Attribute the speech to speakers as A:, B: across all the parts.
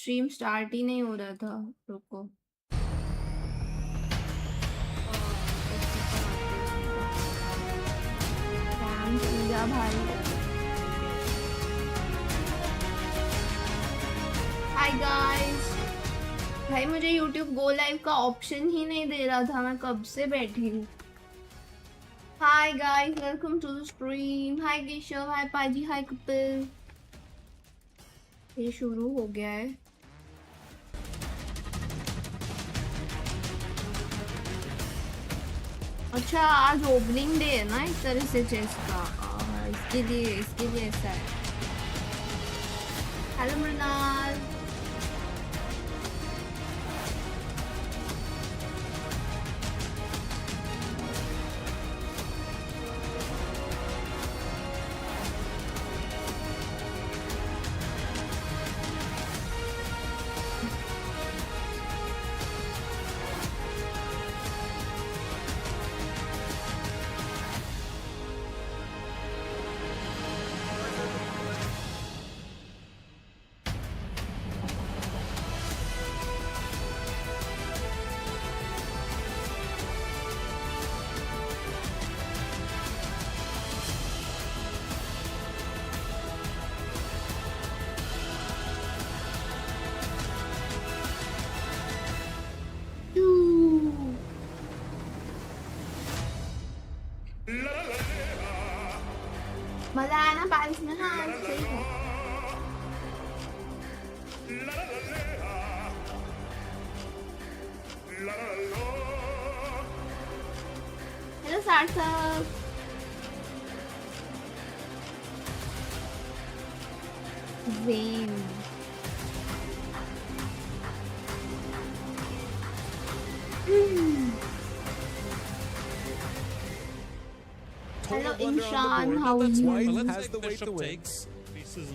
A: Stream start ही नहीं हो रहा था, रुको। भाई हाय गाइस, भाई मुझे YouTube गो लाइव का ऑप्शन ही नहीं दे रहा था, मैं कब से बैठी हूँ। Hi guys, welcome to the stream. Hi Keshav, hi Paaji, hi Kapil. ये शुरू हो गया है। अच्छा, आज ओपनिंग डे है ना एक तरह से चेस का, इसके लिए ऐसा है। हेलो मृणाल, मजा आया ना बारिश में? हाँ सही है। हेलो सार्थक, Zen, hello Inshan, how are you?
B: Has the weight to win.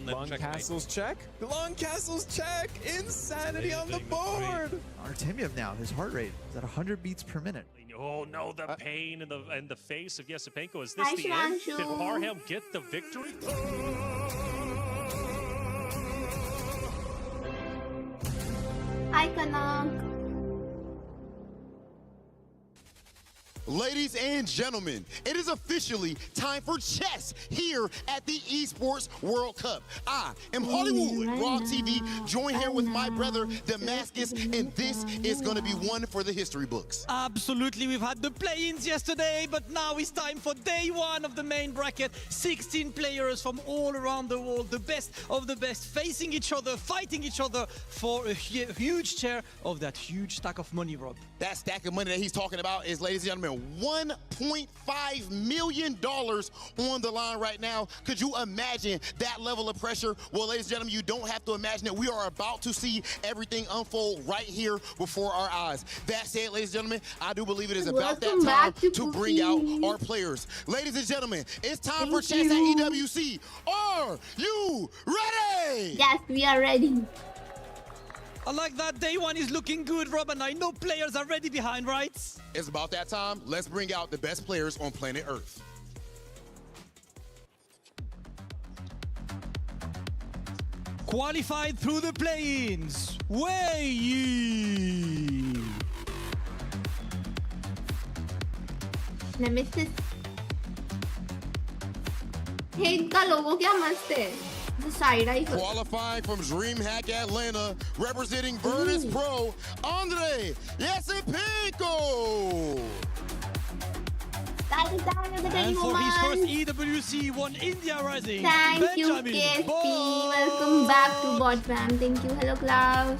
B: Long castles check. Long castles check. Insanity on the board.
C: Artemiev now, his heart rate is at 100 beats per minute.
D: Oh no, the pain in the face of Yesipenko. Is this
A: Hi,
D: the end?
A: Shranshu.
D: Did Parham get the victory?
A: Hi Kanak.
E: Ladies and gentlemen, it is officially time for chess here at the Esports World Cup. I am Hollywood Raw TV, joined here with my brother Damascus, and this is going to be one for the history books.
F: Absolutely, we've had the play-ins yesterday, but now it's time for day one of the main bracket. 16 players from all around the world, the best of the best, facing each other, fighting each other for a huge share of that huge stack of money, Rob.
E: That stack of money that he's talking about is, ladies and gentlemen, $1.5 million on the line right now. Could you imagine that level of pressure? Well, ladies and gentlemen, you don't have to imagine it. We are about to see everything unfold right here before our eyes. That said, ladies and gentlemen, I do believe it is about that time to bring out our players. Ladies and gentlemen, it's time for chess at EWC. Are you ready?
A: Yes, we are ready.
F: I like that. Day one is looking good, Rob, and I know players are ready behind, right?
E: It's about that time. Let's bring out the best players on planet Earth.
F: Qualified through the play-ins. Way!
A: Nemesis. Hey, इनका लोगो क्या मस्त है. Side eye.
E: Qualifying from DreamHack Atlanta, representing Virtus Pro, Andre Yesipenko.
F: And for his first EWC, won India Rising.
A: Thank you,
F: Benjamin
A: KSP.
F: Ball.
A: Welcome back to Botram. Thank you. Hello, Klaus.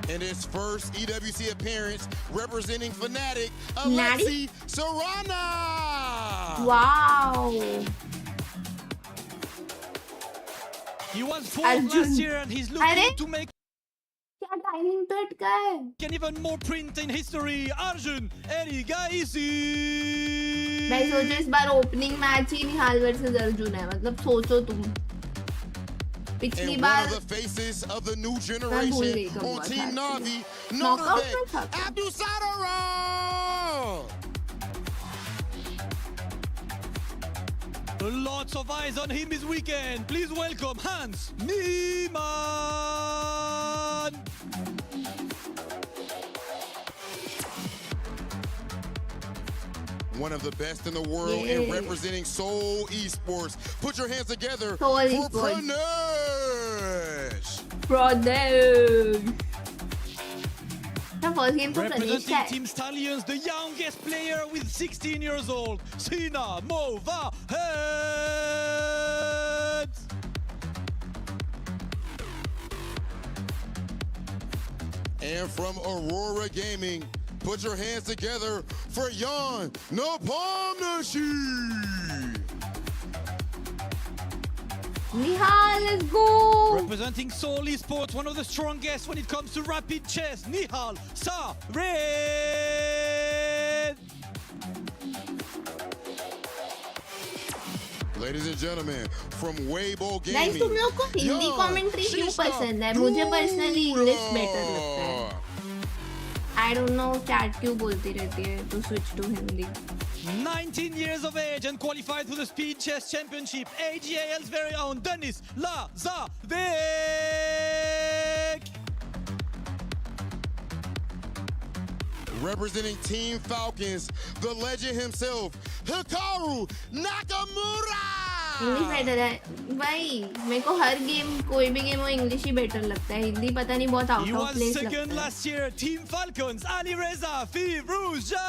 E: In his first EWC appearance, representing Fnatic,
A: Natty?
E: Alexi Serrana.
A: Wow.
F: He was fourth
A: Arjun.
F: last year and he's looking
A: Arre?
F: to make
A: क्या timing पे अटका है?
F: an even more print in history. Arjun NIHAL.
A: मैं सोचो इस बार opening match ही निहाल versus Arjun है. मतलब सोचो तुम. पिछली
E: And
A: bar
E: one of the faces of the new
A: भूल गई
E: generation
A: कब
E: on
A: हुआ
E: Team
A: था
E: Navi,
A: Knockout में था
E: NODIRBEK, Abdul
F: Lots of eyes on him this weekend. Please welcome Hans Niemann.
E: One of the best in the world in
A: Yeah.
E: representing Seoul Esports. Put your hands together
A: Seoul
E: for
A: Esports.
E: PRANESH.
A: Brother. First game तो Pranesh
F: Representing
A: है.
F: Team Stallions, the youngest player with 16 years old, Sina Movahed.
E: And from Aurora Gaming, put your hands together for Jan Nepomniachtchi.
A: Nihal, let's go.
F: Representing Seoul Esports, one of the strongest when it comes to rapid chess, NIHAL Sared.
E: Ladies and gentlemen, from Weibo
A: guys
E: Gaming,
A: तुम लोग को Hindi
E: Jan
A: commentary क्यों
E: Shishta
A: पसंद है? मुझे personally English
E: Dura.
A: Better लगता है. I don't know chat क्यों बोलती रहती है to switch to Hindi.
F: 19 years of age and qualified for the Speed Chess Championship, AGAL's very own Denis Lazavek.
E: Representing Team Falcons, the legend himself, Hikaru Nakamura.
A: English better है भाई. मेरे को हर game कोई भी गेम हो इंग्लिश ही better लगता है. हिंदी पता नहीं बहुत
F: He
A: out of
F: was
A: place
F: second
A: लगता है.
F: last year, Team Falcons, Ali Reza Firuza.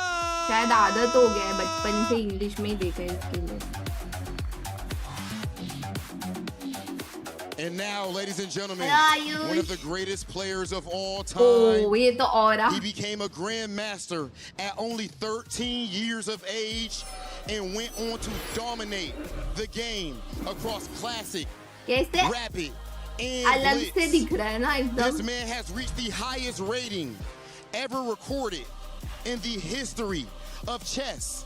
A: शायद आदत हो गया है बचपन से इंग्लिश में ही देखा है इसके लिए.
E: And now, ladies and gentlemen,
A: Ayush.
E: one of the greatest players of all time.
A: ओह ये तो और
E: He became a grandmaster at only 13 years of age and went on to dominate the game across classic,
A: कैसे
E: rapid, and
A: अलग से
E: blitz.
A: दिख रहा है ना
E: This
A: एकदम.
E: man has reached the highest rating ever recorded in the history of chess.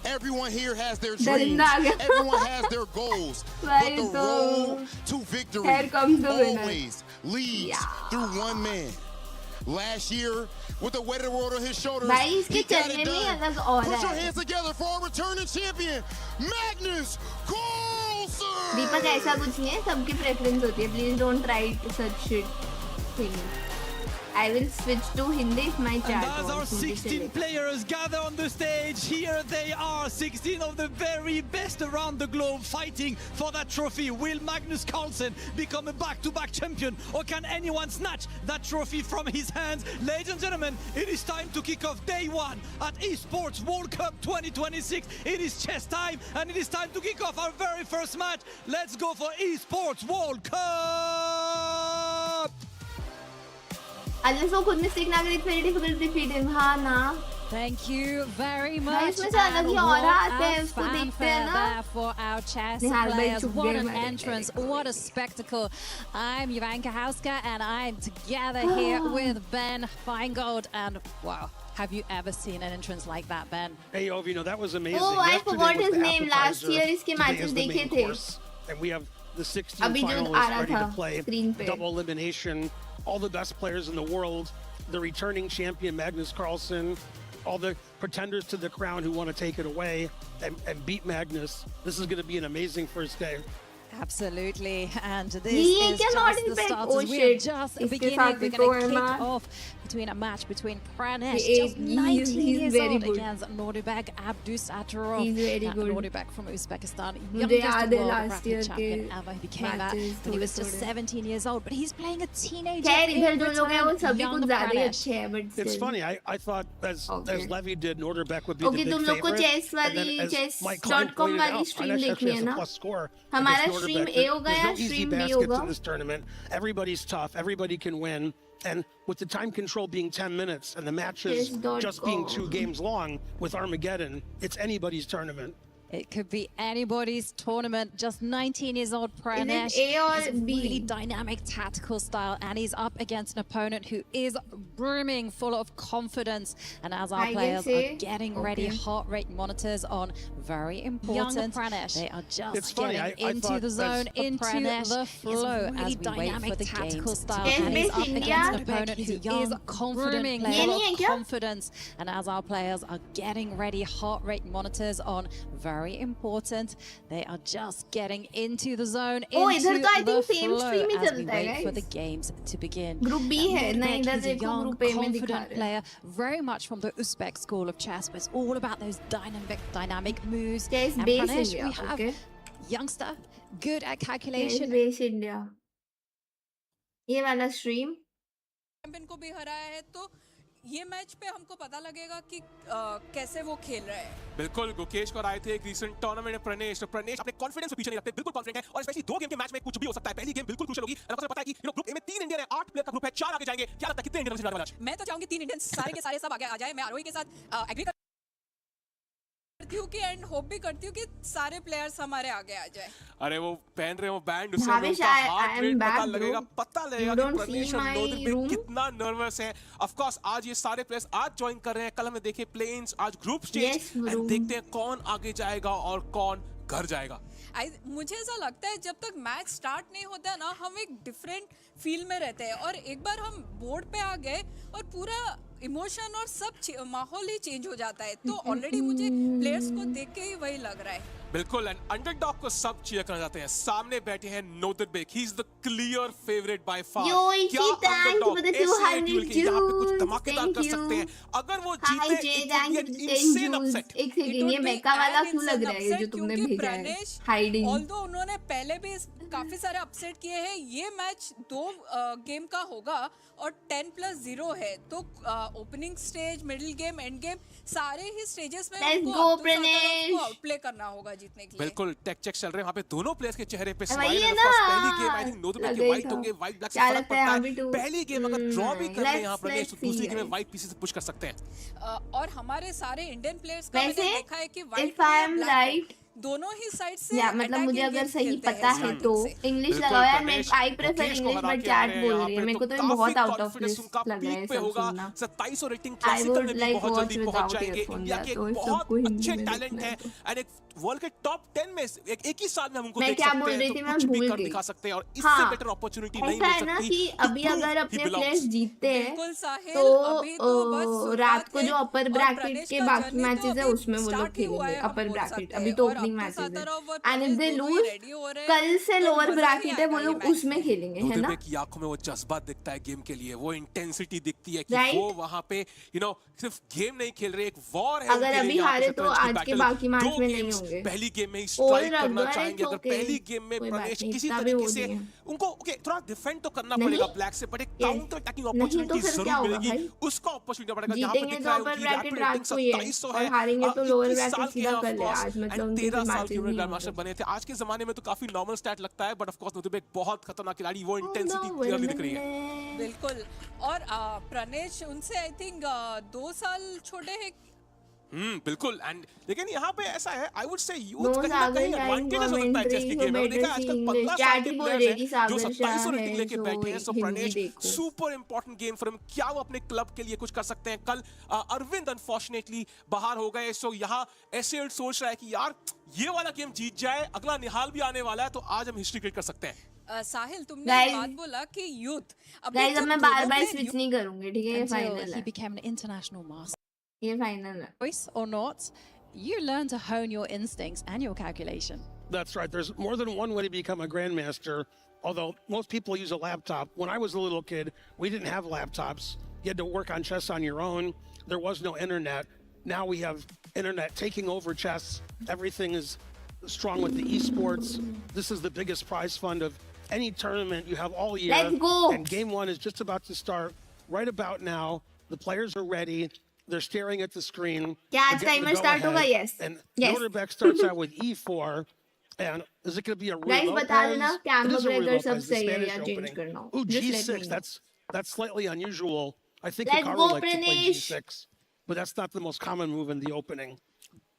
E: Everyone here has their dreams.
A: Darinda आ गया.
E: Everyone has their goals. But
A: भाई
E: the
A: तो
E: road to victory
A: here comes the winner.
E: always leads
A: Yeah.
E: through one man. Last year, with the weight of the world on his shoulders,
A: भाई इसके
E: he got
A: चलने
E: it
A: में ही
E: done.
A: अलग और
E: Put your
A: है.
E: hands together for our returning champion, Magnus Carlsen.
A: दीपक ऐसा कुछ नहीं है. सबकी प्रेफरेंस होती है. Please don't try such shit thing. I will switch to Hindi if my
F: And
A: chat
F: as our
A: wants me to
F: 16
A: select.
F: players gather on the stage, here they are, 16 of the very best around the globe fighting for that trophy. Will Magnus Carlsen become a back-to-back champion, or can anyone snatch that trophy from his hands? Ladies and gentlemen, it is time to kick off day one at Esports World Cup 2026. It is chess time, and it is time to kick off our very first match. Let's go for Esports World Cup!
A: Unless वो खुद mistake ना करे, it's very difficult to defeat him. हाँ ना.
G: Thank you very
A: भाई
G: much.
A: इसमें से अलग ही
G: And
A: और
G: what
A: आते हैं
G: a
A: उसको देखते हैं
G: fanfare
A: ना.
G: there for our chess
A: निहाल भाई
G: players.
A: चुप
G: What
A: गए
G: an
A: हमारे
G: entrance.
A: players.
G: What a spectacle. I'm Ivanka Hauska and I'm together here with Ben Feingold. And wow, have you ever seen an entrance like that, Ben?
H: Hey, Ovino, that was amazing.
A: Oh, I
H: Yesterday
A: forgot
H: was
A: his
H: the
A: name. Last
H: appetizer.
A: year इसके
H: Today
A: matches
H: is the
A: देखे
H: main
A: थे.
H: course. And we have the 16
A: अभी जो आ
H: finalists
A: रहा
H: ready
A: था
H: to play.
A: screen पे.
H: Double elimination. All the best players in the world. The returning champion, Magnus Carlsen. All the pretenders to the crown who want to take it away and beat Magnus. This is going to be an amazing first day.
G: Absolutely, and this
A: ये
G: is
A: क्या
G: just
A: not
G: the
A: impact?
G: start.
A: Oh
G: We are
A: shit.
G: just
A: इसके
G: beginning.
A: साथ
G: We're
A: ही तो
G: going
A: है
G: to
A: ना.
G: kick off between a match between PRANESH,
A: He-
G: just
A: he's-
G: 19
A: he's
G: years
A: very
G: old,
A: good.
G: against NODIRBEK Abdusattorov.
A: He's very good.
G: NODIRBEK from Uzbekistan,
A: मुझे
G: youngest
A: याद है
G: world
A: last
G: bracket
A: year
G: champion
A: के
G: ever. He became that
A: matches
G: when he was just
A: थोड़े-थोड़े।
G: 17 years old, but he's playing a teenager.
A: खैर इधर
G: in
A: जो लोग हैं वो
G: return,
A: सभी
G: young
A: कुछ ज्यादा ही
G: PRANESH.
A: अच्छे हैं, but
H: It's
A: still.
H: funny. I thought as
A: Okay.
H: Levy did, Norderbeck would be
A: Okay,
H: the
A: तुम
H: big
A: लोग को
H: favorite.
A: chess
H: And then
A: वाली
H: as
A: chess
H: Mike Klein
A: dot com
H: pointed
A: वाली
H: out,
A: stream
H: Pranesh
A: देखनी
H: actually
A: है
H: has a
A: ना?
H: plus score
A: हमारा
H: against
A: stream
H: Norderbeck.
A: A होगा
H: There's
A: या
H: no easy
A: stream B
H: baskets
A: होगा?
H: in this tournament. Everybody's tough. Everybody can win. And with the time control being 10 minutes and the matches
A: Chess.com.
H: just being 2 games long with Armageddon, it's anybody's tournament.
G: It could be anybody's tournament. Just 19 years old, PRANESH.
A: A or
G: He's a
A: B?
G: really dynamic tactical style, and he's up against an opponent who is brimming full of confidence. And as our
A: I
G: players
A: guess
G: are getting ready,
A: okay.
G: heart rate monitors on, very important. Young PRANESH. They are just
H: It's funny,
G: getting
H: I
G: into
H: thought
G: the zone,
H: as-
G: into
A: PRANESH
G: the
A: is
G: flow
A: really
G: as we wait for the tactical style.
A: Yes,
G: And he's
A: based
G: up
A: India.
G: against an opponent who is confident,
A: player.
G: full
A: ये नहीं है
G: of
A: क्या?
G: confidence. And as our players are getting ready, heart rate monitors on, very important. They are just getting into the zone,
A: Oh,
G: into
A: इधर तो I
G: the
A: think same
G: flow
A: stream he
G: as we
A: चलता है,
G: wait for the
A: guys.
G: games to begin.
A: Group B है ना,
G: NODIRBEK,
A: इधर
G: he's a
A: देखो
G: young,
A: Group A में दिखा
G: confident
A: रहे हैं.
G: player, very much from the Uzbek school of chess, but it's all about those dynamic moves.
A: Chess
G: And
A: base
G: PRANESH,
A: India,
G: we have
A: okay.
G: youngster, good at
A: Yes,
G: calculation.
A: base India. ये वाला stream.
I: Champion को भी हराया है, तो ये match पे हमको पता लगेगा कि कैसे वो खेल रहे हैं।
B: बिल्कुल गुकेश को आए थे एक रीसेंट टूर्नामेंट में प्रनेश अपने कॉन्फिडेंस से पीछे नहीं रखते, बिल्कुल कॉन्फिडेंट है और स्पेशली 2 गेम के मैच में कुछ भी हो सकता है। पहली गेम बिल्कुल क्रूशियल होगी। आपको पता है कि ग्रुप ए में 3 इंडियन है, 8 प्लेयर का ग्रुप है, 4 आगे जाएंगे। क्या लगता है कितने इंडियन से लड़ने वाला है?
I: मैं तो चाहूंगी 3 इंडियंस सारे के सारे सब आगे आ जाए। मैं आरोही के साथ एग्री करती हूँ कि एंड होप भी करती हूँ कि सारे प्लेयर्स हमारे आगे आ जाए।
B: अरे वो पहन रहे हो बैंड, उससे
A: भावेश,
B: उनका
A: I
B: heart
A: am
B: rate
A: back,
B: पता
A: bro.
B: लगेगा
A: You
B: कि
A: don't
B: प्रनेश
A: see
B: और
A: my
B: नोदिर्बेक
A: room?
B: कितना नर्वस है। ऑफ कोर्स आज ये सारे प्लेयर्स आज ज्वाइन कर रहे हैं। कल हमने देखे प्लेन्स, आज group stage
A: Yes,
B: and
A: bro.
B: देखते हैं कौन आगे जाएगा और कौन घर जाएगा।
I: मुझे ऐसा लगता है जब तक मैच स्टार्ट नहीं होता है ना, हम एक डिफरेंट फील में रहते हैं और एक बार हम बोर्ड पे आ गए और पूरा इमोशन और सब माहौल ही चेंज हो जाता है। तो ऑलरेडी मुझे प्लेयर्स को देख के ही वही लग रहा है।
B: बिल्कुल, एंड अंडरडॉग को सब चीयर करना चाहते हैं। सामने बैठे हैं Nodirbek, he is the clear favourite by far.
A: Yo, Ichi, thank you for the 200
B: यहाँ पे कुछ
A: Jews.
B: धमाकेदार
A: Thank
B: कर
A: you.
B: सकते हैं। अगर वो
A: Hi
B: जीते,
A: Jay,
B: it
A: thank you
B: would
A: for
B: be
A: the
B: an
A: 10
B: insane
A: Jews.
B: upset।
A: एक सेकंड, ये मेका वाला क्यों लग रहा है जो तुमने भेजा है? Hiding.
I: ऑल्दो उन्होंने पहले भी काफी सारे अपसेट किए हैं, ये मैच 2 गेम का होगा और 10+0 है, तो opening stage, middle game, end game सारे ही स्टेजेस में
A: Let's
I: उनको
A: go,
I: अब्दुल सत्तार को
A: Pranesh.
I: आउटप्ले करना होगा जीतने के लिए।
B: बिल्कुल टेक चेक चल रहे हैं वहाँ पे, दोनों प्लेयर्स के चेहरे पे
A: वही
B: स्माइल
A: है
B: है।
A: ना,
B: पहली गेम आई थिंक नोदिर्बेक के
A: लगे
B: वाइट
A: था।
B: होंगे, वाइट ब्लैक से
A: क्या
B: फर्क
A: लगता है
B: पड़ता
A: अभी
B: है।
A: तो?
B: पहली गेम अगर ड्रॉ भी कर ले यहाँ प्रनेश, तो
A: let's
B: दूसरी
A: see,
B: गेम में
A: guys.
B: वाइट पीसेस पुश कर सकते हैं।
I: और हमारे सारे इंडियन प्लेयर्स का मैंने
A: वैसे
I: देखा है कि white
A: if I am right,
I: दोनों ही साइड से
A: या मतलब मुझे
I: attacking
A: अगर
I: game
A: सही
I: खेलते हैं
A: पता है
I: starting
A: तो
I: से।
A: इंग्लिश
B: बिल्कुल,
A: लगाओ यार। मैं
B: प्रनेश
A: आई प्रेफर
B: गुकेश को
A: इंग्लिश,
B: हरा
A: बट
B: के आ
A: चैट
B: रहे हैं
A: बोल
B: यहाँ
A: रही है
B: पे,
A: मेरे को तो
B: काफी
A: बहुत आउट ऑफ
B: confidence
A: लिस्ट
B: उनका
A: लग रहा है
B: पीक पे
A: सब
B: होगा।
A: सुनना।
B: 27 और रेटिंग
A: I
B: क्लासिकल
A: would
B: में भी
A: like
B: बहुत
A: watch
B: जल्दी पहुंच
A: without
B: जाएंगे।
A: earphone,
B: इंडिया
A: या
B: के
A: तो
B: एक
A: इस
B: बहुत
A: सबको हिंदी
B: अच्छे
A: में
B: टैलेंट
A: देखना
B: है
A: है तो।
B: एंड एक वर्ल्ड के टॉप 10 में एक ही साल में हम उनको
A: मैं
B: देख
A: क्या
B: सकते
A: बोल
B: हैं,
A: रही
B: तो
A: थी, मैं
B: कुछ भी
A: भूल
B: कर
A: गई।
B: दिखा सकते हैं और इससे
A: हाँ,
B: बेटर अपॉर्चुनिटी नहीं
A: ऐसा
B: मिल
A: है ना
B: सकती
A: कि
B: to
A: अभी
B: prove
A: अगर
B: he
A: अपने
B: belongs।
A: प्लेयर्स जीतते हैं
I: बिल्कुल साहिल,
A: तो
I: अभी तो बस शुरुआत
A: रात को
I: है
A: जो अपर
I: और
A: ब्रैकेट
I: प्रनेश
A: के
I: का
A: बाकी
I: journey तो
A: मैचेस है
I: अभी
A: उसमें वो लोग
I: start ही हुआ
A: खेलेंगे।
I: है, हम
A: अपर
I: बोल
A: ब्रैकेट
I: सकते
A: अभी
I: हैं।
A: तो
I: और
A: ओपनिंग
I: अब्दुल
A: मैचेस है
I: सत्तार और
A: एंड इफ दे
I: दोनों ही
A: लूज
I: ready हो रहे हैं,
A: कल से
I: तो
A: लोअर
I: मजा ही
A: ब्रैकेट है वो
I: आएगा ये
A: लोग
I: मैच
A: उसमें
I: में।
A: खेलेंगे, है ना?
B: नोदिर्बेक की आंखों में वो जज्बा दिखता है गेम के लिए, वो इंटेंसिटी दिखती है कि
A: Right?
B: वो वहां पे सिर्फ गेम नहीं खेल रहे, एक वॉर है
A: अगर
B: उनके लिए
A: अभी
B: यहाँ पे
A: हारे तो
B: शतरंज की
A: आज के
B: battle।
A: बाकी मैच
B: 2
A: में नहीं
B: games
A: होंगे।
B: पहली गेम में ही
A: All
B: स्ट्राइक
A: रख
B: करना
A: दो,
B: चाहेंगे।
A: it's
B: अगर
A: okay।
B: पहली गेम में
A: कोई बात
B: प्रनेश
A: नहीं,
B: किसी
A: इतना भी
B: तरीके
A: वो
B: से
A: नहीं है।
B: उनको थोड़ा डिफेंड तो करना
A: नहीं?
B: पड़ेगा ब्लैक से, बट एक
A: Yes।
B: काउंटर अटैकिंग
A: नहीं तो
B: अपॉर्चुनिटी
A: फिर
B: जरूर
A: क्या होगा
B: मिलेगी,
A: भाई?
B: उसका अपॉर्चुनिटी पड़ेगा। यहाँ पे
A: जीतेंगे
B: दिख
A: तो
B: रहा है
A: अपर
B: उनकी
A: ब्रैकेट
B: रैपिड
A: रात
B: रेटिंग
A: को ही है
B: 2700
A: और
B: है।
A: हारेंगे तो लोअर
B: 21
A: ब्रैकेट
B: साल के
A: सीधा
B: हैं
A: कर ले।
B: of course,
A: आज मतलब
B: and
A: उनके
B: 13 साल
A: मैचेस
B: के
A: नहीं
B: ग्रैंड मास्टर
A: होंगे।
B: बने थे। आज के जमाने में तो काफी नॉर्मल स्टैट लगता है, बट ऑफ कोर्स नोदिर्बेक बहुत खतरनाक खिलाड़ी, वो इंटेंसिटी क्लियरली दिख रही है।
I: बिल्कुल। और प्रनेश उनसे आई थिंक 2 साल छोटे हैं।
B: बिल्कुल। एंड लेकिन यहाँ पे ऐसा है, I would say youth
A: no
B: कहीं ना कहीं
A: सागर
B: एडवांटेजेस हो सकता है चेस की गेम में। देखा है आजकल 15 साल
A: चैट
B: के
A: ही बोल
B: प्लेयर्स
A: रही
B: हैं
A: थी
B: जो
A: सागर
B: 2700
A: शाह
B: रेटिंग लेके
A: है
B: बैठे हैं।
A: जो
B: सो
A: हिंदी
B: प्रनेश
A: देखो।
B: Super important game for him. क्या वो अपने क्लब के लिए कुछ कर सकते हैं? कल अरविंद अनफॉर्चुनेटली बाहर हो गए, सो यहाँ ऐसे सोच रहा है कि यार ये वाला गेम जीत जाए, अगला निहाल भी आने वाला है, तो आज हम हिस्ट्री क्रिएट कर सकते हैं।
I: साहिल, तुमने
A: Guys-
I: एक बात बोला कि यूथ
A: गाइस अब मैं बार बार स्विच नहीं करूंगी, ठीक है? ये
G: Until
A: फाइनल
G: he
A: है,
G: became an international master.
A: ये फाइनल है।
G: Choice or not, you learn to hone your instincts and your calculation.
H: That's right. There's more than one way to become a grandmaster, although most people use a laptop. When I was a little kid, we didn't have laptops. You had to work on chess on your own. There was no internet. Now we have internet taking over chess. Everything is strong with the esports. This is the biggest prize fund of any tournament you have all year.
A: Let's go.
H: And game one is just about to start right about now. The players are ready. They're staring at the screen.
A: क्या आज timer start होगा? Yes.
H: And
A: Yes.
H: NODIRBEK starts out with E4. And is it going to be a Rui
A: Guys,
H: Lopez?
A: बता देना
H: It
A: camera
H: is a Rui
A: breaker सब
H: Lopez, the
A: सही है
H: Spanish
A: या change
H: opening.
A: करना हो.
H: Ooh,
A: Just let me
H: G6.
A: know.
H: That's slightly unusual. I think
A: Let's
H: Hikaru
A: go,
H: likes to play
A: Pranesh.
H: G6, but that's not the most common move in the opening.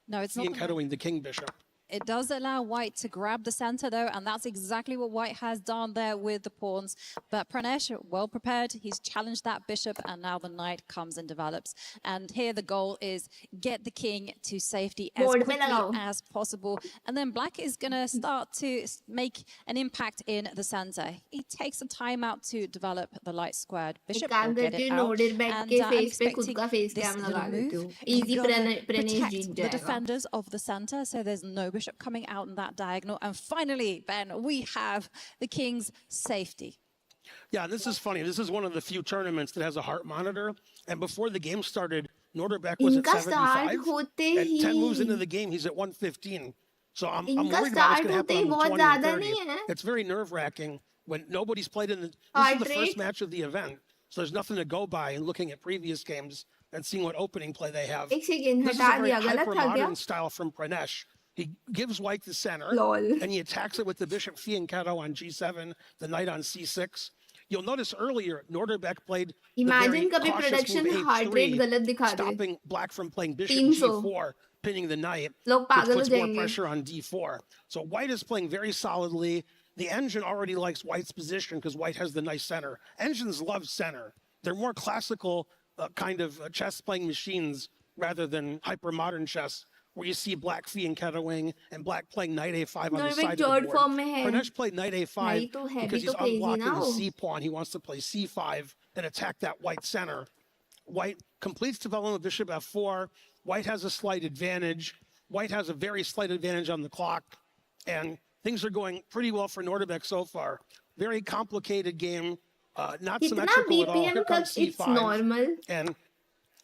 G: No, it's not.
H: Ian Kedowing, the king bishop.
G: It does allow white to grab the center, though, and that's exactly what white has done there with the pawns. But Pranesh, well prepared, he's challenged that bishop, and now the knight comes and develops. And here the goal is get the king to safety as
A: Board
G: quickly
A: में लगाओ.
G: as possible. And then black is going to start to make an impact in the center. He takes a timeout to develop the light squared bishop.
A: एक काम
G: Or get
A: करती
G: it
A: हूँ
G: out.
A: NODIRBEK
G: And,
A: के
G: I'm
A: face पे खुद
G: expecting
A: का face
G: this
A: cam
G: little
A: लगा देती
G: move
A: हूँ. Easy
G: gonna
A: Pranesh
G: protect
A: Jeet
G: the
A: जाएगा.
G: defenders of the center, so there's no bishop coming out in that diagonal. And finally, Ben, we have the king's safety.
H: Yeah, this is funny. This is one of the few tournaments that has a heart monitor. And before the game started, NODIRBEK was at
A: इनका start
H: 75.
A: होते
H: And 10 moves
A: he
H: into the game, he's at 115. So I'm
A: इनका
H: worried about what's
A: start
H: going to
A: होते
H: happen
A: he
H: on the
A: बहुत
H: 20 and
A: ज़्यादा
H: 30.
A: नहीं है.
H: It's very nerve-wracking when nobody's played in the... This
A: Heart
H: is the
A: rate?
H: first match of the event. So there's nothing to go by in looking at previous games and seeing what opening play they have.
A: एक second
H: This is
A: हटा
H: a very
A: दिया, गलत था क्या?
H: hyper-modern style from Pranesh. He gives white the center,
A: Lol.
H: and he attacks it with the bishop fianchetto on g7, the knight on c6. You'll notice earlier, NODIRBEK played the very
A: Imagine कभी
H: cautious
A: production
H: move
A: heart rate
H: h3,
A: गलत दिखा दे.
H: stopping black from playing bishop
A: 300.
H: g4, pinning the knight,
A: लोग
H: which
A: पागल हो
H: puts more
A: जाएंगे.
H: pressure on d4. So white is playing very solidly. The engine already likes white's position because white has the nice center. Engines love center. They're more classical kind of chess-playing machines rather than hyper-modern chess, where you see black fianchettoing and black playing knight a5 on the
A: NODIRBEK
H: side of the
A: third
H: board.
A: form में है.
H: Pranesh played knight a5
A: नहीं तो है भी
H: because he's
A: तो crazy
H: unblocking
A: ना
H: the
A: वो.
H: c pawn. He wants to play c5 and attack that white center. White completes development of bishop f4. White has a slight advantage. White has a very slight advantage on the clock. And things are going pretty well for NODIRBEK so far. Very complicated game. Not
A: कितना
H: symmetrical at all.
A: BPM
H: Here
A: तक
H: comes
A: it's
H: c5.
A: normal.
H: And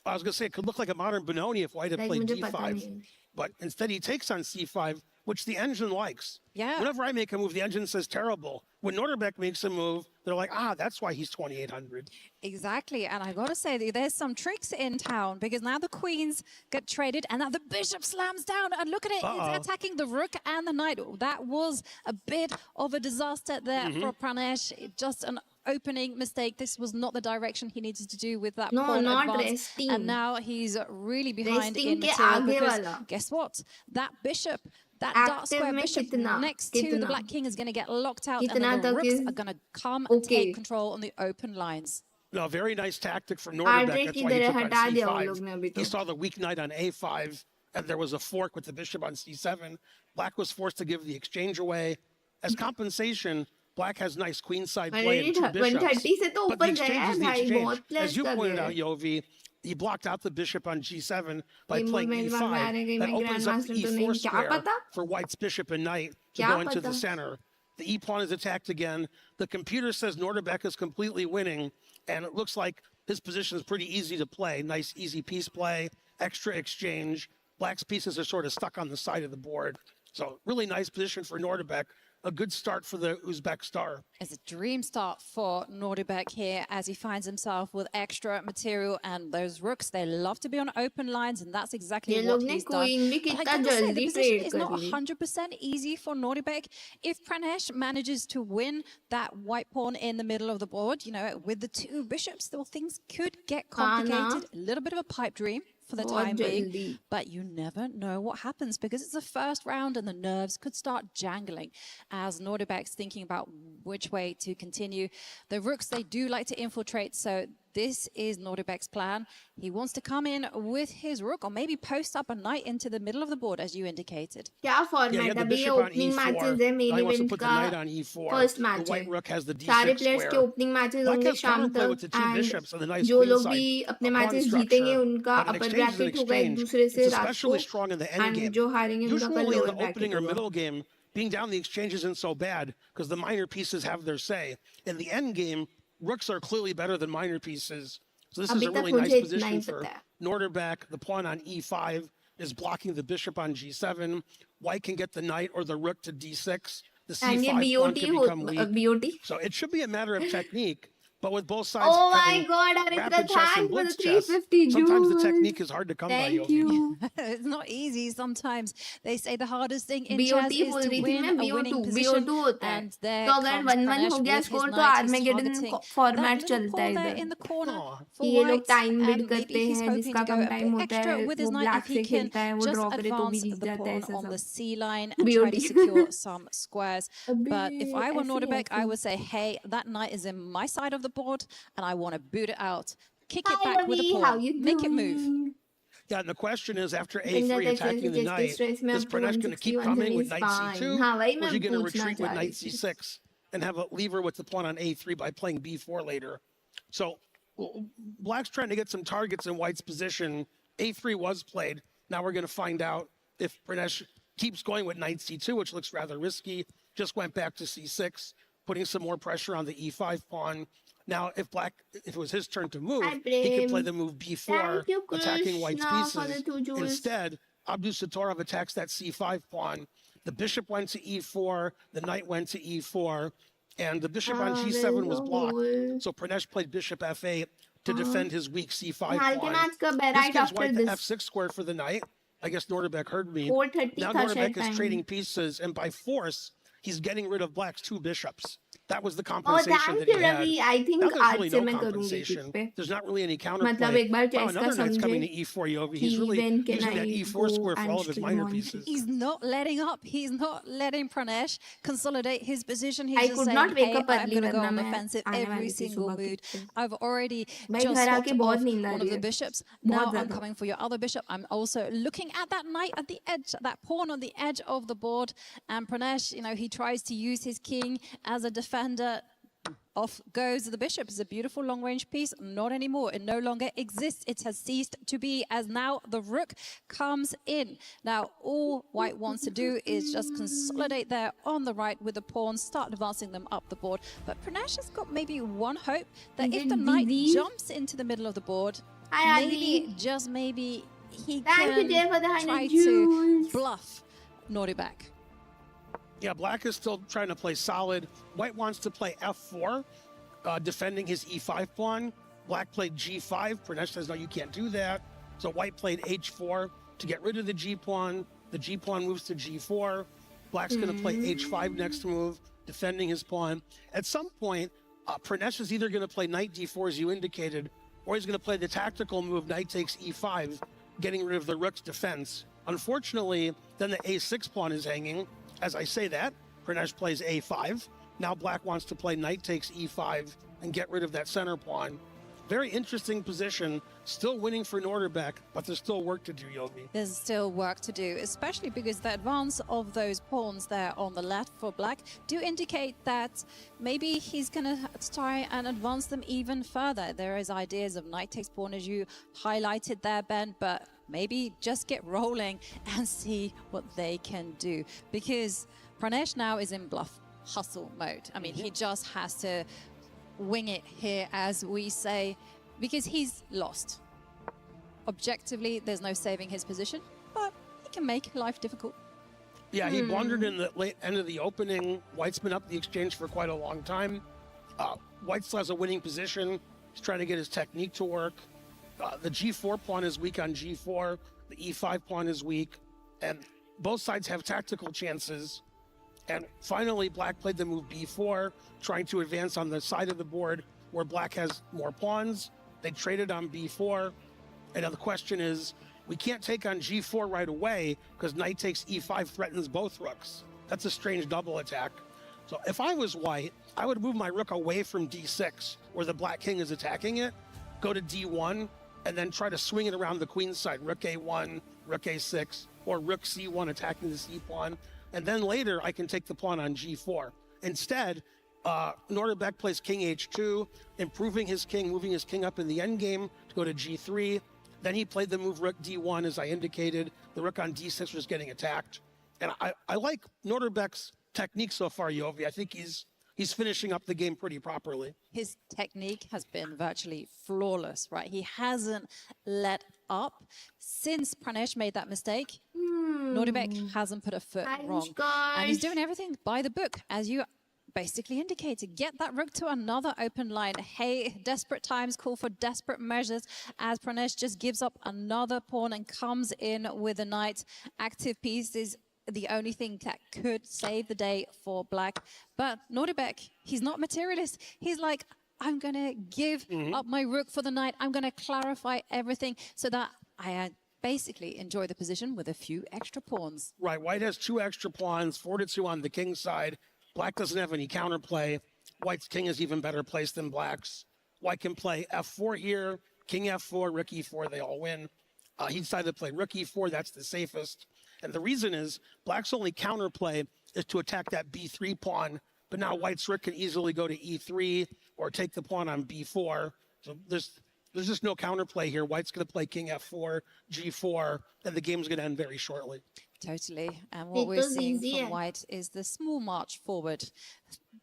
H: I was going to say, it could look like a modern Benoni if white had
A: Like
H: played
A: मुझे पता
H: d5.
A: नहीं.
H: But instead he takes on c5, which the engine likes.
G: Yeah.
H: Whenever I make a move, the engine says terrible. When NODIRBEK makes a move, they're like, that's why he's 2,800.
G: Exactly, and I gotta say that there's some tricks in town because now the queens get traded and now the bishop slams down and look at it, it's attacking the rook and the knight. That was a bit of a disaster there for Pranesh, just an opening mistake. This was not the direction he needed to do with that
A: No,
G: pawn
A: not
G: advance.
A: resting.
G: And now he's really behind
A: Resting
G: in
A: के
G: material
A: आगे
G: because
A: वाला.
G: guess what? That bishop, that dark
A: Active
G: square
A: में
G: bishop
A: कितना?
G: next to the
A: कितना?
G: black king is going to get locked out and
A: कितना
G: then the
A: तक
G: rooks
A: is-
G: are going to come and
A: Okay.
G: take control on the open lines.
H: No, very nice tactic from
A: Heart
H: NODIRBEK.
A: rate
H: That's
A: की
H: why he
A: तरह
H: took on
A: हटा दिया वो लोग ने
H: c5.
A: अभी
H: He
A: तो.
H: saw the weak knight on a5, and there was a fork with the bishop on c7. Black was forced to give the exchange away. As compensation, Black has nice queenside play and two bishops.
A: 130 से तो
H: But the
A: ऊपर
H: exchange
A: गया है
H: is the
A: भाई,
H: exchange.
A: बहुत place
H: As you
A: कर
H: pointed
A: रहे
H: out,
A: हैं.
H: Yovi, he blocked out the bishop on g7 by
A: ये
H: playing
A: मूवमेंट में आ रहे
H: e5.
A: हैं
H: That
A: मैं
H: opens up
A: ग्रैंडमास्टर
H: the
A: तो
H: e4
A: नहीं, क्या
H: square
A: पता?
H: for White's bishop and knight to
A: क्या
H: go into the
A: पता?
H: center. The e-pawn is attacked again. The computer says NODIRBEK is completely winning, and it looks like his position is pretty easy to play. Nice, easy piece play, extra exchange. Black's pieces are sort of stuck on the side of the board. So really nice position for NODIRBEK. A good start for the Uzbek star.
G: It's a dream start for NODIRBEK here as he finds himself with extra material, and those rooks, they love to be on open lines, and that's exactly
A: ये
G: what
A: लोग ने
G: he's done.
A: queen भी
G: But I
A: कितना
G: gotta say, the
A: जल्दी
G: position
A: trade
G: is
A: कर
G: not
A: Lee.
G: 100% easy for NODIRBEK. If Pranesh manages to win that white pawn in the middle of the board, you know, with the two bishops, well, things could get complicated. A little bit of a pipe dream for the
A: बहुत
G: time being,
A: जल्दी.
G: but you never know what happens because it's the first round and the nerves could start jangling as NODIRBEK's thinking about which way to continue. The rooks, they do like to infiltrate, so this is NODIRBEK's plan. He wants to come in with his rook or maybe post up a knight into the middle of the board, as you indicated.
A: क्या
H: Yeah, you
A: format
H: have the
A: अभी ये
H: bishop on
A: opening
H: e4.
A: Matches है main
H: Now he wants to
A: event
H: put the
A: का
H: knight on e4.
A: First
H: The
A: match
H: white
A: है.
H: rook has the
A: सारे
H: d6
A: players के
H: square.
A: Opening matches
H: Black
A: होंगे
H: has
A: शाम
H: counterplay with the
A: तक
H: two
A: and
H: bishops and the nice
A: जो लोग
H: queenside
A: भी अपने
H: pawn
A: मैचेस
H: structure.
A: जीतेंगे उनका
H: But an
A: upper
H: exchange is an
A: bracket होगा एक
H: exchange.
A: दूसरे से
H: It's
A: रात
H: especially
A: को
H: strong in the
A: and
H: endgame.
A: जो हारेंगे उनका कल
H: Usually in
A: lower
H: the opening
A: bracket
H: or
A: होगा.
H: middle game, being down the exchange isn't so bad because the minor pieces have their say. In the end game, rooks are clearly better than minor pieces. So this is
A: अभी
H: a
A: तक
H: really
A: मुझे
H: nice
A: इतना ही
H: position for
A: पता है.
H: NODIRBEK. The pawn on e5 is blocking the bishop on g7. White can get the knight or the rook to d6. The
A: And ये
H: c5 pawn
A: BOT
H: can become weak.
A: BOT.
H: So it should be a matter of technique. But with both sides
A: Oh my
H: having
A: God, Aritra,
H: rapid chess and
A: thanks for the
H: blitz chess,
A: 350
H: sometimes the
A: joules.
H: technique is hard to come by.
A: Thank
H: Yogi.
A: you.
G: It's not easy sometimes. They say the hardest thing in
A: BOT
G: chess is
A: बोल
G: to
A: रही थी
G: win
A: मैं,
G: a winning
A: BO2
G: position.
A: होता है.
G: And there
A: तो अगर
G: comes
A: 1-1
G: Pranesh
A: हो गया
G: with his
A: स्कोर तो
G: knight. He's
A: आर्मेगेडन
G: targeting
A: format
G: that little
A: चलता है
G: pawn there
A: इधर.
G: in the corner for
A: ये लोग
G: white,
A: टाइम बिड
G: and
A: करते
G: maybe he's
A: हैं,
G: hoping
A: जिसका
G: to go
A: come
G: a
A: time
G: bit
A: होता
G: extra
A: है
G: with
A: वो
G: his knight
A: ब्लैक
G: if
A: से
G: he can
A: खेलता है, वो
G: just
A: ड्रॉ करे तो भी
G: advance
A: जीत
G: the
A: जाता है
G: pawn
A: ऐसा
G: on the
A: सब.
G: C line and try to
A: BOT.
G: secure some squares.
A: अबे
G: But if I were
A: ऐसे
G: NODIRBEK, I
A: ऐसे.
G: would say, hey, that knight is in my side of the board, and I want to boot it out. Kick it
A: Hi
G: back with a
A: Ravi, how
G: pawn.
A: you
G: Make it move.
A: doing?
H: Yeah, and the question is, after
A: Finger
H: a3 attacking the
A: textures
H: knight,
A: stress में
H: is
A: अब तो
H: Pranesh going to
A: 160
H: keep coming with
A: 170
H: knight
A: is fine.
H: c2,
A: हाँ वही
H: or is he
A: मैं
H: going to
A: पूछना
H: retreat with
A: चाह
H: knight
A: रही थी.
H: c6 and have a lever with the pawn on a3 by playing b4 later? So Black's trying to get some targets in White's position. a3 was played. Now we're going to find out if Pranesh keeps going with knight c2, which looks rather risky. Just went back to c6, putting some more pressure on the e5 pawn. Now, if it was his turn to move,
A: Hi,
H: he could play
A: Prem.
H: the move b4,
A: Thank you,
H: attacking White's
A: Krishna, for the
H: pieces.
A: 2 joules.
H: Instead, Abdusatorov attacks that c5 pawn. The bishop went to e4, the knight went to e4, and the bishop on g7 was blocked. So Pranesh played bishop f8 to defend his weak c5
A: निहाल के
H: pawn.
A: Match कब है?
H: This
A: Right
H: gives
A: after
H: White the
A: this.
H: f6 square for the knight. I guess NODIRBEK heard me.
A: 4:30
H: Now
A: था
H: NODIRBEK
A: शायद
H: is
A: time.
H: trading pieces, and by force, he's getting rid of Black's 2 bishops. That was the
A: Oh,
H: compensation
A: thank
H: that
A: you,
H: he had.
A: Ravi. I think
H: Now there's
A: आज
H: really
A: से
H: no
A: मैं करूँगी
H: compensation.
A: किस पे.
H: There's not really any
A: मतलब
H: counterplay.
A: एक बार
H: Wow,
A: chess का
H: another knight's coming to
A: समझे
H: e4, Yovi.
A: कि
H: He's really
A: when can
H: using that
A: I
H: e4
A: go
H: square for
A: and
H: all of his
A: stream
H: minor
A: on
H: pieces.
G: He's not letting up. He's not letting Pranesh consolidate his position. He's
A: I
G: just
A: could
G: saying,
A: not wake
G: hey,
A: up
G: I'm
A: early
G: going to go
A: वरना
G: on the
A: मैं
G: offensive
A: आने
G: every
A: वाली थी
G: single
A: सुबह
G: mood.
A: कितने.
G: I've already
A: भाई
G: just
A: घर
G: swapped
A: आके बहुत
G: off
A: नींद आ
G: one
A: रही
G: of the
A: है.
G: bishops.
A: बहुत
G: Now I'm
A: ज़्यादा.
G: coming for your other bishop. I'm also looking at that knight at the edge, that pawn on the edge of the board. And Pranesh, he tries to use his king as a defender. Off goes the bishop. It's a beautiful long-range piece. Not anymore. It no longer exists. It has ceased to be, as now the rook comes in. Now, all White wants to do is just consolidate there on the right with the pawns, start advancing them up the board. But Pranesh has got maybe one hope that
A: Is
G: if
A: it
G: the knight
A: Didi?
G: jumps into the middle of the board,
A: Hi,
G: maybe,
A: Adi.
G: just maybe, he
A: Thank you, Jay, for the
G: can
A: 100
G: try
A: joules.
G: to bluff NODIRBEK.
H: Yeah, Black is still trying to play solid. White wants to play f4, defending his e5 pawn. Black played g5. Pranesh says, no, you can't do that. So White played h4 to get rid of the g pawn. The g pawn moves to g4. Black's going to play h5 next move, defending his pawn. At some point, Pranesh is either going to play knight d4, as you indicated, or he's going to play the tactical move, knight takes e5, getting rid of the rook's defense. Unfortunately, then the a6 pawn is hanging. As I say that, Pranesh plays a5. Now Black wants to play knight takes e5 and get rid of that center pawn. Very interesting position. Still winning for NODIRBEK, but there's still work to do, Yogi.
G: There's still work to do, especially because the advance of those pawns there on the left for Black do indicate that maybe he's going to try and advance them even further. There is ideas of knight takes pawn, as you highlighted there, Ben, but maybe just get rolling and see what they can do. Because Pranesh now is in bluff hustle mode. I mean, he just has to wing it here, as we say, because he's lost. Objectively, there's no saving his position, but he can make life difficult.
H: Yeah, he blundered in the late end of the opening. White's been up the exchange for quite a long time. White still has a winning position. He's trying to get his technique to work. The g4 pawn is weak on g4. The e5 pawn is weak. And both sides have tactical chances. And finally, Black played the move b4, trying to advance on the side of the board where Black has more pawns. They traded on b4. And now the question is, we can't take on g4 right away because knight takes e5 threatens both rooks. That's a strange double attack. So if I was White, I would move my rook away from d6, where the Black king is attacking it, go to d1, and then try to swing it around the queen's side, rook a1, rook a6, or rook c1 attacking the c pawn. And then later, I can take the pawn on g4. Instead, NODIRBEK plays king h2, improving his king, moving his king up in the endgame to go to g3. Then he played the move rook d1, as I indicated. The rook on d6 was getting attacked. And I like NODIRBEK's technique so far, Yovi. I think he's he's finishing up the game pretty properly.
G: His technique has been virtually flawless, right? He hasn't let up since Pranesh made that mistake. NODIRBEK hasn't put a foot wrong. And he's doing everything by the book, as you basically indicated. Get that rook to another open line. Hey, desperate times call for desperate measures, as Pranesh just gives up another pawn and comes in with a knight. Active piece is the only thing that could save the day for black. But NODIRBEK, he's not materialist. He's like, I'm going to give up my rook for the knight. I'm going to clarify everything so that I basically enjoy the position with a few extra pawns.
H: Right, white has 2 extra pawns, 4-2 on the king side. Black doesn't have any counterplay. White's king is even better placed than black's. White can play f4 here, king f4, rook e4, they all win. He decided to play rook e4, that's the safest. And the reason is black's only counterplay is to attack that b3 pawn, but now white's rook can easily go to e3 or take the pawn on b4. So there's just no counterplay here. White's going to play king f4, g4, and the game's going to end very shortly.
G: Totally. And what we're seeing from white is the small march forward.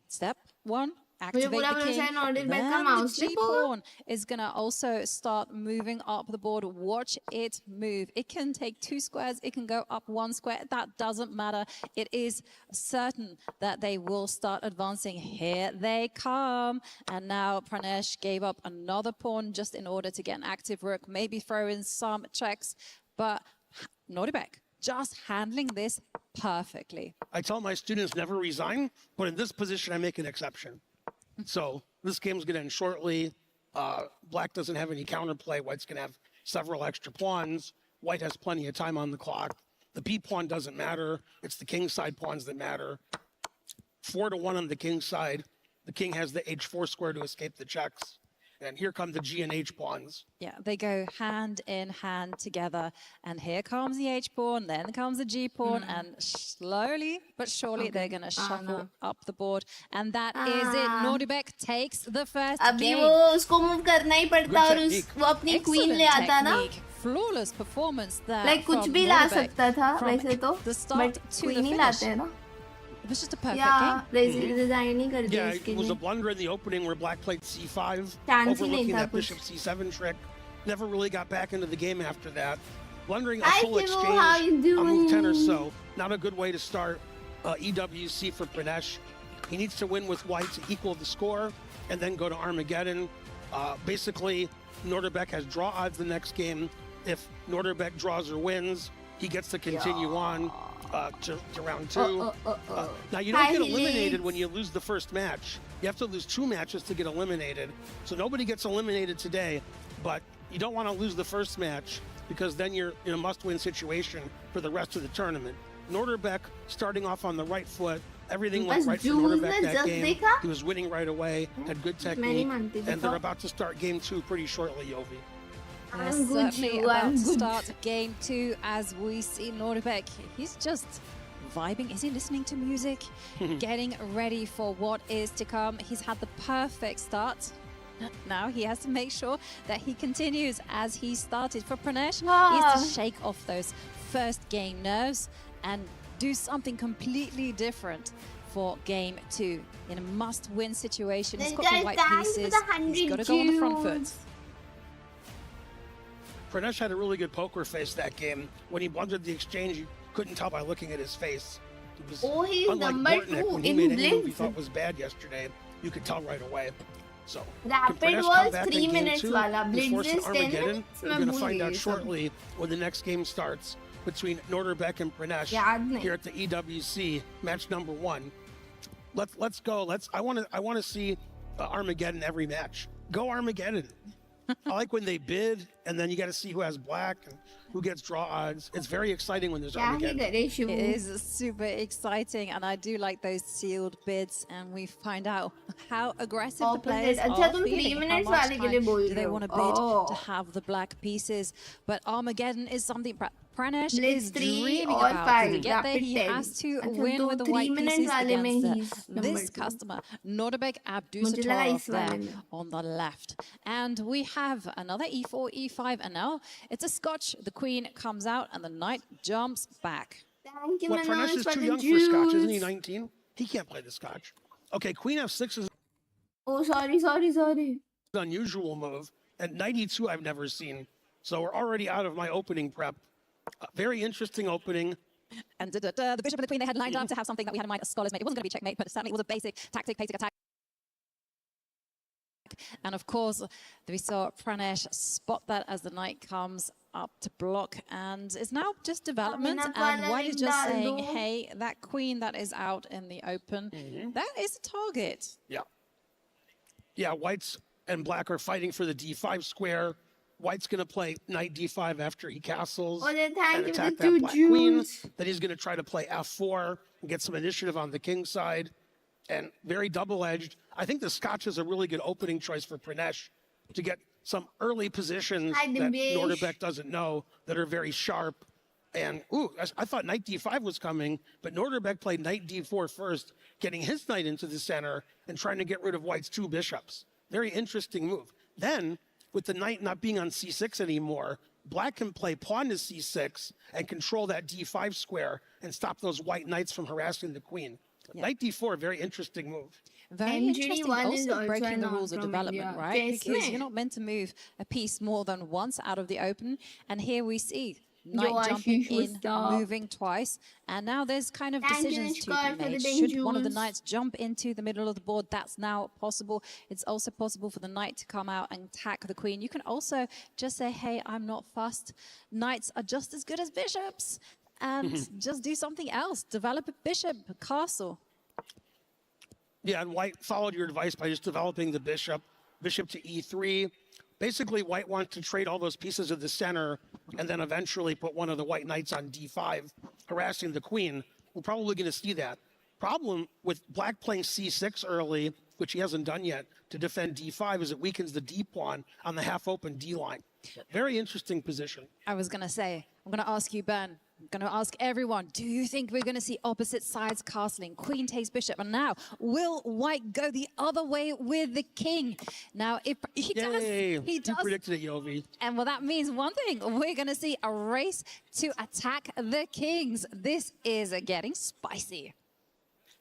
G: Step 1. Activate the king. Then the G pawn is going to also start moving up the board. Watch it move. It can take 2 squares. It can go up 1 square. That doesn't matter. It is certain that they will start advancing. Here they come. And now Pranesh gave up another pawn just in order to get an active rook. Maybe throw in some checks. But NODIRBEK just handling this perfectly.
H: I tell my students never resign, but in this position I make an exception. So this game's going to end shortly. Black doesn't have any counterplay. White's going to have several extra pawns. White has plenty of time on the clock. The B pawn doesn't matter. It's the king side pawns that matter. 4-1 on the king side. The king has the h4 square to escape the checks. And here come the G and H pawns.
G: Yeah, they go hand in hand together. And here comes the H pawn, then comes the G pawn, and slowly but surely they're going to shuffle up the board. And that is it. NODIRBEK takes the first
A: अभी
G: game.
A: वो उसको move करना ही पड़ता और वो अपनी queen ले आता ना.
G: Flawless performance there.
A: Like कुछ भी ला सकता था वैसे तो, but queen ही लाते हैं ना.
G: It was just a perfect
A: game. Design ही कर दिया
H: Yeah,
A: इसके
H: it was
A: लिए.
H: a blunder in the opening where black played c5,
A: Chance ही नहीं
H: overlooking
A: था
H: that
A: कुछ.
H: bishop c7 trick. Never really got back into the game after that. Blundering a
A: Hi,
H: full
A: Kivu, how you
H: exchange on move 10 or
A: doing?
H: so. Not a good way to start EWC for Pranesh. He needs to win with white to equal the score and then go to Armageddon. Basically, NODIRBEK has draw odds the next game. If NODIRBEK draws or wins, he gets to continue on to round 2. Now, you don't get eliminated when you lose the first match. You have to lose 2 matches to get eliminated. So nobody gets eliminated today, but you don't want to lose the first match because then you're in a must-win situation for the rest of the tournament. NODIRBEK starting off on the right foot. Everything went right for NODIRBEK that game. He was winning right away, had good technique, and they're about to start game 2 pretty shortly, Yovi.
G: Yes, certainly about to start game 2 as we see NODIRBEK. He's just vibing. Is he listening to music? Getting ready for what is to come. He's had the perfect start. Now he has to make sure that he continues as he started. For Pranesh, he has to shake off those first game nerves and do something completely different for game 2. In a must-win situation, he's got the white pieces. He's got to go on the front foot.
H: Pranesh had a really good poker face that game. When he blundered the exchange, you couldn't tell by looking at his face. It was
A: he's
H: unlike
A: number
H: Bortnick,
A: 2
H: when he
A: in
H: made any move he
A: Blitz.
H: thought was bad yesterday. You could tell right away. So,
A: Rapid
H: can Pranesh
A: was
H: come back
A: 3
H: in game
A: minutes
H: 2
A: wala.
H: and
A: Blitz
H: force an
A: is 10
H: Armageddon?
A: minutes.
H: We're going to find out shortly when the next game starts between NODIRBEK and Pranesh here at the EWC, match number 1. Let's go. I want to see Armageddon every match. Go Armageddon. I like when they bid, and then you got to see who has black and who gets draw odds. It's very exciting when there's Armageddon.
G: It is super exciting, and I do like those sealed bids, and we find out how aggressive the players are feeling. How much time do they want to bid to have the black pieces? But Armageddon is something Pranesh is dreaming about. To get there, he has to win with the white pieces against this customer, NODIRBEK Abdusattorov there on the left. And we have another e4, e5, and now it's a scotch. The queen comes out, and the knight jumps back.
A: Thank you,
H: Pranesh is too young for scotch, isn't he? 19? He can't play the scotch. Okay, queen f6 is
A: Oh, sorry.
H: an unusual move, and knight e2 I've never seen. So we're already out of my opening prep. Very interesting opening.
G: And the bishop and the queen, they had lined up to have something that we had in mind, a scholar's mate. It wasn't going to be checkmate, but certainly it was a basic tactic, basic attack. And of course, we saw Pranesh spot that as the knight comes up to block, and it's now just development. And White is just saying, hey, that queen that is out in the open, that is a target.
H: Yeah. Yeah, White's and Black are fighting for the d5 square. White's going to play knight d5 after he castles and attack that black queen. Then he's going to try to play f4 and get some initiative on the king side. And very double-edged. I think the Scotch is a really good opening choice for Pranesh to get some early positions that NODIRBEK doesn't know that are very sharp. And, ooh, I thought knight d5 was coming, but NODIRBEK played knight d4 first, getting his knight into the center and trying to get rid of White's two bishops. Very interesting move. Then, with the knight not being on c6 anymore, Black can play pawn to c6 and control that d5 square and stop those white knights from harassing the queen. Yeah. Knight d4, very interesting move.
G: Very interesting, also breaking the rules of development, right? Because you're not meant to move a piece more than once out of the open. And here we see knight jumping in, moving twice. And now there's kind of decisions to be made. Should one of the knights jump into the middle of the board? That's now possible. It's also possible for the knight to come out and attack the queen. You can also just say, hey, I'm not fussed. Knights are just as good as bishops. And just do something else. Develop a bishop, a castle.
H: Yeah, and White followed your advice by just developing the bishop to e3. Basically, White wants to trade all those pieces of the center and then eventually put one of the white knights on d5, harassing the queen. We're probably going to see that. Problem with Black playing c6 early, which he hasn't done yet, to defend d5 is it weakens the d pawn on the half-open d line. Very interesting position.
G: I was going to say, I'm going to ask you, Ben. I'm going to ask everyone, do you think we're going to see opposite sides castling? Queen takes bishop. And now, will White go the other way with the king? Now, if he does, he does.
H: You predicted it, Yovi.
G: And well, that means one thing. We're going to see a race to attack the kings. This is getting spicy.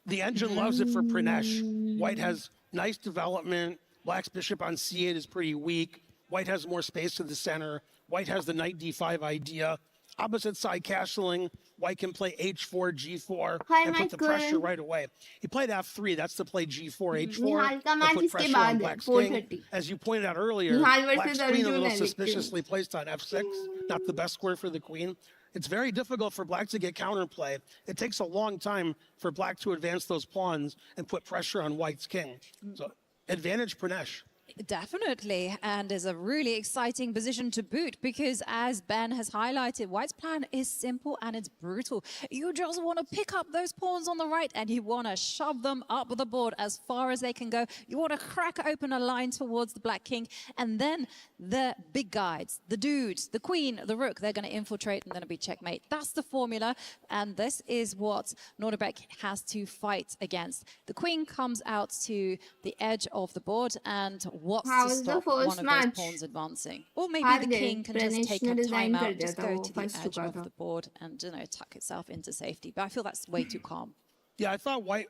H: The engine loves it for Pranesh. White has nice development. Black's bishop on c8 is pretty weak. White has more space to the center. White has the knight d5 idea. Opposite side castling, White can play h4, g4, and put the pressure right away. He played f3, that's to play g4, h4, and put pressure on Black's king. As you pointed out earlier, Black's queen a little suspiciously placed on f6, not the best square for the queen. It's very difficult for Black to get counterplay. It takes a long time for Black to advance those pawns and put pressure on White's king. So, advantage Pranesh.
G: Definitely, and is a really exciting position to boot because, as Ben has highlighted, White's plan is simple and it's brutal. You just want to pick up those pawns on the right and you want to shove them up the board as far as they can go. You want to crack open a line towards the Black King, and then the big guides, the dudes, the queen, the rook, they're going to infiltrate and then it'll be checkmate. That's the formula, and this is what NODIRBEK has to fight against. The queen comes out to the edge of the board and what's to stop one of those pawns advancing? Or maybe the king can just take a timeout, just go to the edge of the board and, you know, tuck itself into safety. But I feel that's way too calm.
H: Yeah, I thought Black,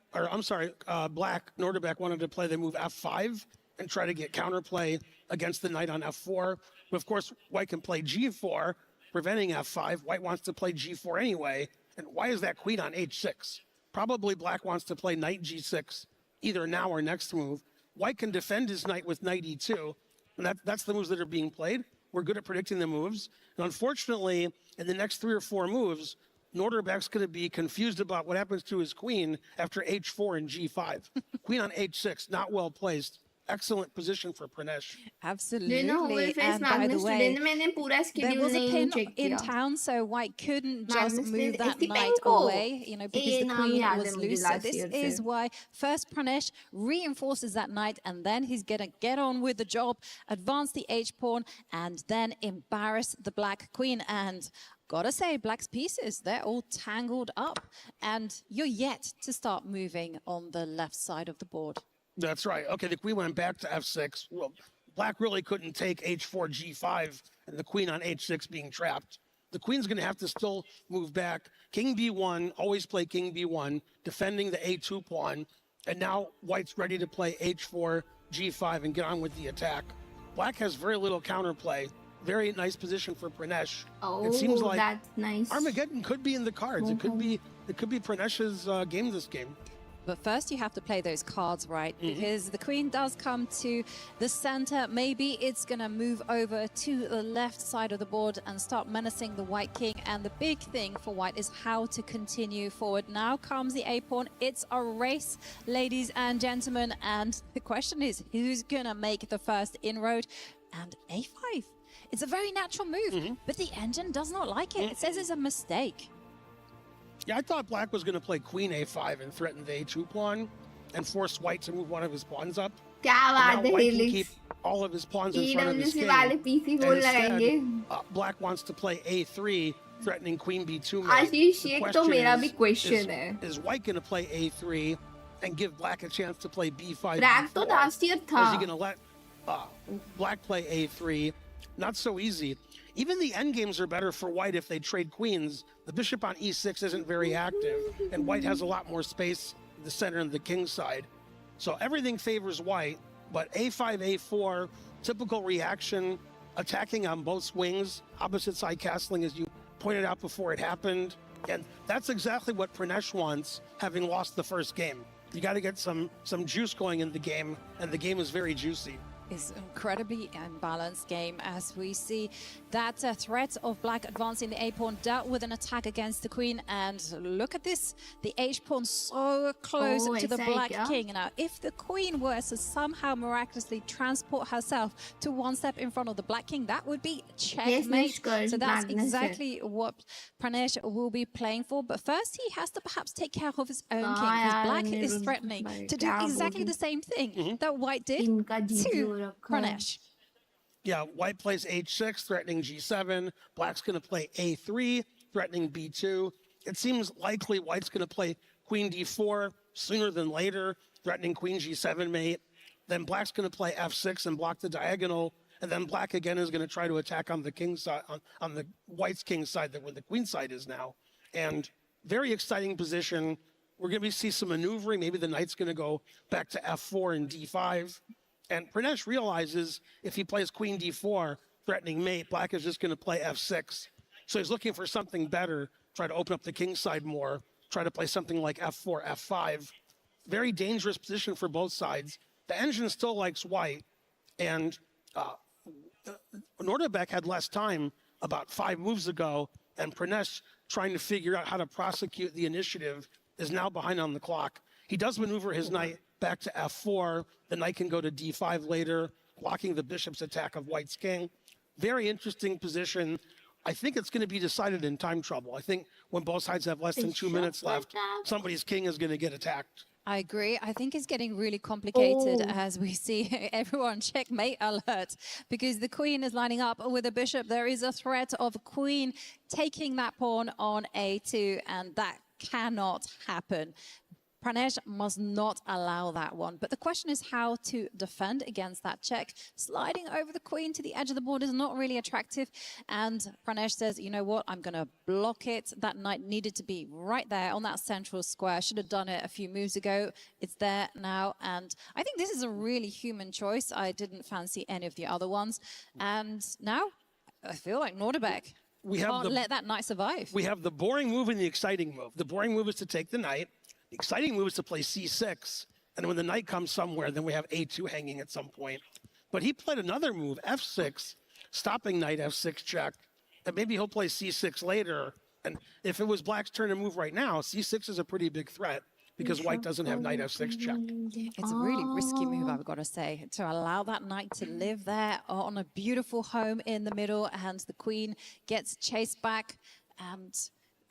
H: NODIRBEK wanted to play the move f5 and try to get counterplay against the knight on f4. But of course, White can play g4, preventing f5. White wants to play g4 anyway. And why is that queen on h6? Probably Black wants to play knight g6, either now or next move. White can defend his knight with knight e2, and that's the moves that are being played. We're good at predicting the moves. And unfortunately, in the next 3 or 4 moves, NODIRBEK's going to be confused about what happens to his queen after h4 and g5. Queen on h6, not well placed. Excellent position for Pranesh.
G: Absolutely. And by the way, there was a pin in town, so White couldn't just move that knight away, you know, because the queen was loose. So this is why first Pranesh reinforces that knight, and then he's going to get on with the job, advance the h-pawn, and then embarrass the Black queen. And gotta say, Black's pieces, they're all tangled up, and you're yet to start moving on the left side of the board.
H: That's right. Okay, the queen went back to f6. Well, Black really couldn't take h4, g5, and the queen on h6 being trapped. The queen's going to have to still move back. King b1, always play king b1, defending the a2 pawn. And now white's ready to play h4, g5, and get on with the attack. Black has very little counterplay. Very nice position for Pranesh.
A: Oh,
H: it seems like
A: that's nice.
H: Armageddon could be in the cards. It could be Pranesh's game this game.
G: But first you have to play those cards right, because the queen does come to the center. Maybe it's going to move over to the left side of the board and start menacing the white king. And the big thing for white is how to continue forward. Now comes the a-pawn. It's a race, ladies and gentlemen. And the question is, who's going to make the first inroad? And a5. It's a very natural move, but the engine does not like it. It says it's a mistake.
H: Yeah, I thought black was going to play queen a5 and threaten the a2 pawn and force white to move one of his pawns up.
A: क्या
H: And
A: बात
H: now
A: है
H: white can
A: Helix?
H: keep all of his pawns in front of his
A: EWC
H: king.
A: वाले PC
H: And
A: बोल
H: instead,
A: लगाएंगे.
H: black wants to play a3, threatening queen b2 mate.
A: Ashish
H: The
A: ये तो
H: question
A: मेरा
H: is-
A: भी question है.
H: Is white going to play a3 and give black a chance to play b5?
A: Crack तो
H: b4?
A: last year
H: Or is
A: था.
H: he going to let black play a3? Not so easy. Even the endgames are better for white if they trade queens. The bishop on e6 isn't very active, and white has a lot more space in the center and the king side. So everything favors white, but a5, a4, typical reaction, attacking on both wings, opposite side castling as you pointed out before it happened. And that's exactly what Pranesh wants, having lost the first game. You got to get some juice going in the game, and the game is very juicy.
G: Is incredibly imbalanced game, as we see that threat of black advancing the a-pawn dealt with an attack against the queen. And look at this, the h-pawn so close to the
A: ऐसा है
G: black
A: क्या?
G: king. Now if the queen were to somehow miraculously transport herself to one step in front of the black king, that would be checkmate.
A: Nishkar,
G: So that's
A: madness है.
G: exactly what Pranesh will be playing for. But first he has to perhaps take care of his own king,
A: हाँ
G: because
A: यार,
G: black
A: मेरे
G: is
A: को
G: threatening
A: भाई
G: to do
A: क्या
G: exactly
A: बोलूं?
G: the same thing that white did
A: इनका जीजू
G: to
A: रखा है.
G: Pranesh.
H: Yeah, white plays h6, threatening g7. Black's going to play a3, threatening b2. It seems likely white's going to play queen d4 sooner than later, threatening queen g7 mate. Then black's going to play f6 and block the diagonal. And then black again is going to try to attack on the king side, on the white's king side, where the queen side is now. And very exciting position. We're going to see some maneuvering. Maybe the knight's going to go back to f4 and d5. And Pranesh realizes if he plays queen d4, threatening mate, black is just going to play f6. So he's looking for something better, try to open up the king side more, try to play something like f4, f5. Very dangerous position for both sides. The engine still likes white, and NODIRBEK had less time about 5 moves ago, and Pranesh, trying to figure out how to prosecute the initiative, is now behind on the clock. He does maneuver his knight back to f4. The knight can go to d5 later, blocking the bishop's attack of white's king. Very interesting position. I think it's going to be decided in time trouble. I think when both sides have less than 2 minutes left, somebody's king is going to get attacked.
G: I agree. I think it's getting really complicated
A: Oh.
G: as we see everyone checkmate alert, because the queen is lining up with the bishop. There is a threat of queen taking that pawn on a2, and that cannot happen. Pranesh must not allow that one. But the question is how to defend against that check. Sliding over the queen to the edge of the board is not really attractive. And Pranesh says, you know what, I'm going to block it. That knight needed to be right there on that central square. Should have done it a few moves ago. It's there now. And I think this is a really human choice. I didn't fancy any of the other ones. And now I feel like NODIRBEK can't let that knight survive.
H: We have the boring move and the exciting move. The boring move is to take the knight. The exciting move is to play c6, and when the knight comes somewhere, then we have a2 hanging at some point. But he played another move, f6, stopping knight f6 check, and maybe he'll play c6 later. And if it was black's turn to move right now, c6 is a pretty big threat because white doesn't have knight f6 check.
G: It's a really risky move, I've got to say, to allow that knight to live there on a beautiful home in the middle, and the queen gets chased back. And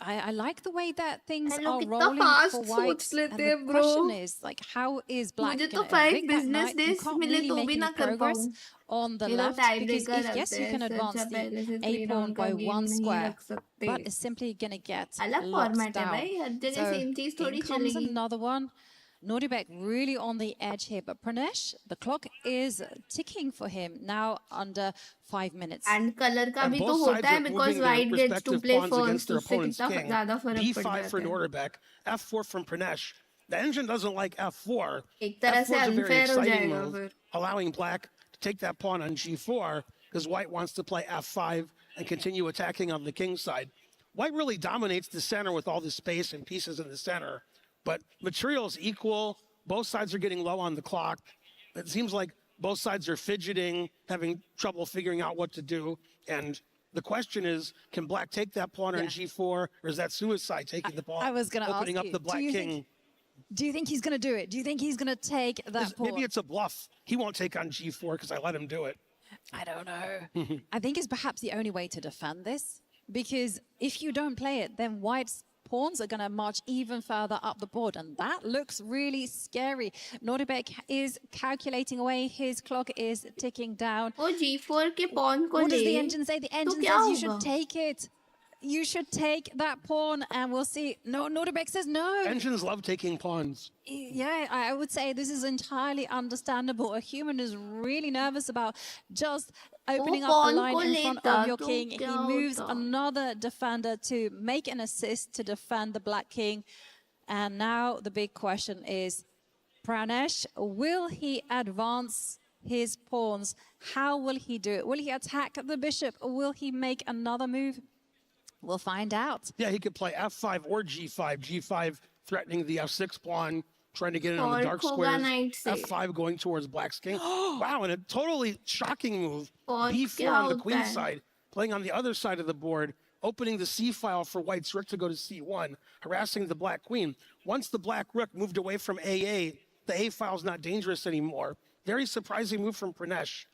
G: I like the way that things are rolling for white. And the question is, like, how is black
A: मुझे तो
G: going to
A: 5
G: evict that
A: business
G: knight? You
A: days
G: can't
A: मिले
G: really
A: तो
G: make
A: भी
G: any
A: ना कर
G: progress
A: पाऊँ.
G: on the
A: ये लोग
G: left, because
A: tiebreaker
G: if, yes,
A: रहते
G: you
A: हैं,
G: can
A: इससे
G: advance
A: अच्छा पहले से
G: the
A: 3
G: a-pawn
A: round का
G: by
A: game
G: one
A: नहीं
G: square,
A: रख सकते.
G: but it's simply going to get
A: अलग
G: locked
A: format है
G: down.
A: भाई, हर जगह
G: So
A: same चीज
G: in
A: थोड़ी
G: comes
A: चलेगी.
G: another one. NODIRBEK really on the edge here, but Pranesh, the clock is ticking for him now under 5 minutes.
A: And color का
H: And
A: भी तो
H: both sides
A: होता है
H: are
A: because
H: moving their
A: white gets to
H: respective
A: play
H: pawns
A: first.
H: against their
A: उससे
H: opponent's
A: कितना
H: king.
A: ज़्यादा फर्क पड़
H: d5 for
A: जाता है.
H: NODIRBEK, f4 from Pranesh. The engine doesn't like f4.
A: एक तरह से
H: F4 is a very
A: unfair हो
H: exciting
A: जाएगा
H: move,
A: फिर.
H: allowing black to take that pawn on g4 because white wants to play f5 and continue attacking on the king side. White really dominates the center with all the space and pieces in the center, but material is equal. Both sides are getting low on the clock. It seems like both sides are fidgeting, having trouble figuring out what to do. And the question is, can black take that pawn on g4, or is that suicide taking the pawn?
G: I was going to ask
H: opening up
G: you,
H: the black king.
G: Do you think he's going to do it? Do you think he's going to take that pawn?
H: Maybe it's a bluff. He won't take on g4 because I let him do it.
G: I don't know. I think it's perhaps the only way to defend this, because if you don't play it, then white's pawns are going to march even further up the board, and that looks really scary. NODIRBEK is calculating away. His clock is ticking down.
A: वो G4 के pawn को
G: What does the
A: ले,
G: engine say? The engine
A: क्या
G: says you
A: होगा?
G: should take it. You should take that pawn, and we'll see. No, NODIRBEK says no.
H: Engines love taking pawns.
G: Yeah, I would say this is entirely understandable. A human is really nervous about just opening up a
A: pawn
G: line
A: को
G: in front
A: लेता
G: of your
A: तो
G: king. He
A: क्या
G: moves
A: होता?
G: another defender to make an assist to defend the black king. And now the big question is, Pranesh, will he advance his pawns? How will he do it? Will he attack the bishop, or will he make another move? We'll find out.
H: Yeah, he could play f5 or g5. g5 threatening the f6 pawn, trying to get in on the
A: और
H: dark
A: होगा
H: squares.
A: knight से.
H: f5 going towards black's king. Wow, and a totally shocking move.
A: और
H: b4
A: क्या
H: on the
A: होता
H: queen
A: है?
H: side, playing on the other side of the board, opening the c file for white's rook to go to c1, harassing the black queen. Once the black rook moved away from a8, the a file is not dangerous anymore. Very surprising move from Pranesh.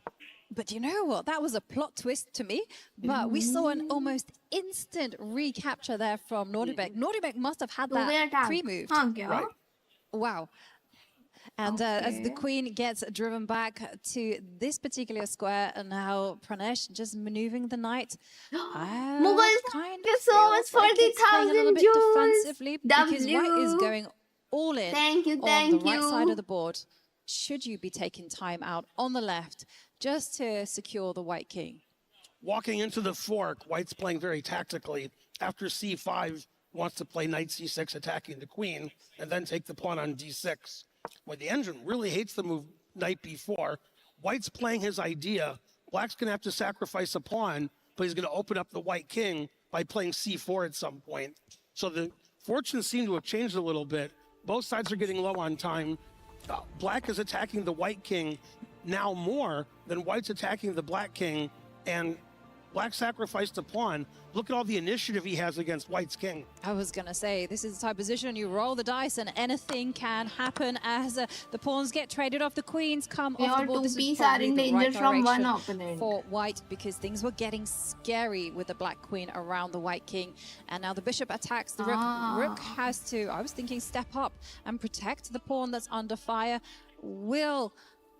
G: But you know what? That was a plot twist to me. But we saw an almost instant recapture there from NODIRBEK. NODIRBEK must have had that pre-moved.
A: हाँ क्या?
H: Right.
G: Wow. And as the queen gets driven back to this particular square, and now Pranesh just maneuvering the knight.
A: Mughal
G: Kind
A: thank you
G: of
A: so much
G: feels
A: for
G: like
A: the
G: it's playing a little
A: 1000
G: bit
A: jewels.
G: defensively, because white is
A: W.
G: going all in
A: Thank you,
G: on the
A: thank
G: right side
A: you.
G: of the board. Should you be taking time out on the left just to secure the white king?
H: Walking into the fork, white's playing very tactically. After c5, wants to play knight c6, attacking the queen, and then take the pawn on d6. Well, the engine really hates the move knight b4. White's playing his idea. Black's going to have to sacrifice a pawn, but he's going to open up the white king by playing c4 at some point. So the fortunes seem to have changed a little bit. Both sides are getting low on time. Black is attacking the white king now more than white's attacking the black king, and black sacrificed a pawn. Look at all the initiative he has against white's king.
G: I was going to say, this is the type of position you roll the dice and anything can happen as the pawns get traded off. The queens come off the
A: Your
G: board.
A: two
G: This is
A: pieces are
G: probably
A: in
G: the right
A: danger from one
G: direction
A: opponent.
G: for white, because things were getting scary with the black queen around the white king. And now the bishop attacks the rook. Rook has to, I was thinking, step up and protect the pawn that's under fire. Will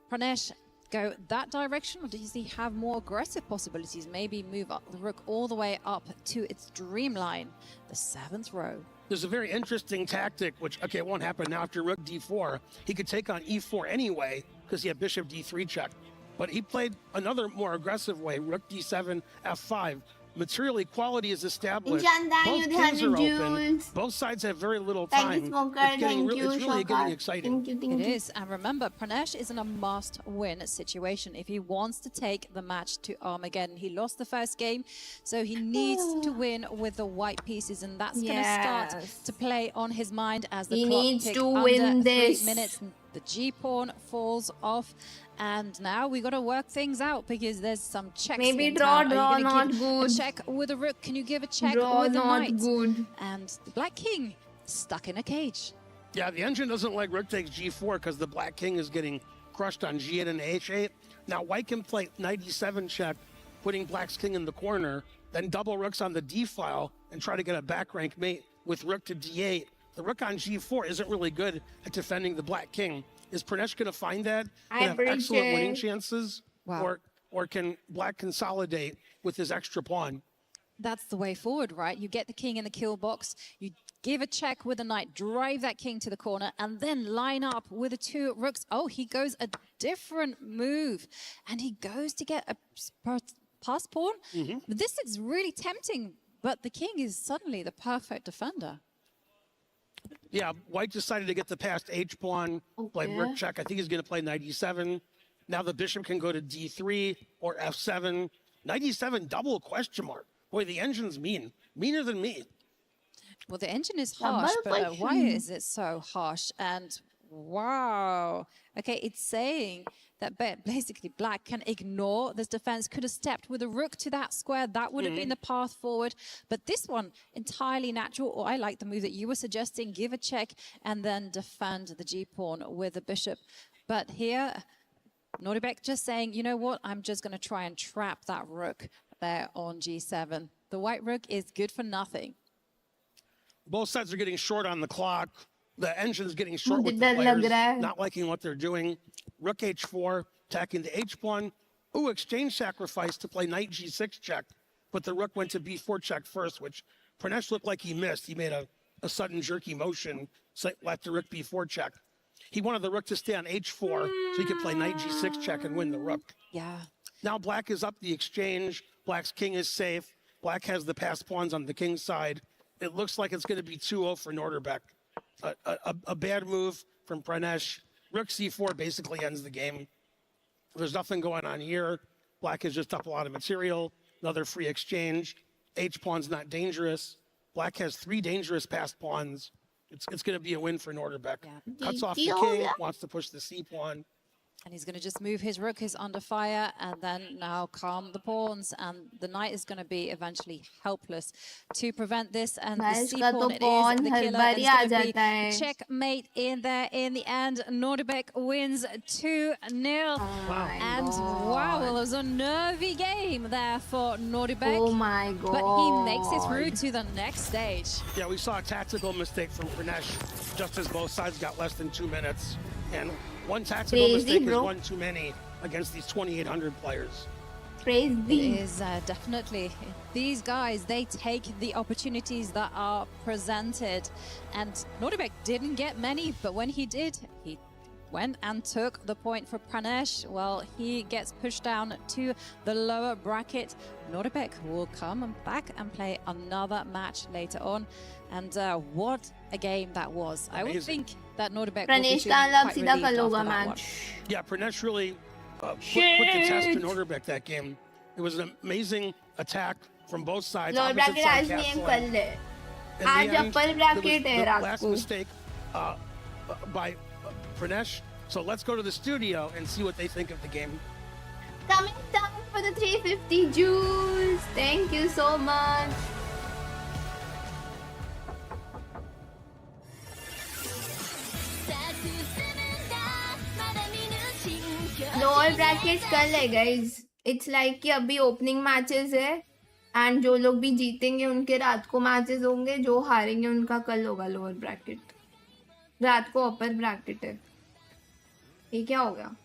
G: Pranesh go that direction, or does he have more aggressive possibilities? Maybe move up the rook all the way up to its dream line, the 7th row.
H: There's a very interesting tactic, which, okay, it won't happen now. After rook d4, he could take on e4 anyway, because he had bishop d3 check. But he played another more aggressive way, rook d7, f5. Material equality is established.
A: Chanda,
H: Both
A: you
H: kings are
A: 100
H: open.
A: jewels.
H: Both sides have very little
A: Thank
H: time.
A: you, Smoker.
H: It's
A: Thank you,
H: it's really getting
A: Shokat.
H: exciting.
A: Thank you,
G: It
A: thank you.
G: is, and remember, Pranesh is in a must-win situation if he wants to take the match to Armageddon. He lost the first game, so he needs to win with the white pieces, and that's going to start
A: Yes.
G: to play on his mind as the
A: He
G: clock
A: needs
G: ticks
A: to
G: under
A: win
G: 3
A: this.
G: minutes. The G-pawn falls off, and now we got to work things out because there's some checks.
A: Maybe
G: in
A: draw,
G: town. Are you
A: draw,
G: gonna
A: not
G: give
A: good.
G: A check with a rook. Can you give a check
A: Draw
G: with a
A: not
G: knight?
A: good.
G: And the black king stuck in a cage.
H: Yeah, the engine doesn't like rook takes g4 because the black king is getting crushed on g8 and h8. Now white can play knight e7 check, putting black's king in the corner, then double rooks on the d file and try to get a back rank mate with rook to d8. The rook on g4 isn't really good at defending the black king. Is Pranesh going to find that?
A: I
H: Gonna have excellent winning
A: appreciate-
H: chances?
G: Wow.
H: Or can black consolidate with his extra pawn?
G: That's the way forward, right? You get the king in the kill box, you give a check with a knight, drive that king to the corner, and then line up with the 2 rooks. Oh, he goes a different move, and he goes to get a pass pawn. This is really tempting, but the king is suddenly the perfect defender.
H: Yeah, White decided to get the past H pawn, play
A: Okay.
H: rook check. I think he's going to play knight e7. Now the bishop can go to d3 or f7. Knight e7 double question mark. Boy, the engine's mean. Meaner than me.
G: Well, the engine is
A: Double
G: harsh, but why
A: question.
G: is it so harsh? And wow. Okay, it's saying that basically black can ignore this defense, could have stepped with a rook to that square. That would have been the path forward. But this one, entirely natural. Or I like the move that you were suggesting, give a check and then defend the g-pawn with the bishop. But here, NODIRBEK just saying, you know what, I'm just going to try and trap that rook there on g7. The white rook is good for nothing.
H: Both sides are getting short on the clock. The engine's getting short with
A: मुझे
H: the
A: डर लग
H: players,
A: रहा है.
H: not liking what they're doing. Rook h4, attacking the h pawn. Ooh, exchange sacrifice to play knight g6 check. But the rook went to b4 check first, which Pranesh looked like he missed. He made a sudden jerky motion, let the rook b4 check. He wanted the rook to stay on h4 so he could play knight g6 check and win the rook.
G: Yeah.
H: Now black is up the exchange. Black's king is safe. Black has the passed pawns on the king's side. It looks like it's going to be 2-0 for NODIRBEK. A bad move from Pranesh. Rook c4 basically ends the game. There's nothing going on here. Black has just up a lot of material. Another free exchange. H-pawn's not dangerous. Black has 3 dangerous passed pawns. It's going to be a win for NODIRBEK.
G: Yeah.
H: Cuts off the king, wants to push the c-pawn.
G: And he's going to just move his rook, is under fire, and then now calm the pawns. And the knight is going to be eventually helpless to prevent this. And the
A: भाई
G: c
A: इसका तो
G: pawn, it is
A: pawn
G: the
A: her
G: killer.
A: Bar
G: And
A: he
G: it's
A: uh
G: going to
A: जाता है.
G: be checkmate in there in the end. NODIRBEK wins 2-0. And wow, well, it was a nervy game there for NODIRBEK.
A: Oh my god.
G: But he makes it through to the next stage.
H: Yeah, we saw a tactical mistake from Pranesh just as both sides got less than 2 minutes. And one tactical
A: Crazy,
H: mistake is
A: bro.
H: one too many against these 2,800 players.
A: Praise
G: It
A: thee.
G: is definitely. These guys, they take the opportunities that are presented. And NODIRBEK didn't get many, but when he did, he went and took the point for Pranesh. Well, he gets pushed down to the lower bracket. NODIRBEK will come back and play another match later on. And what a game that was. I would
H: Amazing.
G: think that NODIRBEK will be
A: Pranesh
G: feeling
A: का अलग
G: quite
A: सीधा
G: relieved
A: कर लोगा
G: after that one.
H: Yeah, Pranesh really put the test to NODIRBEK that game. It was an amazing attack from both sides.
A: Lower
H: opposite
A: bracket
H: side
A: आज name
H: castle.
A: कर ले.
H: In the
A: आज
H: end,
A: upper
H: there was
A: bracket है
H: the
A: रात
H: last
A: को.
H: mistake by Pranesh. So let's go to the studio and see what they think of the game.
A: Coming down for the 350 Jews. Thank you so much. Lower bracket कर ले guys. It's like कि अभी opening matches है and जो लोग भी जीतेंगे उनके रात को मैचेस होंगे, जो हारेंगे उनका कल होगा लोअर ब्रैकेट. रात को अपर ब्रैकेट है. ये क्या हो गया?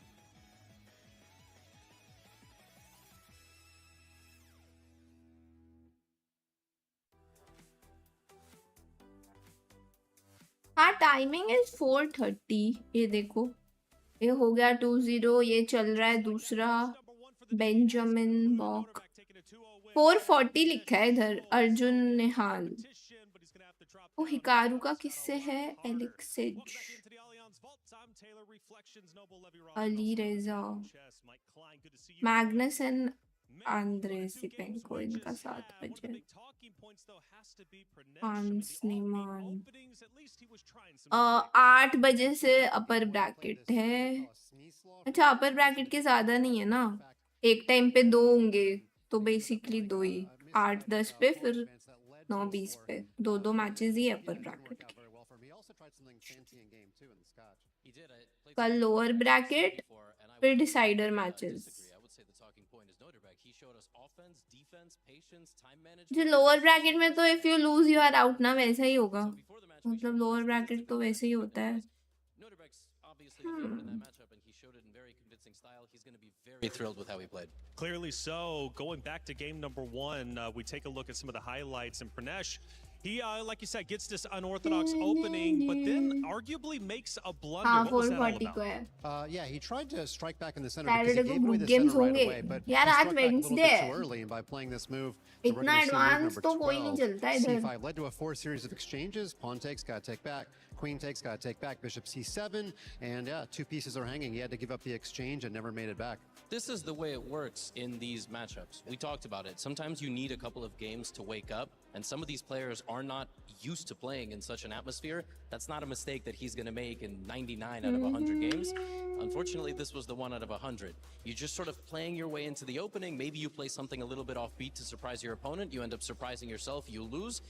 A: हाँ, टाइमिंग इज 4:30. ये देखो, ये हो गया 2-0. ये चल रहा है दूसरा. बेंजामिन बॉक 440 लिखा है इधर. अर्जुन निहाल. ओ हिकारू का किससे है? एलेक्सिज, अली रेजा, मैग्नस एंड आंद्रे सिपेंको. इनका 7 बजे. आंसनीमान 8 बजे से अपर ब्रैकेट है. अच्छा, अपर ब्रैकेट के ज्यादा नहीं है ना. एक टाइम पे 2 होंगे तो बेसिकली 2 ही. 8-10 पे, फिर 9-20 पे. 2 मैचेस ही अपर ब्रैकेट के. कल लोअर ब्रैकेट, फिर डिसाइडर मैचेस. जो लोअर ब्रैकेट में तो if you lose you are out ना, वैसा ही होगा. मतलब लोअर ब्रैकेट तो वैसे ही होता है.
J: Very thrilled with how he played.
D: Clearly so. Going back to game number 1, we take a look at some of the highlights. And Pranesh, He, like you said, gets this unorthodox opening, but then arguably makes a blunder.
A: हाँ
D: What was that all
A: 440
D: about?
A: को है
K: Yeah, he tried to strike back in the center
A: Saturday
K: because he
A: को
K: gave away
A: group
K: the
A: games
K: center right
A: होंगे
K: away, but
A: यार
K: he
A: आज
K: struck back a little
A: Wednesday
K: bit
A: है
K: too early, and by playing this move, the
A: इतना
K: regular move
A: advance
K: number
A: तो कोई नहीं
K: 12,
A: चलता इधर
K: C5 led to a 4 series of exchanges. Pawn takes, gotta take back. Queen takes, gotta take back. Bishop C7, and yeah, 2 pieces are hanging. He had to give up the exchange and never made it back.
J: This is the way it works in these matchups. We talked about it. Sometimes you need a couple of games to wake up, and some of these players are not used to playing in such an atmosphere. That's not a mistake that he's going to make in 99 out of 100 games. Unfortunately, this was the 1 out of 100. You're just sort of playing your way into the opening. Maybe you play something a little bit offbeat to surprise your opponent. You end up surprising yourself. You lose.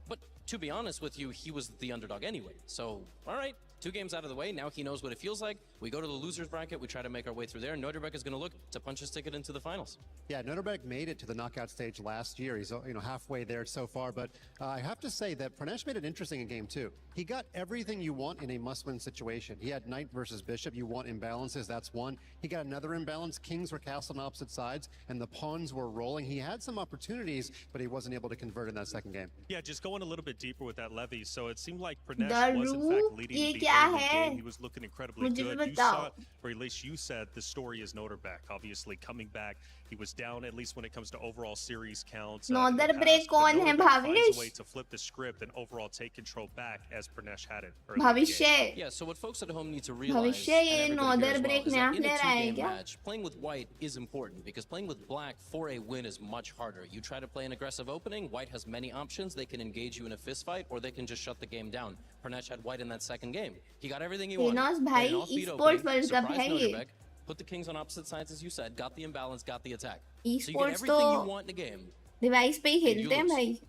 J: But to be honest with you, he was the underdog anyway. So, all right, 2 games out of the way. Now he knows what it feels like. We go to the loser's bracket. We try to make our way through there. NODIRBEK is going to look to punch his ticket into the finals.
K: Yeah, NODIRBEK made it to the knockout stage last year. He's halfway there so far, but I have to say that PRANESH made it interesting in game 2. He got everything you want in a must-win situation. He had knight versus bishop. You want imbalances, that's one. He got another imbalance. Kings were cast on opposite sides, and the pawns were rolling. He had some opportunities, but he wasn't able to convert in that second game.
D: Yeah, just going a little bit deeper with that levy. So it seemed like PRANESH was in fact leading the early game. He was looking incredibly good. You saw, or at least you said, the story is NODIRBEK. Obviously, coming back, he was down at least when it comes to overall series counts.
A: NODIRBEK कौन है
D: finds a way
A: Bhavish
D: to flip the script and overall take control back as PRANESH had it.
A: भविष्य
J: Yeah, so what folks at home need to realize,
A: भविष्य ये
J: and everybody here as well,
A: NODIRBEK
J: is
A: नया
J: that in a
A: player आया है
J: 2-game
A: क्या
J: match, playing with white is important because playing with black for a win is much harder. You try to play an aggressive opening, white has many options. They can engage you in a fist fight, or they can just shut the game down. PRANESH had white in that second game. He got everything he wanted.
A: Tenos
J: Played
A: भाई
J: an offbeat
A: esports
J: opening,
A: world cup
J: surprised
A: है ये
J: NODIRBEK, put the kings on opposite sides as you said, got the imbalance, got the attack. So you get
A: esports
J: everything
A: तो
J: you want in a game,
A: device पे ही
J: and you
A: खेलते हैं
J: lose.
A: भाई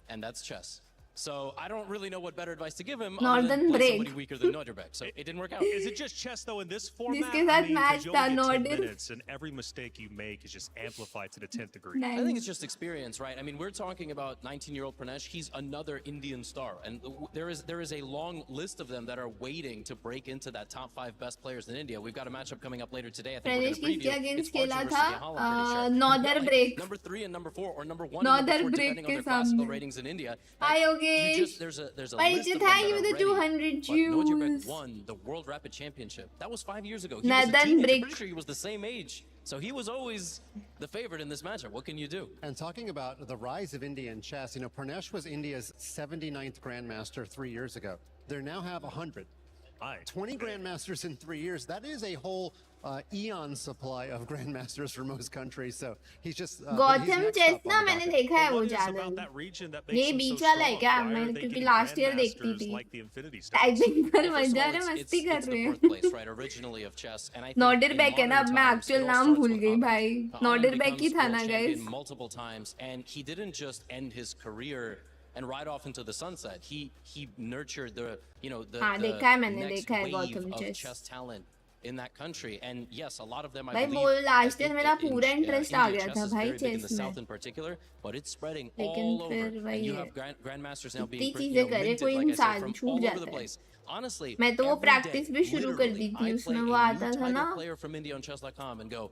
J: And that's chess. So I don't really know what better advice to give him
A: Northern
J: other than play
A: break.
J: somebody weaker than NODIRBEK. So it didn't work out.
D: Is it just chess though in this format?
A: जिसके साथ
D: I mean, 'cause
A: match
D: you
A: था
D: only get 10
A: NODIR
D: minutes, and every mistake you make is just amplified to the 10th degree.
J: I think it's just experience, right? I mean, we're talking about 19-year-old PRANESH. He's another Indian star, and there is a long list of them that are waiting to break into that top 5 best players in India. We've got a matchup coming up later today. I think we're
A: PRANESH
J: going to
A: किसके
J: preview.
A: Against
J: It's
A: खेला
J: ARJUN
A: था
J: versus NIHAL, I'm pretty sure.
A: NODIRBEK
J: Number 3 and number 4, or number 1 and number 4,
A: NODIRBEK
J: depending on
A: के
J: their classical
A: सामने
J: ratings in India.
A: Hi
J: You
A: Yogesh
J: just there's a list of
A: परिचित
J: them
A: है
J: that
A: you
J: are
A: with the
J: ready.
A: 200
J: But NODIRBEK
A: Jews
J: won the World Rapid Championship. That was 5 years ago. He was a
A: Northern
J: teenager. I'm
A: break
J: pretty sure he was the same age. So he was always the favorite in this matchup. What can you do?
K: And talking about the rise of India in chess, PRANESH was India's 79th Grandmaster 3 years ago. They now have 100. 20 Grandmasters in 3 years. That is a whole eon supply of Grandmasters for most countries. So he's just
A: Gautam chess ना मैंने देखा है वो ज्यादा ये बीच वाला है क्या मैं क्योंकि लास्ट ईयर देखती थी टाइपिंग पर मजा रहा मस्ती कर रहे हैं NODIRBEK है ना अब मैं एक्चुअल नाम भूल गई भाई NODIRBEK ही था ना guys
J: multiple times, and he didn't just end his career and ride off into the sunset. He nurtured the
A: देखा है मैंने
J: next
A: देखा है
J: wave
A: Gautam
J: of
A: chess
J: chess talent in that country. And yes, a lot of them I
A: भाई
J: believe
A: वो last year
J: think
A: मेरा
J: that
A: पूरा
J: in,
A: interest uh
J: India
A: गया
J: chess
A: था
J: is
A: भाई
J: very big in the
A: chess
J: south
A: में
J: in particular, but it's spreading
A: लेकिन
J: all over.
A: फिर
J: And
A: वही
J: you
A: है
J: have grandmasters now
A: इतनी
J: being
A: चीजें करे
J: minted,
A: कोई
J: like I said,
A: इंसान
J: from
A: छूट
J: all over
A: जाता
J: the
A: है
J: place. Honestly,
A: मैं तो वो
J: every
A: प्रैक्टिस
J: day,
A: भी शुरू कर
J: literally,
A: दी थी
J: I
A: उसमें
J: play
A: वो
J: a
A: आता
J: new
A: था
J: type
A: ना
J: of player from India on chess.com and go,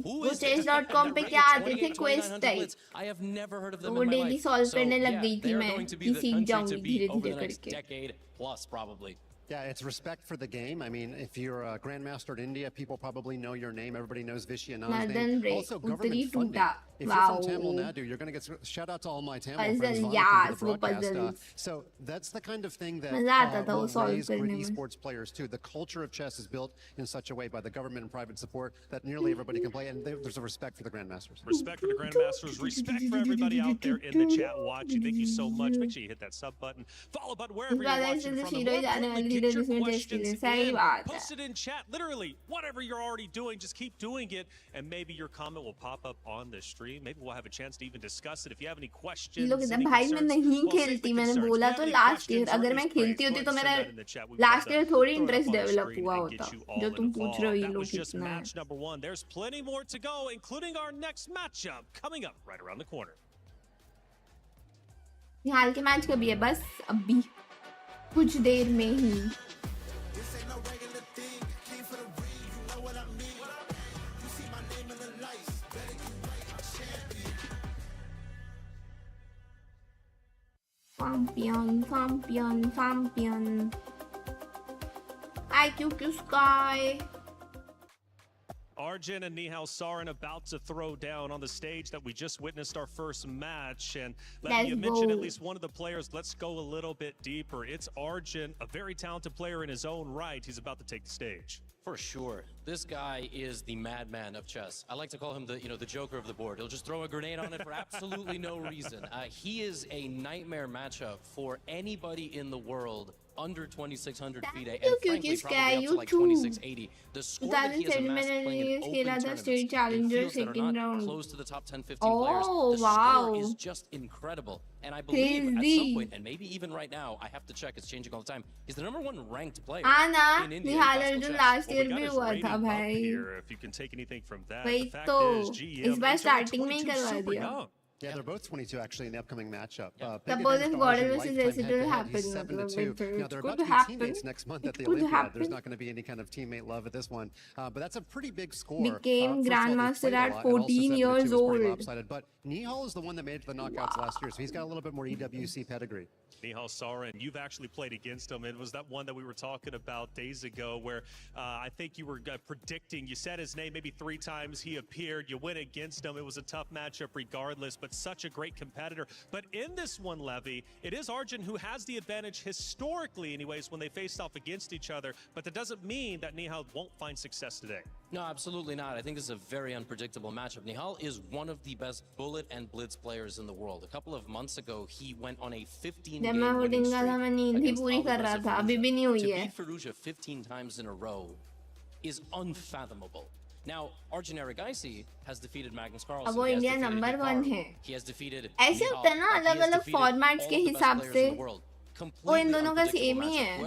J: who
A: वो
J: is this?
A: chess.com पे क्या आते थे
J: 28,
A: quest
J: 2900
A: type
J: blitz. I have never heard of
A: तो
J: them
A: वो
J: in my
A: daily
J: life.
A: Solve
J: So,
A: करने लग
J: yeah,
A: गई
J: they
A: थी
J: are
A: मैं
J: going to be
A: कि
J: the
A: सीख
J: country
A: जाऊंगी
J: to beat
A: धीरे
J: over the
A: धीरे
J: next
A: करके
J: decade plus, probably.
K: Yeah, it's respect for the game. I mean, if you're a Grandmaster in India, people probably know your name. Everybody knows Vishy Anand's
A: Northern
K: name.
A: break
K: Also,
A: उत्तरी
K: government funding.
A: टूटा
K: If you're from
A: wow
K: Tamil Nadu, you're going to get shout out to all my Tamil friends.
A: puzzle
K: Welcome
A: यास
K: to
A: वो
K: the broadcast.
A: puzzles
K: So that's the kind of thing that
A: मजा आता था वो
K: will
A: solve
K: raise great
A: करने में
K: esports players too. The culture of chess is built in such a way by the government and private support that nearly everybody can play, and there's a respect for the Grandmasters.
D: Respect for the Grandmasters. Respect for everybody out there in the chat watching. Thank you so much. Make sure you hit that sub button, follow button wherever you're watching from. And more importantly, get your questions in. Post it in chat. Literally, whatever you're already doing, just keep doing it, and maybe your comment will pop up on the stream. Maybe we'll have a chance to even discuss it. If you have any questions,
A: लोग
D: any
A: भाई मैं
D: concerns,
A: नहीं
D: well, save
A: खेलती
D: the
A: मैंने
D: concerns.
A: बोला
D: If you
A: तो
D: have any
A: last year
D: questions or
A: अगर
D: any
A: मैं
D: praise,
A: खेलती
D: go
A: होती
D: ahead
A: तो
D: and
A: मेरा
D: send that in the chat. We've
A: last
D: got
A: year
D: the-
A: थोड़ी
D: throw it up
A: interest
D: on the
A: develop
D: screen
A: हुआ
D: and
A: होता
D: get you all
A: जो तुम पूछ
D: involved.
A: रहे हो ये
D: That
A: लोग
D: was just
A: कितना है
D: match number 1. There's plenty more to go, including our next matchup coming up right around the corner.
A: निहाल के मैच कभी है बस अभी कुछ देर में ही Champion. IQQ Sky.
D: Arjun and NIHAL Sarin about to throw down on the stage that we just witnessed our first match. And let me mention at least one of the players. Let's go a little bit deeper. It's Arjun, a very talented player in his own right. He's about to take the stage.
J: For sure. This guy is the madman of chess. I like to call him the Joker of the board. He'll just throw a grenade on it for absolutely no reason. He is a nightmare matchup for anybody in the world under 2,600 FIDE, and frankly, probably up to like 2,680. The score that he has amassed playing in open tournaments, in fields that are not close to the top 10, 15 players, the score is just incredible. And I believe at some point, and maybe even right now, I have to check, it's changing all the time, he's the #1 ranked player in India in classical chess.
A: last year भी हुआ था भाई.
D: If you can take anything from that,
A: वही
D: the fact
A: तो
D: is,
A: इस बार starting में ही करवा दिया.
K: Yeah, they're both 22 actually in the upcoming matchup.
A: Suppose if Gordon versus Resident happens,
K: now they're about
A: could
K: to be
A: happen.
K: teammates next month at the
A: Could
K: Olympiad.
A: happen.
K: There's not going to be any kind of teammate love at this one, but that's a pretty big score.
A: Became
K: First of all, they
A: Grandmaster
K: played a
A: at
K: lot, and also
A: 14
K: 72
A: years
K: is pretty
A: old.
K: lopsided, but NIHAL is the one that made it to the knockouts last year, so he's got a little bit more EWC pedigree.
D: NIHAL Sarin, you've actually played against him. It was that one that we were talking about days ago where I think you were predicting, you said his name maybe 3 times, he appeared, you went against him. It was a tough matchup regardless, but such a great competitor. But in this one, Levy, it is Arjun who has the advantage historically anyways when they faced off against each other, but that doesn't mean that NIHAL won't find success today.
J: No, absolutely not. I think this is a very unpredictable matchup. NIHAL is one of the best bullet and blitz players in the world. A couple of months ago, he went on a 15-game winning streak against To beat Fallujah 15 times in a row is unfathomable. Now, Arjun Erigaisi has defeated Magnus Carlsen.
A: अब वो India number 1 है.
J: He has defeated
A: ऐसे होता है ना अलग-अलग formats के हिसाब से. वो इन दोनों का सेम ही है.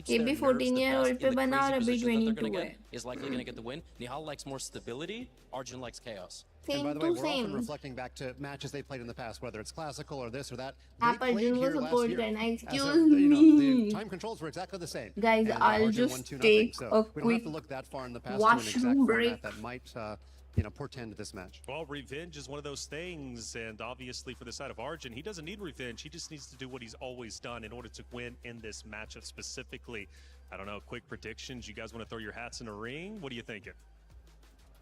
A: ये भी 14-year-old पे बना और अभी 22 है.
J: Is likely going to get the win. NIHAL likes more stability. Arjun likes chaos.
K: And by the way, we're often reflecting back to matches they played in the past, whether it's classical or this or that. They played here last year.
A: Excuse me.
K: The time controls were exactly the same.
A: Guys, I'll just take a
K: we don't have to look that far in the past to an exact format that might portend this match.
D: Well, revenge is one of those things, and obviously for the side of Arjun, he doesn't need revenge. He just needs to do what he's always done in order to win in this matchup specifically. I don't know, quick predictions. You guys want to throw your hats in a ring? What are you thinking?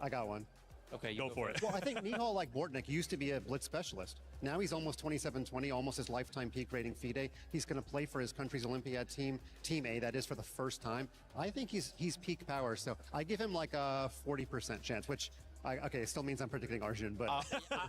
K: I got one.
J: Okay,
D: go for it.
K: Well, I think NIHAL, like Bortnik, used to be a blitz specialist. Now he's almost 27-20, almost his lifetime peak rating FIDE. He's going to play for his country's Olympiad team, Team A, that is, for the first time. I think he's peak power, so I give him like a 40% chance, which okay, it still means I'm predicting Arjun, but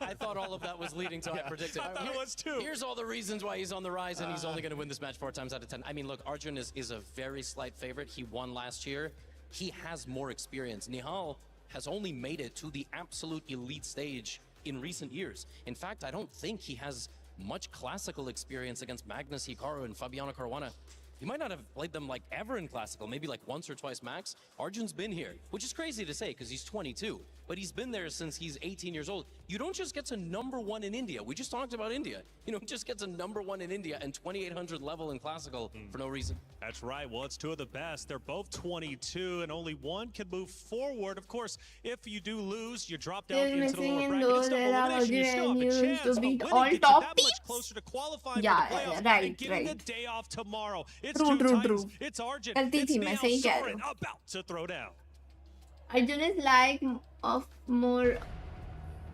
J: I thought all of that was leading to I predicted.
D: I thought it was too.
J: Here's all the reasons why he's on the rise, and he's only going to win this match 4 times out of 10. I mean, look, Arjun is a very slight favorite. He won last year. He has more experience. NIHAL has only made it to the absolute elite stage in recent years. In fact, I don't think he has much classical experience against Magnus Hikaru and Fabiano Caruana. He might not have played them like ever in classical, maybe like once or twice max. Arjun's been here, which is crazy to say because he's 22, but he's been there since he's 18 years old. You don't just get to #1 in India. We just talked about India. You don't just get to #1 in India and 2800 level in classical for no reason.
D: That's right. Well, it's 2 of the best. They're both 22, and only one can move forward. Of course, if you do lose, you drop down into the lower bracket. It's double elimination. You still have a chance, but winning gets you that much closer to qualifying for the playoffs and getting a day off tomorrow. It's
A: True.
D: It's Arjun.
A: गलती थी मैं सही कह रही हूँ.
D: About to throw down.
A: Arjun is like of more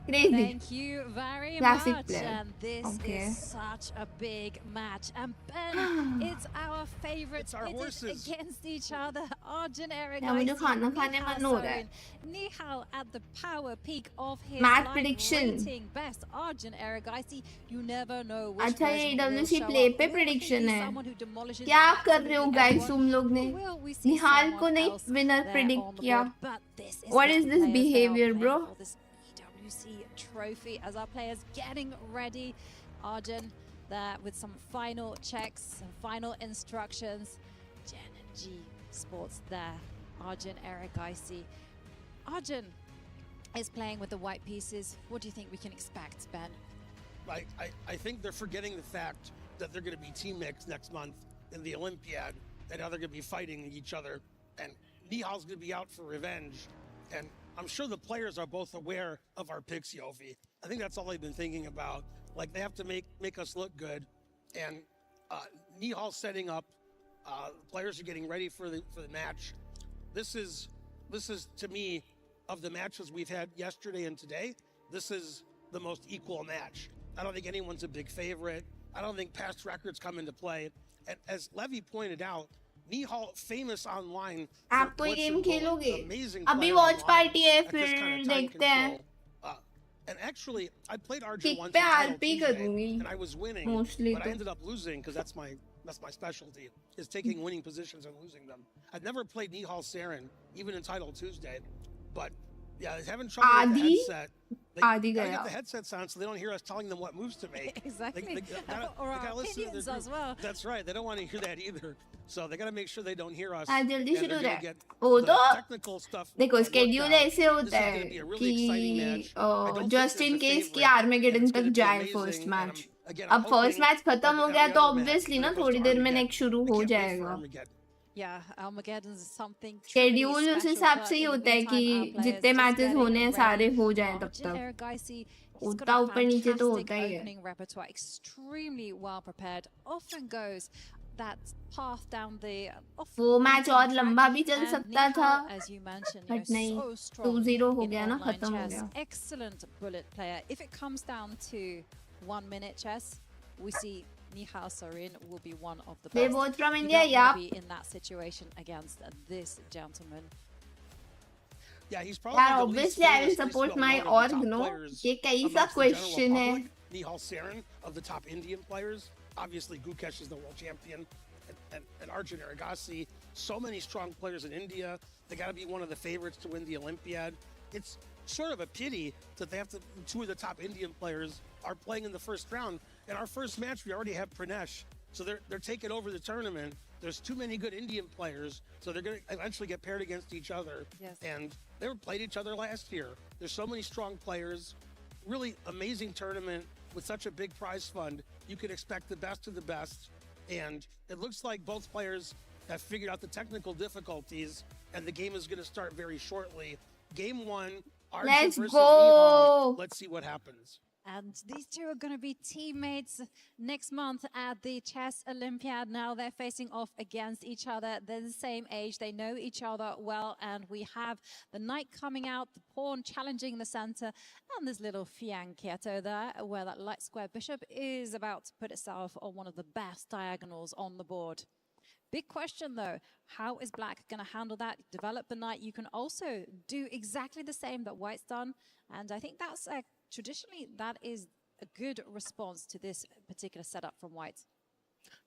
A: crazy.
G: Thank you very
A: Classic
G: much.
A: player.
G: And this is such a big match. And Ben, it's our favorite pitted against each other. Arjun
A: मुझे खाना खाने मन हो रहा है.
G: NIHAL at the power peak of his
A: Match
G: life,
A: prediction.
G: rating best. Arjun Erigaisi, you never know which
A: अच्छा ये
G: version will
A: EWC
G: show
A: play
G: up.
A: पे
G: Will he
A: prediction
G: be
A: है.
G: someone who demolishes
A: क्या कर रहे हो
G: absolutely
A: guys
G: everyone?
A: तुम लोग ने?
G: Will we see
A: निहाल को
G: someone
A: नहीं
G: else
A: winner
G: there
A: predict
G: on the
A: किया.
G: board? But this is
A: What
G: what
A: is
G: the
A: this
G: players are
A: behavior,
G: playing
A: bro?
G: for, this EWC trophy, as our players getting ready. Arjun there with some final checks, some final instructions. Jen and G Sports there. Arjun Erigaisi. Arjun is playing with the white pieces. What do you think we can expect, Ben?
H: I think they're forgetting the fact that they're going to be teammates next month in the Olympiad, and how they're going to be fighting each other. And NIHAL's going to be out for revenge. And I'm sure the players are both aware of our picks, Yofi. I think that's all they've been thinking about. Like, they have to make us look good. And NIHAL setting up. Players are getting ready for the match. This is to me, of the matches we've had yesterday and today, this is the most equal match. I don't think anyone's a big favorite. I don't think past records come into play. And as Levy pointed out, NIHAL famous online.
A: आप कोई game खेलोगे?
H: Amazing
A: अभी
H: player
A: watch
H: online
A: party है,
H: at this
A: फिर
H: kind of time
A: देखते हैं.
H: control. And actually, I played ARJUN
A: kick
H: once
A: पे
H: in Title
A: RP
H: Tuesday,
A: करूंगी
H: and I was winning,
A: mostly
H: but I
A: तो.
H: ended up losing because that's my specialty, is taking winning positions and losing them. I've never played NIHAL Saren, even in Title Tuesday, but yeah, having trouble with the headset. They gotta get the headsets on so they don't hear us telling them what moves to make.
G: Exactly.
H: They gotta,
G: Or
H: they
G: our
H: gotta listen to
G: opinions
H: their
G: as
H: group.
G: well.
H: That's right. They don't want to hear that either. So they gotta make sure they don't hear us.
A: हाँ जल्दी
H: and
A: शुरू
H: they're
A: हो
H: gonna
A: जाए.
H: get
A: वो
H: the
A: तो
H: technical stuff
A: देखो
H: worked
A: schedule
H: out.
A: ऐसे होता
H: This is
A: है
H: gonna be a really exciting match. I
A: कि
H: don't
A: just
H: think
A: in
H: there's a
A: case कि
H: favorite,
A: आर्मेगेडन
H: and it's
A: तक
H: gonna be
A: जाए
H: amazing,
A: first
H: and
A: match.
H: again,
A: अब
H: I'm
A: first
H: hoping
A: match खत्म
H: like
A: हो
H: every
A: गया तो
H: other match,
A: ऑब्वियसली
H: when
A: ना
H: it goes
A: थोड़ी
H: to
A: देर में
H: Armageddon,
A: नेक्स्ट शुरू
H: I
A: हो
H: can't wait for
A: जाएगा.
H: Armageddon.
G: Yeah, Armageddon is something truly
A: schedule उस
G: special,
A: हिसाब
G: but
A: से ही
G: in the
A: होता है कि
G: meantime, our players
A: जितने
G: just
A: मैचेस
G: getting
A: होने हैं
G: ready.
A: सारे हो जाएं तब
G: Arjun
A: तक.
G: Ergaisi, he's got
A: उतना
G: a
A: ऊपर नीचे तो
G: fantastic
A: होता ही है.
G: opening repertoire, extremely well prepared, often goes that path down the
A: वो मैच और लंबा भी चल सकता था,
G: as you mentioned,
A: बट नहीं,
G: so strong
A: 2-0 हो
G: in
A: गया ना,
G: online
A: खत्म हो
G: chess.
A: गया.
G: Excellent bullet player. If it comes down to 1 minute chess, we see NIHAL Sarin will be one of the
A: They're
G: best.
A: both from
G: You
A: India,
G: don't
A: yeah.
G: want to be in that situation against this gentleman.
H: Yeah, he's probably
A: यार
H: the least
A: obviously I will
H: famous, least
A: support my
H: well-known of the
A: org,
H: top
A: no?
H: players
A: ये कैसा
H: amongst the general
A: question है?
H: public. NIHAL Sarin of the top Indian players. Obviously, Gukesh is the world champion, and ARJUN Ergaisi. So many strong players in India. They got to be one of the favorites to win the Olympiad. It's sort of a pity that they have to. Two of the top Indian players are playing in the first round. In our first match, we already have Pranesh, so they're taking over the tournament. There's too many good Indian players, so they're going to eventually get paired against each other.
G: Yes.
H: And they played each other last year. There's so many strong players. Really amazing tournament with such a big prize fund. You can expect the best of the best. And it looks like both players have figured out the technical difficulties, and the game is going to start very shortly. Game 1, ARJUN
A: Let's
H: versus
A: go.
H: NIHAL. Let's see what happens.
G: And these two are going to be teammates next month at the Chess Olympiad. Now they're facing off against each other. They're the same age. They know each other well. And we have the knight coming out, the pawn challenging the center, and this little fianchetto there, where that light square bishop is about to put itself on one of the best diagonals on the board. Big question, though. How is Black going to handle that? Develop the knight. You can also do exactly the same that White's done. And I think that's traditionally, that is a good response to this particular setup from White.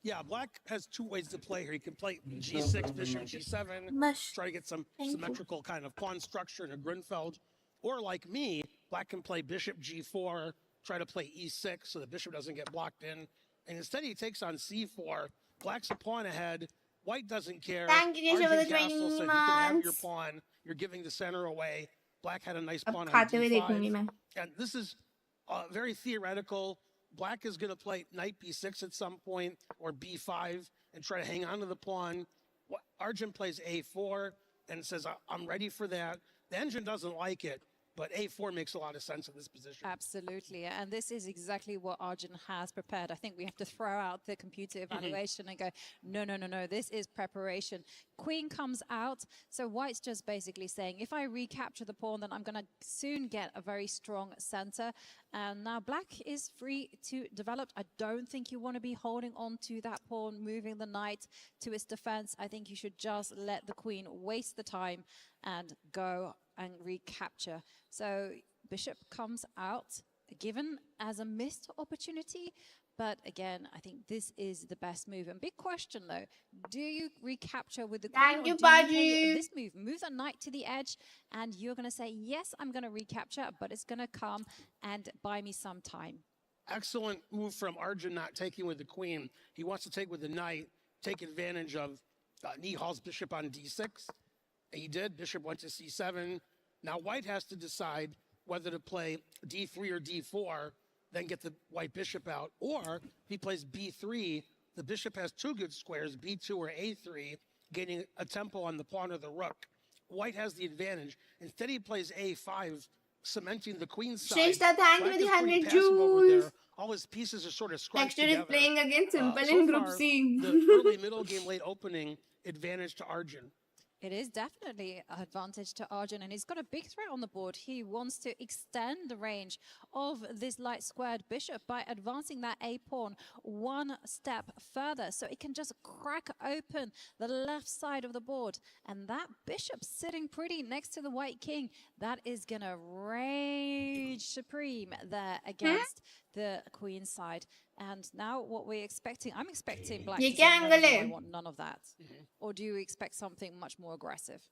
H: Yeah, Black has two ways to play here. He can play G6, Bishop G7,
A: Mush.
H: try to get some
A: Thank you.
H: symmetrical kind of pawn structure in a Grunfeld. Or like me, Black can play Bishop G4, try to play E6 so the Bishop doesn't get blocked in. And instead he takes on C4. Black's a pawn ahead. White doesn't care.
A: Thank you for
H: ARJUN
A: the
H: Castle
A: 20
H: said you can have your
A: months.
H: pawn. You're giving the center away. Black had a nice
A: अब
H: pawn on
A: खाते हुए देखूंगी
H: D5.
A: मैं.
H: And this is very theoretical. Black is going to play knight b6 at some point, or b5, and try to hang on to the pawn. ARJUN plays a4 and says, I'm ready for that. The engine doesn't like it, but a4 makes a lot of sense in this position.
G: Absolutely. And this is exactly what ARJUN has prepared. I think we have to throw out the computer evaluation and go, no, no, no, no, this is preparation. Queen comes out. So White's just basically saying, if I recapture the pawn, then I'm going to soon get a very strong center. And now Black is free to develop. I don't think you want to be holding on to that pawn, moving the knight to its defense. I think you should just let the queen waste the time and go and recapture. So Bishop comes out, given as a missed opportunity. But again, I think this is the best move. And big question, though, do you recapture with the queen?
A: Thank you,
G: or do you
A: Baji.
G: play this move? Move the knight to the edge, and you're going to say, yes, I'm going to recapture, but it's going to come and buy me some time.
H: Excellent move from ARJUN, not taking with the queen. He wants to take with the knight, take advantage of NIHAL's bishop on d6. He did. Bishop went to c7. Now White has to decide whether to play d3 or d4, then get the white bishop out. Or if he plays b3, the bishop has two good squares, b2 or a3, gaining a tempo on the pawn or the rook. White has the advantage. Instead, he plays a5, cementing the queen side.
A: Shrestha, thank you
H: Black
A: for the
H: is pretty
A: 100
H: passive over
A: jewels.
H: there. All his pieces are sort of scrunched
A: Texture is
H: together.
A: playing against Simple
H: So
A: in Group
H: far,
A: C.
H: the early middle game, late opening advantage to Arjun.
G: It is definitely an advantage to Arjun, and he's got a big threat on the board. He wants to extend the range of this light squared bishop by advancing that A pawn one step further, so it can just crack open the left side of the board. And that bishop sitting pretty next to the white king, that is going to rage supreme there against the queen side. And now what we're expecting, I'm expecting black to say, no, I want none of that. Or do you expect something much more aggressive?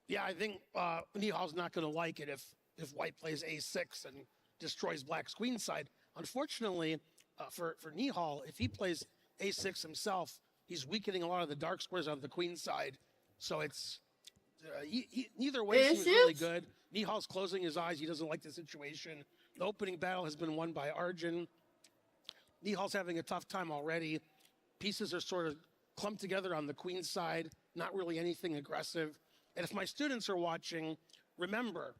H: Yeah, I think NIHAL's not going to like it if white plays a6 and destroys black's queen side. Unfortunately, for NIHAL, if he plays a6 himself, he's weakening a lot of the dark squares on the queen side. So it's neither way seems really good. NIHAL's closing his eyes. He doesn't like the situation. The opening battle has been won by Arjun. NIHAL's having a tough time already. Pieces are sort of clumped together on the queen side, not really anything aggressive. And if my students are watching, remember,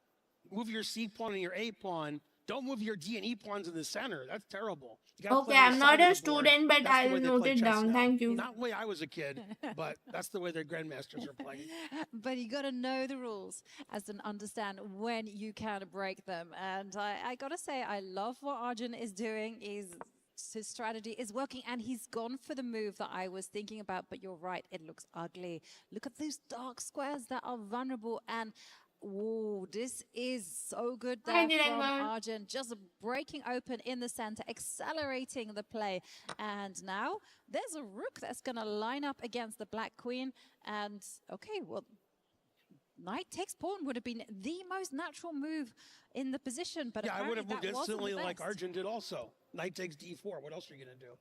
H: move your C pawn and your A pawn. Don't move your D and E pawns in the center. That's terrible.
A: Okay, I'm not a student, but I will note it down. Thank you.
H: Not the way I was a kid, but that's the way their grandmasters are playing.
G: But you got to know the rules as and understand when you can break them. And I got to say, I love what Arjun is doing. His strategy is working, and he's gone for the move that I was thinking about. But you're right, it looks ugly. Look at those dark squares that are vulnerable, and oh, this is so good there from Arjun, just breaking open in the center, accelerating the play. And now there's a rook that's going to line up against the black queen. And okay, well, knight takes pawn would have been the most natural move in the position, but
H: yeah, I would have moved instantly
G: like
H: Arjun did also. Knight takes d4. What else are you going to do?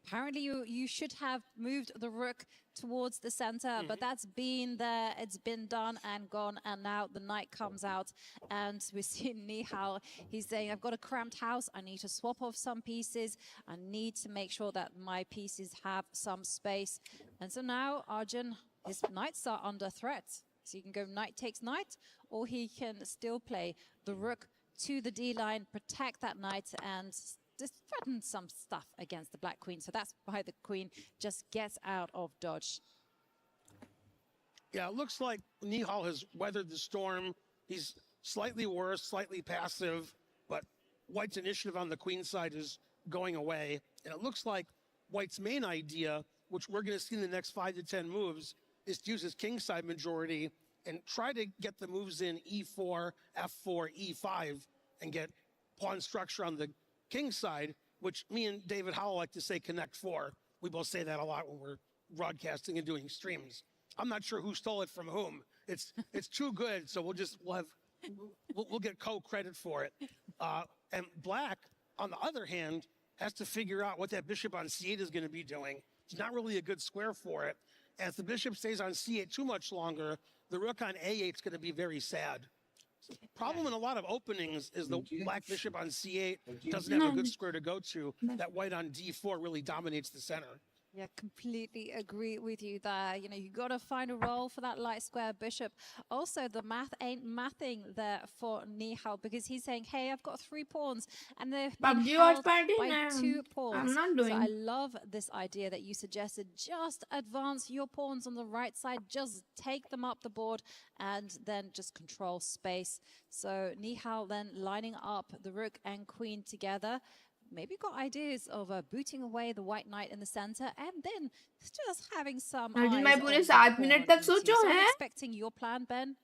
G: Apparently, you should have moved the rook towards the center, but that's been there. It's been done and gone, and now the knight comes out, and we see NIHAL. He's saying, I've got a cramped house. I need to swap off some pieces. I need to make sure that my pieces have some space. And so now Arjun, his knights are under threat. So you can go knight takes knight, or he can still play the rook to the D line, protect that knight, and just threaten some stuff against the black queen. So that's why the queen just gets out of dodge.
H: Yeah, it looks like NIHAL has weathered the storm. He's slightly worse, slightly passive, but white's initiative on the queen side is going away. And it looks like white's main idea, which we're going to see in the next 5 to 10 moves, is to use his king side majority and try to get the moves in e4, f4, e5, and get pawn structure on the king side, which me and David Howell like to say connect 4. We both say that a lot when we're broadcasting and doing streams. I'm not sure who stole it from whom. It's too good, so we'll get co-credit for it. And black, on the other hand, has to figure out what that bishop on c8 is going to be doing. It's not really a good square for it. As the bishop stays on c8 too much longer, the rook on a8 is going to be very sad. So the problem in a lot of openings is the black bishop on c8 doesn't have a good square to go to. That white on d4 really dominates the center.
G: Yeah, completely agree with you there. You know, you got to find a role for that light square bishop. Also, the math ain't mathing there for NIHAL, because he's saying, hey, I've got 3 pawns and they're held by 2 pawns.
A: I'm not doing.
G: So I love this idea that you suggested. Just advance your pawns on the right side, just take them up the board and then just control space. So NIHAL then lining up the rook and queen together. Maybe got ideas of booting away the white knight in the center and then just having some
A: मैं पूरे 7 minute तक सोचो है.
G: Expecting your plan, Ben.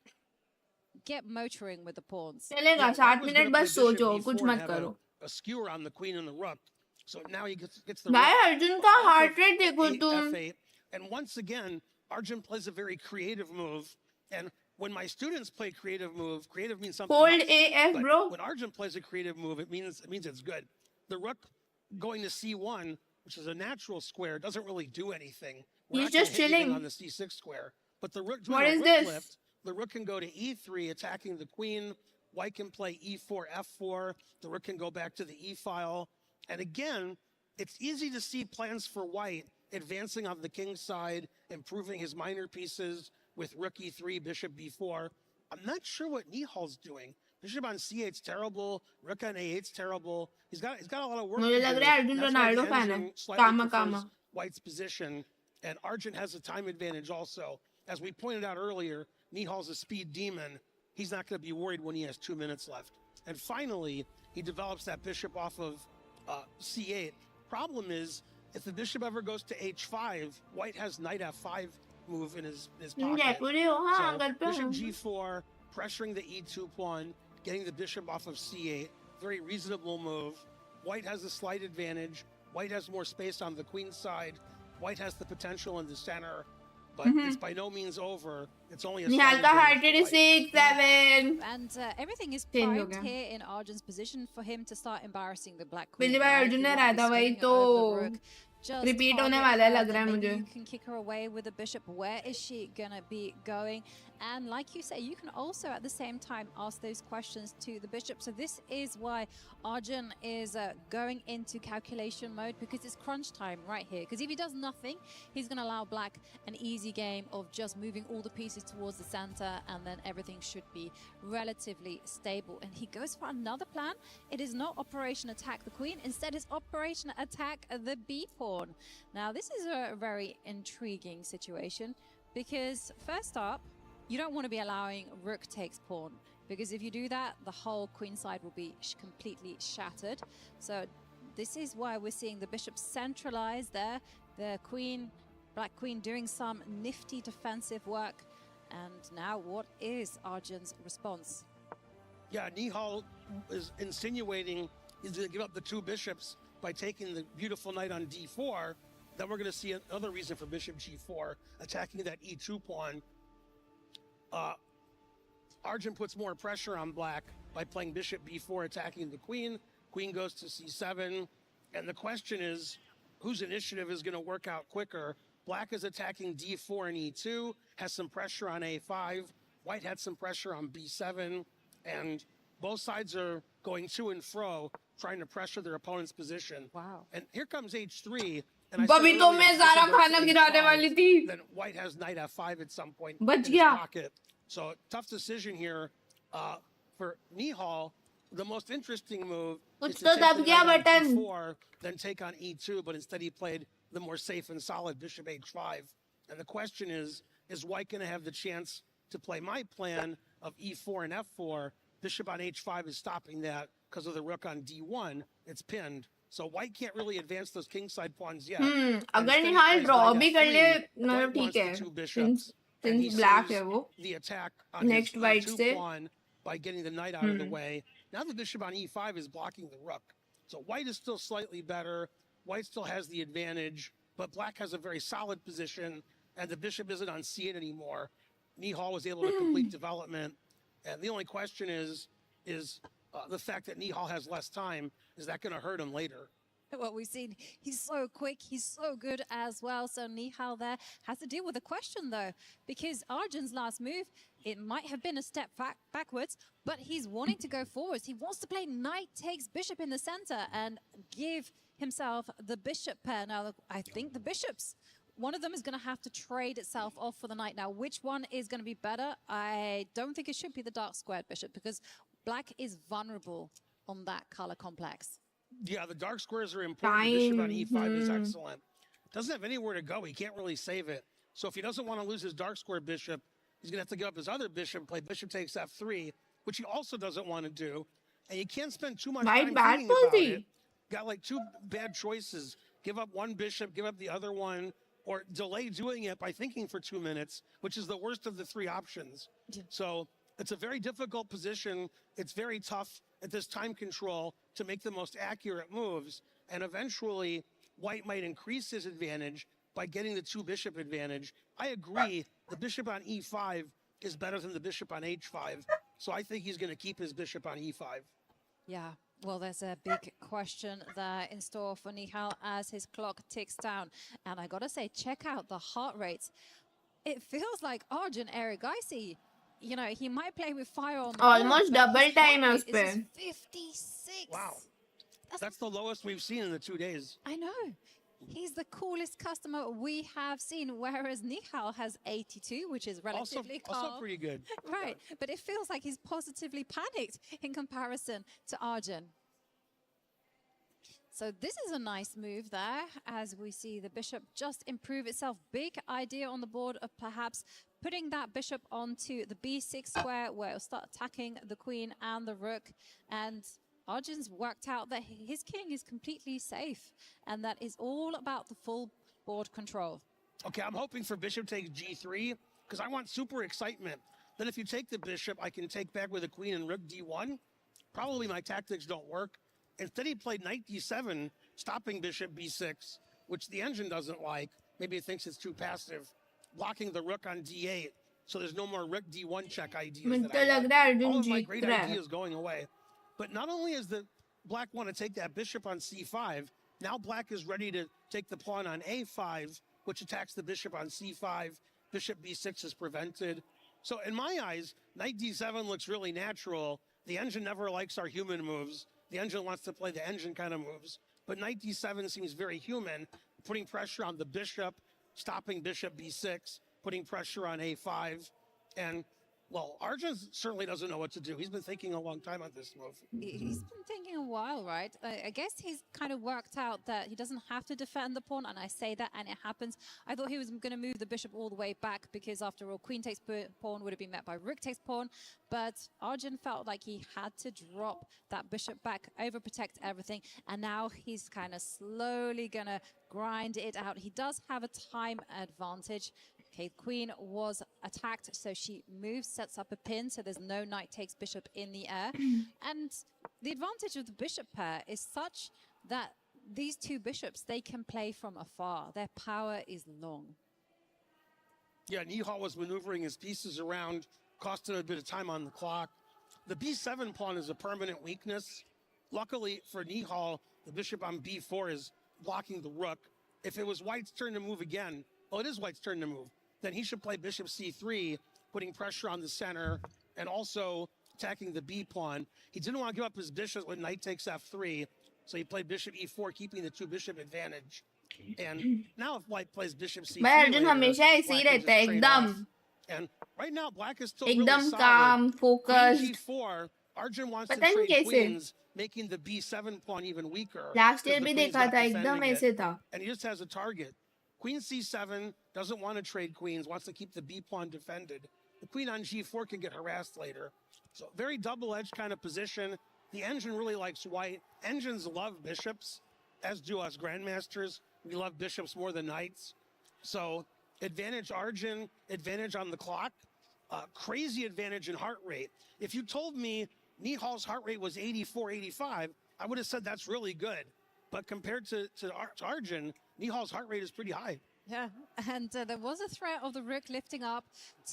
G: Get motoring with the pawns.
A: चलेगा 7 minute बस सोचो, कुछ मत करो.
H: A skewer on the queen and the rook. So now he gets the
A: भाई अर्जुन का heart rate देखो तुम.
H: F8. And once again, Arjun plays a very creative move. And when my students play creative means something
A: Hold
H: else.
A: AF,
H: But
A: bro.
H: when Arjun plays a creative move, it means it's good. The rook going to c1, which is a natural square, doesn't really do anything.
A: He's just chilling
H: on the c6 square. But the rook,
A: what is this?
H: Lift, the rook can go to e3, attacking the queen. White can play e4, f4. The rook can go back to the e file. And again, it's easy to see plans for white advancing on the king side, improving his minor pieces with rook e3, bishop b4. I'm not sure what NIHAL's doing. Bishop on C8's terrible. Rook on A8's terrible. He's got a lot of work
A: मुझे
H: to
A: लग
H: do.
A: रहा है Arjun
H: That's why
A: Ronaldo
H: the
A: fan है
H: engine slightly
A: कामा
H: prefers
A: कामा
H: White's position, and Arjun has a time advantage also. As we pointed out earlier, NIHAL's a speed demon. He's not going to be worried when he has 2 minutes left. And finally, he develops that bishop off of C8. Problem is, if the bishop ever goes to H5, White has knight F5 move in his pocket.
A: जयपुरी हो हाँ
H: So
A: घर पे
H: bishop
A: हूँ
H: G4, pressuring the E2 pawn, getting the bishop off of C8. Very reasonable move. White has a slight advantage. White has more space on the queen side. White has the potential in the center, but it's by no means over. It's only a slight
A: निहाल का heart
H: advantage for
A: rate
H: White.
A: 6-7
G: And everything is
A: Change हो
G: primed
A: गया
G: here in Arjun's position for him to start embarrassing the black
A: पिछली
G: queen.
A: Bar
G: Right?
A: Arjun
G: He
A: ने
G: won't
A: रहा
G: be
A: था वही
G: swinging
A: तो
G: over the rook. Just
A: repeat होने
G: target
A: वाला है
G: her,
A: लग रहा है
G: then maybe
A: मुझे
G: you can kick her away with the bishop. Where is she gonna be going? And like you say, you can also at the same time ask those questions to the bishop. So this is why Arjun is going into calculation mode, because it's crunch time right here. Because if he does nothing, he's going to allow black an easy game of just moving all the pieces towards the center, and then everything should be relatively stable. And he goes for another plan. It is not Operation Attack the Queen. Instead, it's Operation Attack the B pawn. Now, this is a very intriguing situation, because first up, you don't want to be allowing rook takes pawn, because if you do that, the whole queen side will be completely shattered. So this is why we're seeing the bishop centralized there. The queen, black queen, doing some nifty defensive work. And now what is Arjun's response?
H: Yeah, NIHAL is insinuating he's going to give up the 2 bishops by taking the beautiful knight on D4. Then we're going to see another reason for bishop G4, attacking that E2 pawn. Arjun puts more pressure on black by playing bishop B4, attacking the queen. Queen goes to C7. And the question is, whose initiative is going to work out quicker? Black is attacking D4 and E2, has some pressure on A5. White had some pressure on B7. And both sides are going to and fro, trying to pressure their opponent's position.
G: Wow.
H: And here comes H3. And I
A: बबी
H: said
A: तो
H: earlier,
A: मैं
H: bishop
A: सारा
H: goes to
A: खाना गिराने
H: H5,
A: वाली थी
H: then White has knight F5 at some point
A: बच
H: in his
A: गया
H: pocket. So tough decision here for NIHAL. The most interesting move is
A: कुछ
H: to
A: तो
H: take
A: दब
H: the
A: गया
H: knight on
A: button
H: D4, then take on E2, but instead he played the more safe and solid bishop H5. And the question is White going to have the chance to play my plan of E4 and F4? Bishop on H5 is stopping that because of the rook on D1. It's pinned. So White can't really advance those kingside pawns yet.
A: अगर निहाल draw भी कर ले मतलब ठीक है since black है वो
H: the attack on
A: next
H: his
A: white
H: E2
A: से
H: pawn by getting the knight out of the way. Now the bishop on E5 is blocking the rook. So White is still slightly better. White still has the advantage, but black has a very solid position, and the bishop isn't on C8 anymore. NIHAL was able to complete development, and the only question is the fact that NIHAL has less time. Is that going to hurt him later?
G: Well, we've seen he's so quick, he's so good as well. So NIHAL there has to deal with a question, though, because Arjun's last move, it might have been a step backwards, but he's wanting to go forwards. He wants to play knight takes bishop in the center and give himself the bishop pair. Now, I think the bishops, one of them is going to have to trade itself off for the knight. Now, which one is going to be better? I don't think it should be the dark squared bishop, because black is vulnerable on that color complex.
H: Yeah, the dark squares are important. The bishop on E5 is excellent. Doesn't have anywhere to go. He can't really save it. So if he doesn't want to lose his dark square bishop, he's going to have to give up his other bishop, play bishop takes F3, which he also doesn't want to do. And you can't spend too much time thinking about it. Got like 2 bad choices. Give up one bishop, give up the other one, or delay doing it by thinking for 2 minutes, which is the worst of the 3 options. So it's a very difficult position. It's very tough at this time control to make the most accurate moves. And eventually, White might increase his advantage by getting the 2 bishop advantage. I agree, the bishop on E5 is better than the bishop on H5. So I think he's going to keep his bishop on E5.
G: Yeah, well, there's a big question there in store for NIHAL as his clock ticks down. And I gotta say, check out the heart rates. It feels like Arjun Erigaisi, you know, he might play with fire on the
A: almost
G: board,
A: double time
G: is
A: उस पे
G: 56.
H: Wow. That's the lowest we've seen in the 2 days.
G: I know. He's the coolest customer we have seen, whereas NIHAL has 82, which is relatively calm.
H: Also pretty good.
G: Right, but it feels like he's positively panicked in comparison to ARJUN. So this is a nice move there, as we see the bishop just improve itself. Big idea on the board of perhaps putting that bishop onto the b6 square, where it'll start attacking the queen and the rook. And ARJUN's worked out that his king is completely safe, and that is all about the full board control.
H: Okay, I'm hoping for bishop takes g3, because I want super excitement. Then if you take the bishop, I can take back with a queen and rook d1. Probably my tactics don't work. Instead, he played knight d7, stopping bishop b6, which the engine doesn't like. Maybe it thinks it's too passive. Blocking the rook on d8, so there's no more rook d1 check ideas. All of my great ideas going away. But not only is the black want to take that bishop on c5, now black is ready to take the pawn on a5, which attacks the bishop on c5. Bishop b6 is prevented. So in my eyes, knight d7 looks really natural. The engine never likes our human moves. The engine wants to play the engine kind of moves. But knight d7 seems very human, putting pressure on the bishop, stopping bishop b6, putting pressure on a5. And, well, ARJUN certainly doesn't know what to do. He's been thinking a long time on this move.
G: He's been thinking a while, right? I guess he's kind of worked out that he doesn't have to defend the pawn, and I say that, and it happens. I thought he was going to move the bishop all the way back, because after all, queen takes pawn would have been met by rook takes pawn, but ARJUN felt like he had to drop that bishop back, overprotect everything, and now he's kind of slowly going to grind it out. He does have a time advantage. Okay, queen was attacked, so she moves, sets up a pin, so there's no knight takes bishop in the air. And the advantage of the bishop pair is such that these two bishops, they can play from afar. Their power is long.
H: Yeah, NIHAL was maneuvering his pieces around, cost him a bit of time on the clock. The b7 pawn is a permanent weakness. Luckily for NIHAL, the bishop on b4 is blocking the rook. If it was white's turn to move again, well, it is white's turn to move, then he should play bishop c3, putting pressure on the center and also attacking the b pawn. He didn't want to give up his bishop when knight takes f3, so he played bishop e4, keeping the two bishop advantage. And now if white plays bishop c3
A: ARJUN हमेशा ऐसे ही रहता है एकदम
H: and right now black is still really
A: एकदम
H: solid.
A: calm, focused.
H: Queen g4, ARJUN wants to
A: पता नहीं
H: trade
A: कैसे
H: queens, making the b7 pawn even weaker.
A: Last year
H: because
A: भी
H: the queen's
A: देखा
H: not
A: था एकदम
H: defending it,
A: ऐसे था
H: and he just has a target. Queen c7 doesn't want to trade queens, wants to keep the b pawn defended. The queen on g4 can get harassed later. So very double-edged kind of position. The engine really likes white. Engines love bishops, as do us grandmasters. We love bishops more than knights. So advantage ARJUN, advantage on the clock, crazy advantage in heart rate. If you told me NIHAL's heart rate was 84, 85, I would have said that's really good. But compared to ARJUN, NIHAL's heart rate is pretty high.
G: Yeah, and there was a threat of the rook lifting up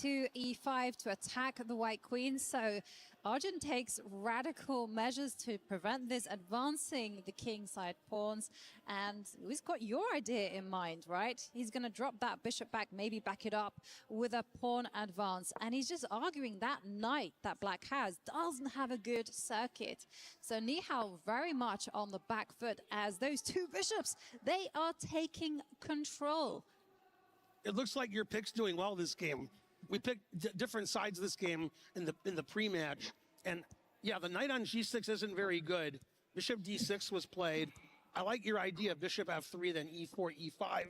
G: to e5 to attack the white queen. So ARJUN takes radical measures to prevent this, advancing the kingside pawns. And he's got your idea in mind, right? He's going to drop that bishop back, maybe back it up with a pawn advance. And he's just arguing that knight that black has doesn't have a good circuit. So NIHAL very much on the back foot, as those two bishops, they are taking control.
H: It looks like your pick's doing well this game. We picked different sides this game in the pre-match. And yeah, the knight on g6 isn't very good. Bishop d6 was played. I like your idea, bishop f3, then e4, e5.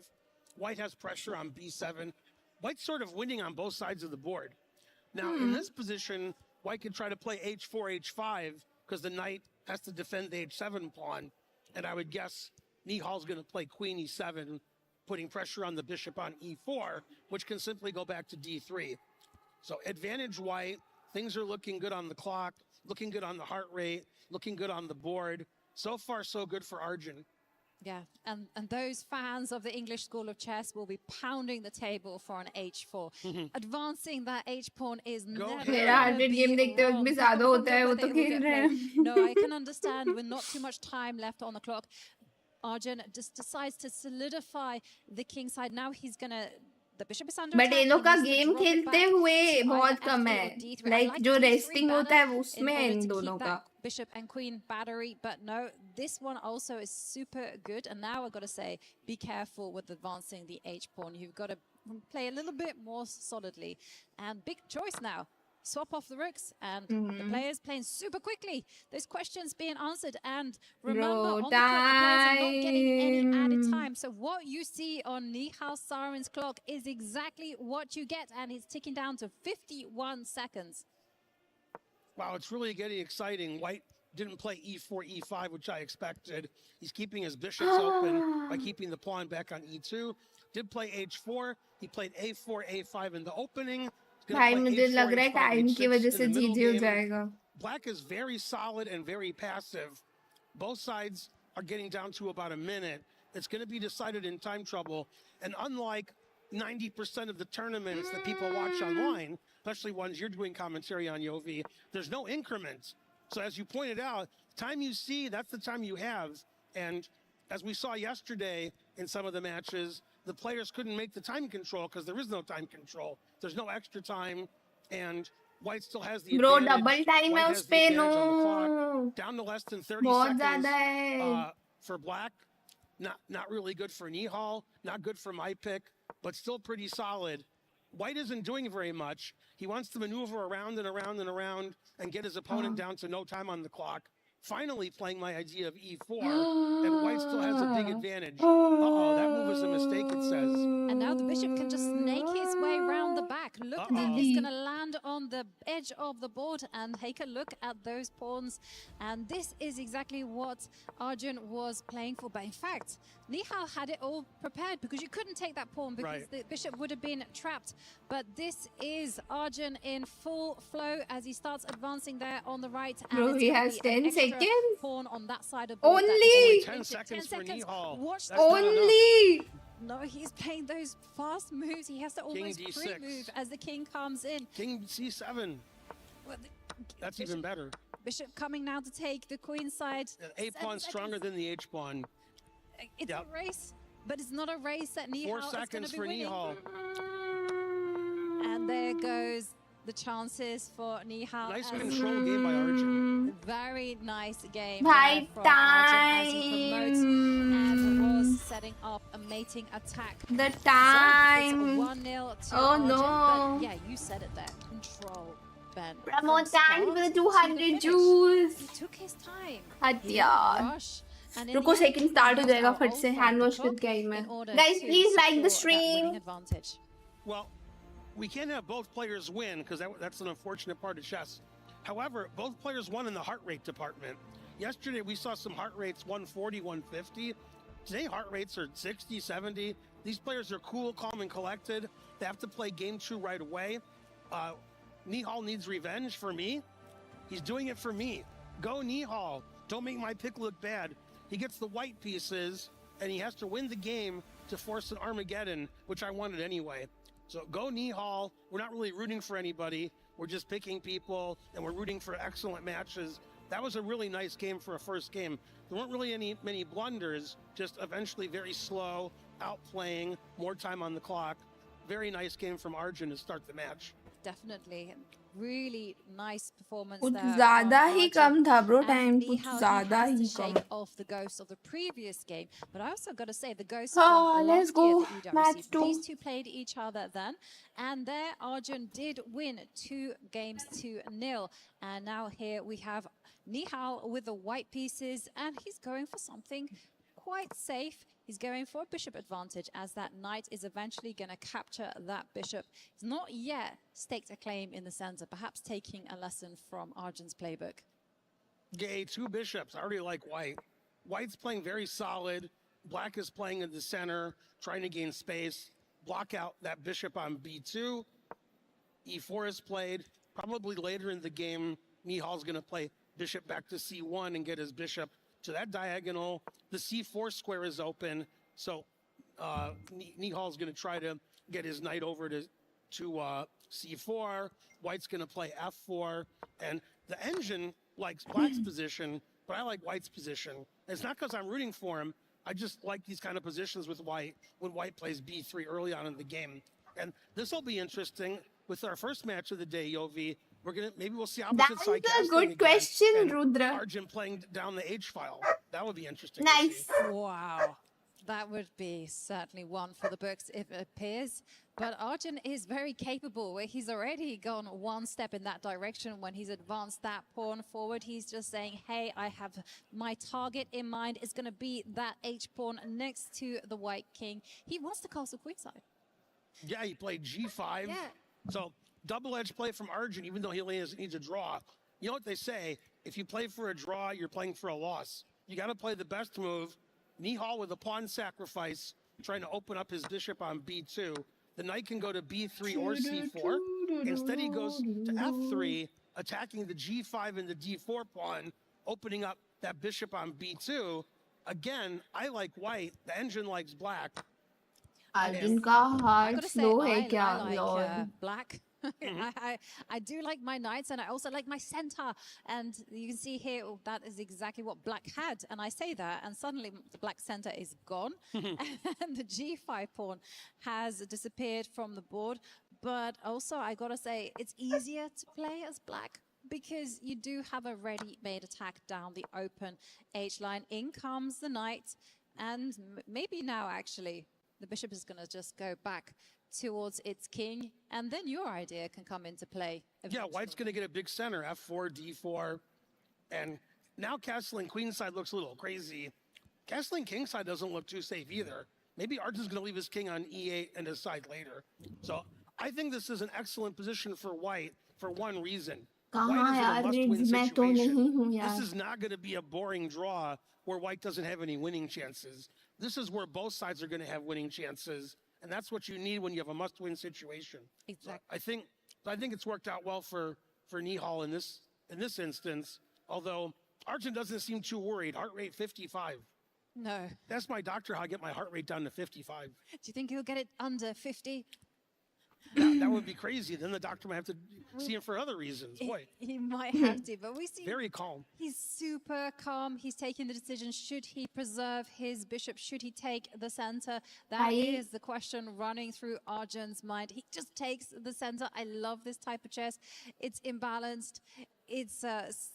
H: White has pressure on b7. White's sort of winning on both sides of the board. Now, in this position, white could try to play h4, h5, because the knight has to defend the h7 pawn. And I would guess NIHAL's going to play queen e7, putting pressure on the bishop on e4, which can simply go back to d3. So advantage white. Things are looking good on the clock, looking good on the heart rate, looking good on the board. So far, so good for ARJUN.
G: Yeah, and those fans of the English School of Chess will be pounding the table for an h4. Advancing that h-pawn is never
A: ARJUN game देखते वक्त भी ज़्यादा होता है, वो तो खेल रहे हैं.
G: No, I can understand with not too much time left on the clock. ARJUN just decides to solidify the king side. Now he's gonna, the bishop is under
A: But
G: attack.
A: ये लोग का गेम खेलते हुए बहुत कम है. Like जो resting होता है उसमें है इन दोनों का.
G: bishop and queen battery, but no, this one also is super good. And now I've got to say, be careful with advancing the h-pawn. You've got to play a little bit more solidly. And big choice now. Swap off the rooks, and the players playing super quickly. Those questions being answered, and remember, on the clock, the players are not getting any added time. So what you see on NIHAL Saren's clock is exactly what you get, and it's ticking down to 51 seconds.
H: Wow, it's really getting exciting. White didn't play e4, e5, which I expected. He's keeping his bishops open by keeping the pawn back on e2. Did play h4. He played a4, a5 in the opening.
A: भाई मुझे लग रहा है time की वजह से जीत हो जाएगा.
H: Black is very solid and very passive. Both sides are getting down to about a minute. It's going to be decided in time trouble. And unlike 90% of the tournaments that people watch online, especially ones you're doing commentary on, Yovi, there's no increments. So as you pointed out, time you see, that's the time you have. And as we saw yesterday in some of the matches, the players couldn't make the time control because there is no time control. There's no extra time, and White still has the
A: Bro,
H: advantage.
A: double time
H: White
A: है
H: has
A: उस
H: the
A: पे.
H: advantage on the
A: No,
H: clock. Down to less than 30
A: बहुत
H: seconds
A: ज़्यादा है.
H: for Black. Not really good for NIHAL, not good for my pick, but still pretty solid. White isn't doing very much. He wants to maneuver around and around and around and get his opponent down to no time on the clock. Finally playing my idea of e4, and White still has a big advantage. Uh-oh, that move was a mistake, it says.
G: And now the bishop can just snake his way around the back. Look at that, it's going to land on the edge of the board. And take a look at those pawns. And this is exactly what Arjun was playing for. But in fact, NIHAL had it all prepared because you couldn't take that pawn because the bishop would have been trapped. But this is Arjun in full flow as he starts advancing there on the right. And
A: Bro, he has 10 seconds.
G: Pawn on that side of the board.
A: Only
H: 10 seconds for NIHAL.
G: Watch
A: only.
G: No, he's playing those fast moves. He has to almost pre-move as the king comes in.
H: King c7.
G: Well,
H: That's even better.
G: Bishop coming now to take the queen side.
H: A pawn stronger than the H pawn.
G: It's a race, but it's not a race that NIHAL
H: 4
G: is going
H: seconds
G: to be
H: for
G: winning.
H: NIHAL.
G: And there goes the chances for NIHAL.
H: Nice control game by Arjun.
G: Very nice game
A: Bye
G: from Arjun as he promotes and was setting up a mating attack.
A: The time.
G: So it's 1-0 to
A: Oh
G: Arjun,
A: no.
G: But yeah, you said it there. Control, Ben.
A: Promote time for the 200
G: He
A: juice.
G: took his time.
A: हद
G: He
A: यार.
G: didn't rush. And in
A: रुको
G: the end,
A: second start हो
G: he
A: जाएगा
G: used
A: फट
G: our
A: से
G: old
A: hand wash
G: clock
A: करके आई मैं.
G: in order
A: Guys,
G: to
A: please like the
G: secure that winning
A: stream.
G: advantage.
H: Well, we can't have both players win because that's an unfortunate part of chess. However, both players won in the heart rate department. Yesterday, we saw some heart rates 140, 150. Today, heart rates are 60, 70. These players are cool, calm, and collected. They have to play game 2 right away. NIHAL needs revenge for me. He's doing it for me. Go NIHAL. Don't make my pick look bad. He gets the white pieces, and he has to win the game to force an Armageddon, which I wanted anyway. So go NIHAL. We're not really rooting for anybody. We're just picking people, and we're rooting for excellent matches. That was a really nice game for a first game. There weren't really many blunders, just eventually very slow, outplaying, more time on the clock. Very nice game from Arjun to start the match.
G: Definitely. Really nice performance
A: कुछ
G: there.
A: ज़्यादा
G: from
A: he
G: Arjun.
A: कम था bro,
G: And
A: time कुछ
G: NIHAL,
A: ज़्यादा
G: he
A: he
G: has to
A: come.
G: shake off the ghost of the previous game. But I also got to say, the ghost
A: Oh,
G: from
A: let's
G: last year,
A: go.
G: the EWC,
A: Match 2.
G: these two played each other then. And there, Arjun did win 2 games to 0. And now here we have NIHAL with the white pieces. And he's going for something quite safe. He's going for a bishop advantage as that knight is eventually going to capture that bishop. He's not yet staked a claim in the center, perhaps taking a lesson from Arjun's playbook.
H: Gay, 2 bishops. I already like white. White's playing very solid. Black is playing in the center, trying to gain space. Block out that bishop on b2. e4 is played. Probably later in the game, NIHAL's going to play bishop back to c1 and get his bishop to that diagonal. The c4 square is open, so NIHAL's going to try to get his knight over to c4. White's going to play f4, and the engine likes Black's position, but I like White's position. And it's not because I'm rooting for him. I just like these kind of positions with White when White plays b3 early on in the game. And this will be interesting with our first match of the day, Yovi. Maybe we'll see opposite
A: That's
H: side
A: a
H: casting
A: good
H: again,
A: question,
H: and
A: Rudra.
H: Arjun playing down the H file. That would be interesting to
A: Nice.
H: see.
G: Wow. That would be certainly one for the books if it appears. But Arjun is very capable. He's already gone one step in that direction when he's advanced that pawn forward. He's just saying, hey, I have my target in mind. It's going to be that H pawn next to the white king. He wants to castle queenside.
H: Yeah, he played G5.
G: Yeah.
H: So double-edged play from Arjun, even though he only needs a draw. You know what they say? If you play for a draw, you're playing for a loss. You got to play the best move. NIHAL with a pawn sacrifice, trying to open up his bishop on B2. The knight can go to B3 or C4. Instead, he goes to F3, attacking the G5 and the D4 pawn, opening up that bishop on B2. Again, I like white. The engine likes black.
A: Arjun का
G: I
A: heart
G: gotta say,
A: slow है
G: I
A: क्या
G: like
A: Lord
G: black. I do like my knights, and I also like my center. And you can see here, that is exactly what black had. And I say that, and suddenly the black center is gone. And the G5 pawn has disappeared from the board. But also, I gotta say, it's easier to play as black because you do have a ready-made attack down the open H line. In comes the knight. And maybe now, actually, the bishop is going to just go back towards its king, and then your idea can come into play.
H: Yeah, white's going to get a big center, F4, D4, and now castling queenside looks a little crazy. Castling kingside doesn't look too safe either. Maybe Arjun's going to leave his king on E8 and decide later. So I think this is an excellent position for white for one reason. White is in a must-win situation. This is not going to be a boring draw where white doesn't have any winning chances. This is where both sides are going to have winning chances. And that's what you need when you have a must-win situation.
G: Exactly.
H: So I think it's worked out well for NIHAL in this instance. Although Arjun doesn't seem too worried. Heart rate 55.
G: No.
H: That's my doctor how I get my heart rate down to 55.
G: Do you think he'll get it under 50?
H: That would be crazy. Then the doctor might have to see him for other reasons. Boy,
G: He might have to, but we see
H: very calm.
G: he's super calm. He's taking the decision. Should he preserve his bishop? Should he take the center? That is the question running through Arjun's mind. He just takes the center. I love this type of chess. It's imbalanced. It's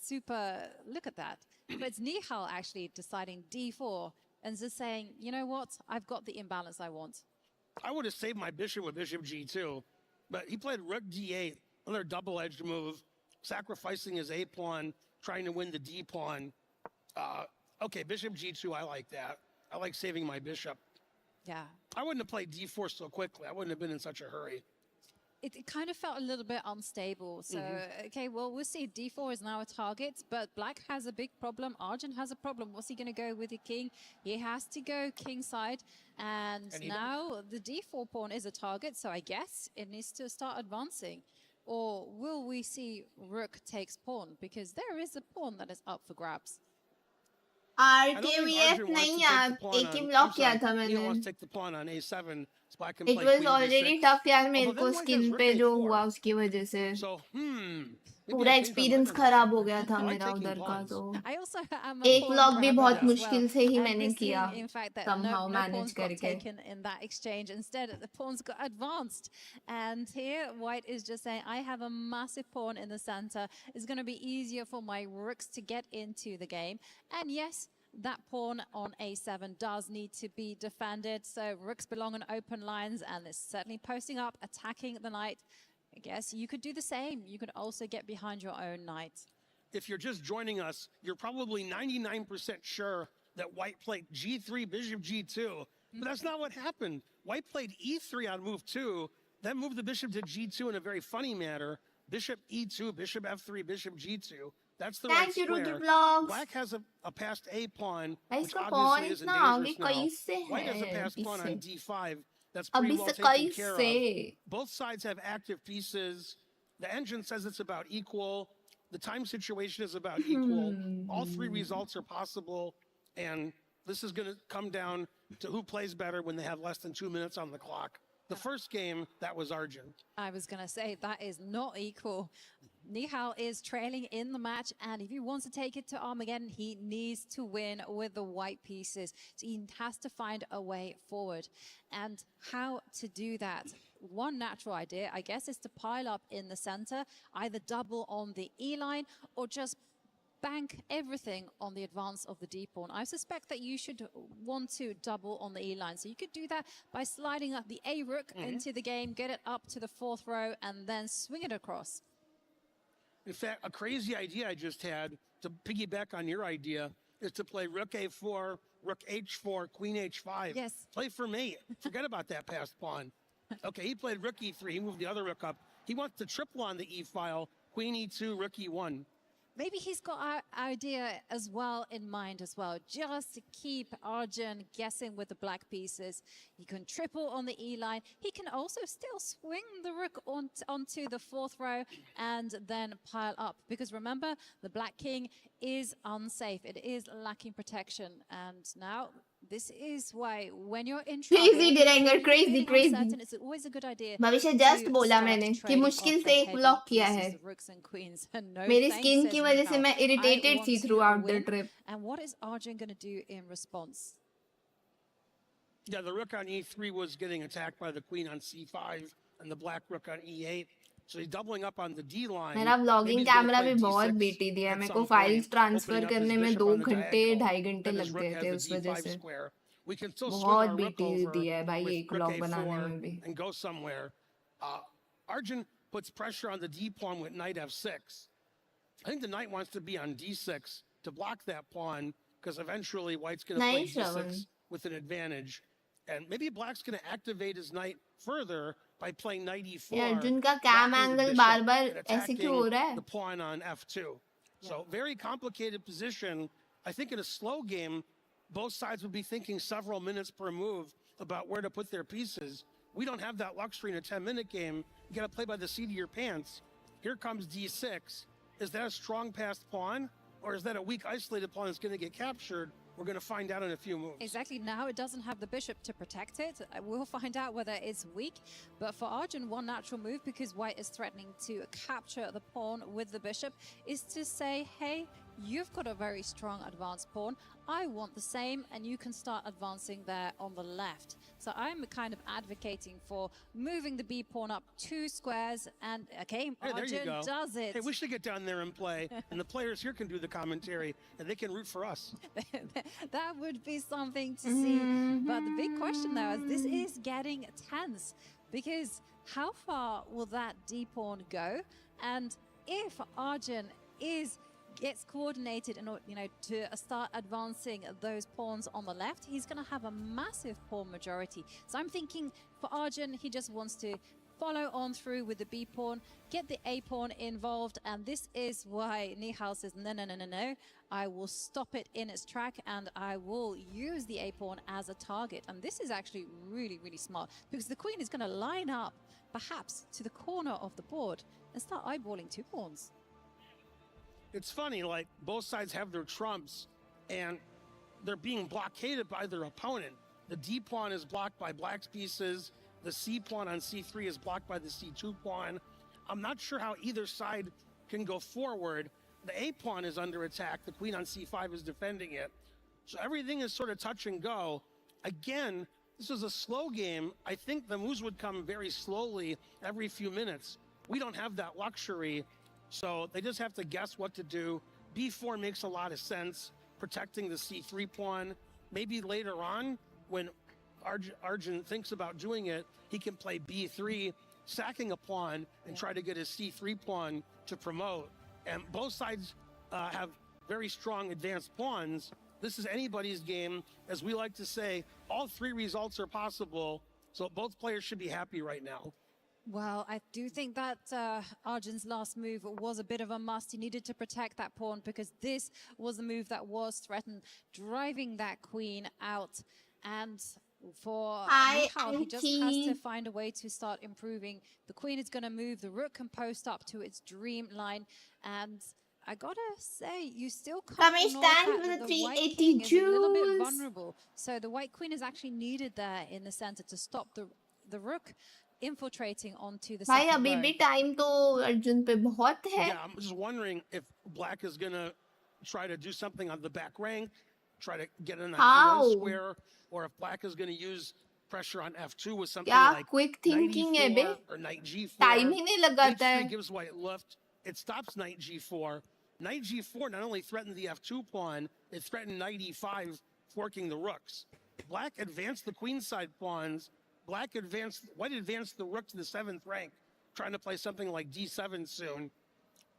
G: super, look at that. But it's NIHAL actually deciding D4 and just saying, you know what? I've got the imbalance I want.
H: I would have saved my bishop with bishop G2, but he played rook D8, another double-edged move, sacrificing his A pawn, trying to win the D pawn. Okay, bishop G2, I like that. I like saving my bishop.
G: Yeah.
H: I wouldn't have played D4 so quickly. I wouldn't have been in such a hurry.
G: It kind of felt a little bit unstable. So, okay, well, we'll see. D4 is now a target, but black has a big problem. Arjun has a problem. What's he going to go with the king? He has to go kingside. And now the D4 pawn is a target, so I guess it needs to start advancing. Or will we see rook takes pawn? Because there is a pawn that is up for grabs.
A: RKVF नहीं यार एक ही block किया था मैंने It was already tough यार मेरे को skin पे जो हुआ उसकी वजह से पूरा एक्सपीरियंस खराब हो गया था मेरा उधर का तो एक ब्लॉक भी बहुत मुश्किल से ही मैंने किया somehow manage करके
G: in that exchange. Instead, the pawns got advanced. And here, white is just saying, I have a massive pawn in the center. It's going to be easier for my rooks to get into the game. And yes, that pawn on A7 does need to be defended. So rooks belong on open lines, and it's certainly posting up, attacking the knight. I guess you could do the same. You could also get behind your own knight.
H: If you're just joining us, you're probably 99% sure that white played G3, bishop G2. But that's not what happened. White played E3 on move 2, then moved the bishop to G2 in a very funny manner. Bishop E2, bishop F3, bishop G2. That's the right square. Black has a passed A pawn, which obviously isn't dangerous now. White has a passed pawn on D5. That's pretty well taken care of. Both sides have active pieces. The engine says it's about equal. The time situation is about equal. All three results are possible. And this is going to come down to who plays better when they have less than 2 minutes on the clock. The first game, that was Arjun.
G: I was going to say, that is not equal. NIHAL is trailing in the match, and if he wants to take it to Armageddon, he needs to win with the white pieces. So he has to find a way forward. And how to do that? one natural idea, I guess, is to pile up in the center, either double on the E line or just bank everything on the advance of the D pawn. I suspect that you should want to double on the E line. So you could do that by sliding up the A rook into the game, get it up to the 4th row, and then swing it across.
H: In fact, a crazy idea I just had to piggyback on your idea is to play rook a4, rook h4, queen h5.
G: Yes.
H: Play for me. Forget about that passed pawn. Okay, he played rook e3. He moved the other rook up. He wants to triple on the e file, queen e2, rook e1.
G: Maybe he's got our idea as well in mind as well, just to keep Arjun guessing with the black pieces. He can triple on the E line. He can also still swing the rook onto the 4th row and then pile up. Because remember, the black king is unsafe. It is lacking protection. And now this is why when you're in trouble,
A: Crazy Diranger, crazy,
G: feeling
A: crazy.
G: uncertain, it's always a good idea
A: भविष्य
G: to
A: just बोला
G: start
A: मैंने कि
G: trading
A: मुश्किल
G: off
A: से
G: the
A: एक
G: heavy
A: block किया
G: pieces
A: है.
G: of rooks and queens. And no
A: मेरी
G: thanks,
A: स्किन
G: says
A: की वजह से
G: NIHAL.
A: मैं
G: I
A: irritated
G: want
A: थी
G: to
A: throughout the
G: win.
A: trip.
G: And what is Arjun going to do in response?
H: Yeah, the rook on e3 was getting attacked by the queen on c5 and the black rook on e8. So he's doubling up on the D line.
A: मेरा vlogging
H: Maybe he's gonna
A: camera
H: play
A: भी बहुत
H: D6
A: बेटी दिया है.
H: at
A: मेरे
H: some
A: को
H: point,
A: files transfer
H: opening up his
A: करने में
H: bishop
A: 2
H: on the
A: घंटे
H: diagonal.
A: 2.5 घंटे
H: Then his
A: लग
H: rook
A: गए
H: has
A: थे
H: the
A: उस वजह
H: D5
A: से.
H: square. We can still swing
A: बहुत
H: our rook
A: बेटी
H: over
A: दिया है भाई
H: with
A: एक
H: rook
A: व्लॉग बनाने
H: a4
A: में भी.
H: and go somewhere. Arjun puts pressure on the D pawn with knight f6. I think the knight wants to be on d6 to block that pawn because eventually white's going to play
A: Nice, Shravan.
H: d6 with an advantage. And maybe black's going to activate his knight further by playing knight e4.
A: ये अर्जुन का कैम
H: blocking the
A: angle
H: bishop
A: बार बार
H: and
A: ऐसे क्यों हो
H: attacking
A: रहा है?
H: the pawn on f2. So very complicated position. I think in a slow game, both sides would be thinking several minutes per move about where to put their pieces. We don't have that luxury in a 10-minute game. You got to play by the seat of your pants. Here comes d6. Is that a strong passed pawn? Or is that a weak isolated pawn that's going to get captured? We're going to find out in a few moves.
G: Exactly. Now it doesn't have the bishop to protect it. We'll find out whether it's weak. But for Arjun, one natural move, because white is threatening to capture the pawn with the bishop, is to say, hey, you've got a very strong advanced pawn. I want the same, and you can start advancing there on the left. So I'm kind of advocating for moving the B pawn up 2 squares, and okay,
H: Hey, there you
G: Arjun
H: go.
G: does it.
H: Hey, we should get down there and play, and the players here can do the commentary, and they can root for us.
G: That would be something to see. But the big question now is this is getting tense, because how far will that D pawn go? And if Arjun gets coordinated in order, to start advancing those pawns on the left, he's going to have a massive pawn majority. So I'm thinking for Arjun, he just wants to follow on through with the B pawn, get the A pawn involved, and this is why NIHAL says, no, I will stop it in its track and I will use the A pawn as a target. And this is actually really, really smart, because the queen is going to line up perhaps to the corner of the board and start eyeballing 2 pawns.
H: It's funny, like both sides have their trumps and they're being blockaded by their opponent. The D pawn is blocked by black's pieces. The C pawn on C3 is blocked by the C2 pawn. I'm not sure how either side can go forward. The A pawn is under attack. The queen on C5 is defending it. So everything is sort of touch and go. Again, this is a slow game. I think the moves would come very slowly every few minutes. We don't have that luxury. So they just have to guess what to do. B4 makes a lot of sense, protecting the C3 pawn. Maybe later on, when Arjun thinks about doing it, he can play B3, sacking a pawn, and try to get his C3 pawn to promote. And both sides have very strong advanced pawns. This is anybody's game. As we like to say, all 3 results are possible. So both players should be happy right now.
G: Well, I do think that Arjun's last move was a bit of a must. He needed to protect that pawn, because this was the move that was threatened, driving that queen out. And for NIHAL, he just has to find a way to start improving. The queen is going to move, the rook can post up to its dream line. And I gotta say, you still can't ignore the fact that the white king is a little bit vulnerable. So the white queen is actually needed there in the center to stop the rook infiltrating onto the
A: भाई
G: second
A: अभी
G: row.
A: भी time तो अर्जुन पे बहुत है.
H: Yeah, I'm just wondering if black is going to try to do something on the back rank, try to get in that
A: How?
H: E1 square, or if black is going to use pressure on f2 with something
A: क्या
H: like
A: quick
H: knight
A: thinking है बे
H: e4 or knight g4.
A: Time ही नहीं लगाता
H: h3
A: है
H: gives white lift. It stops knight g4. Knight g4 not only threatened the f2 pawn, it threatened knight e5, forking the rooks. Black advanced the queenside pawns. White advanced the rook to the 7th rank, trying to play something like d7 soon.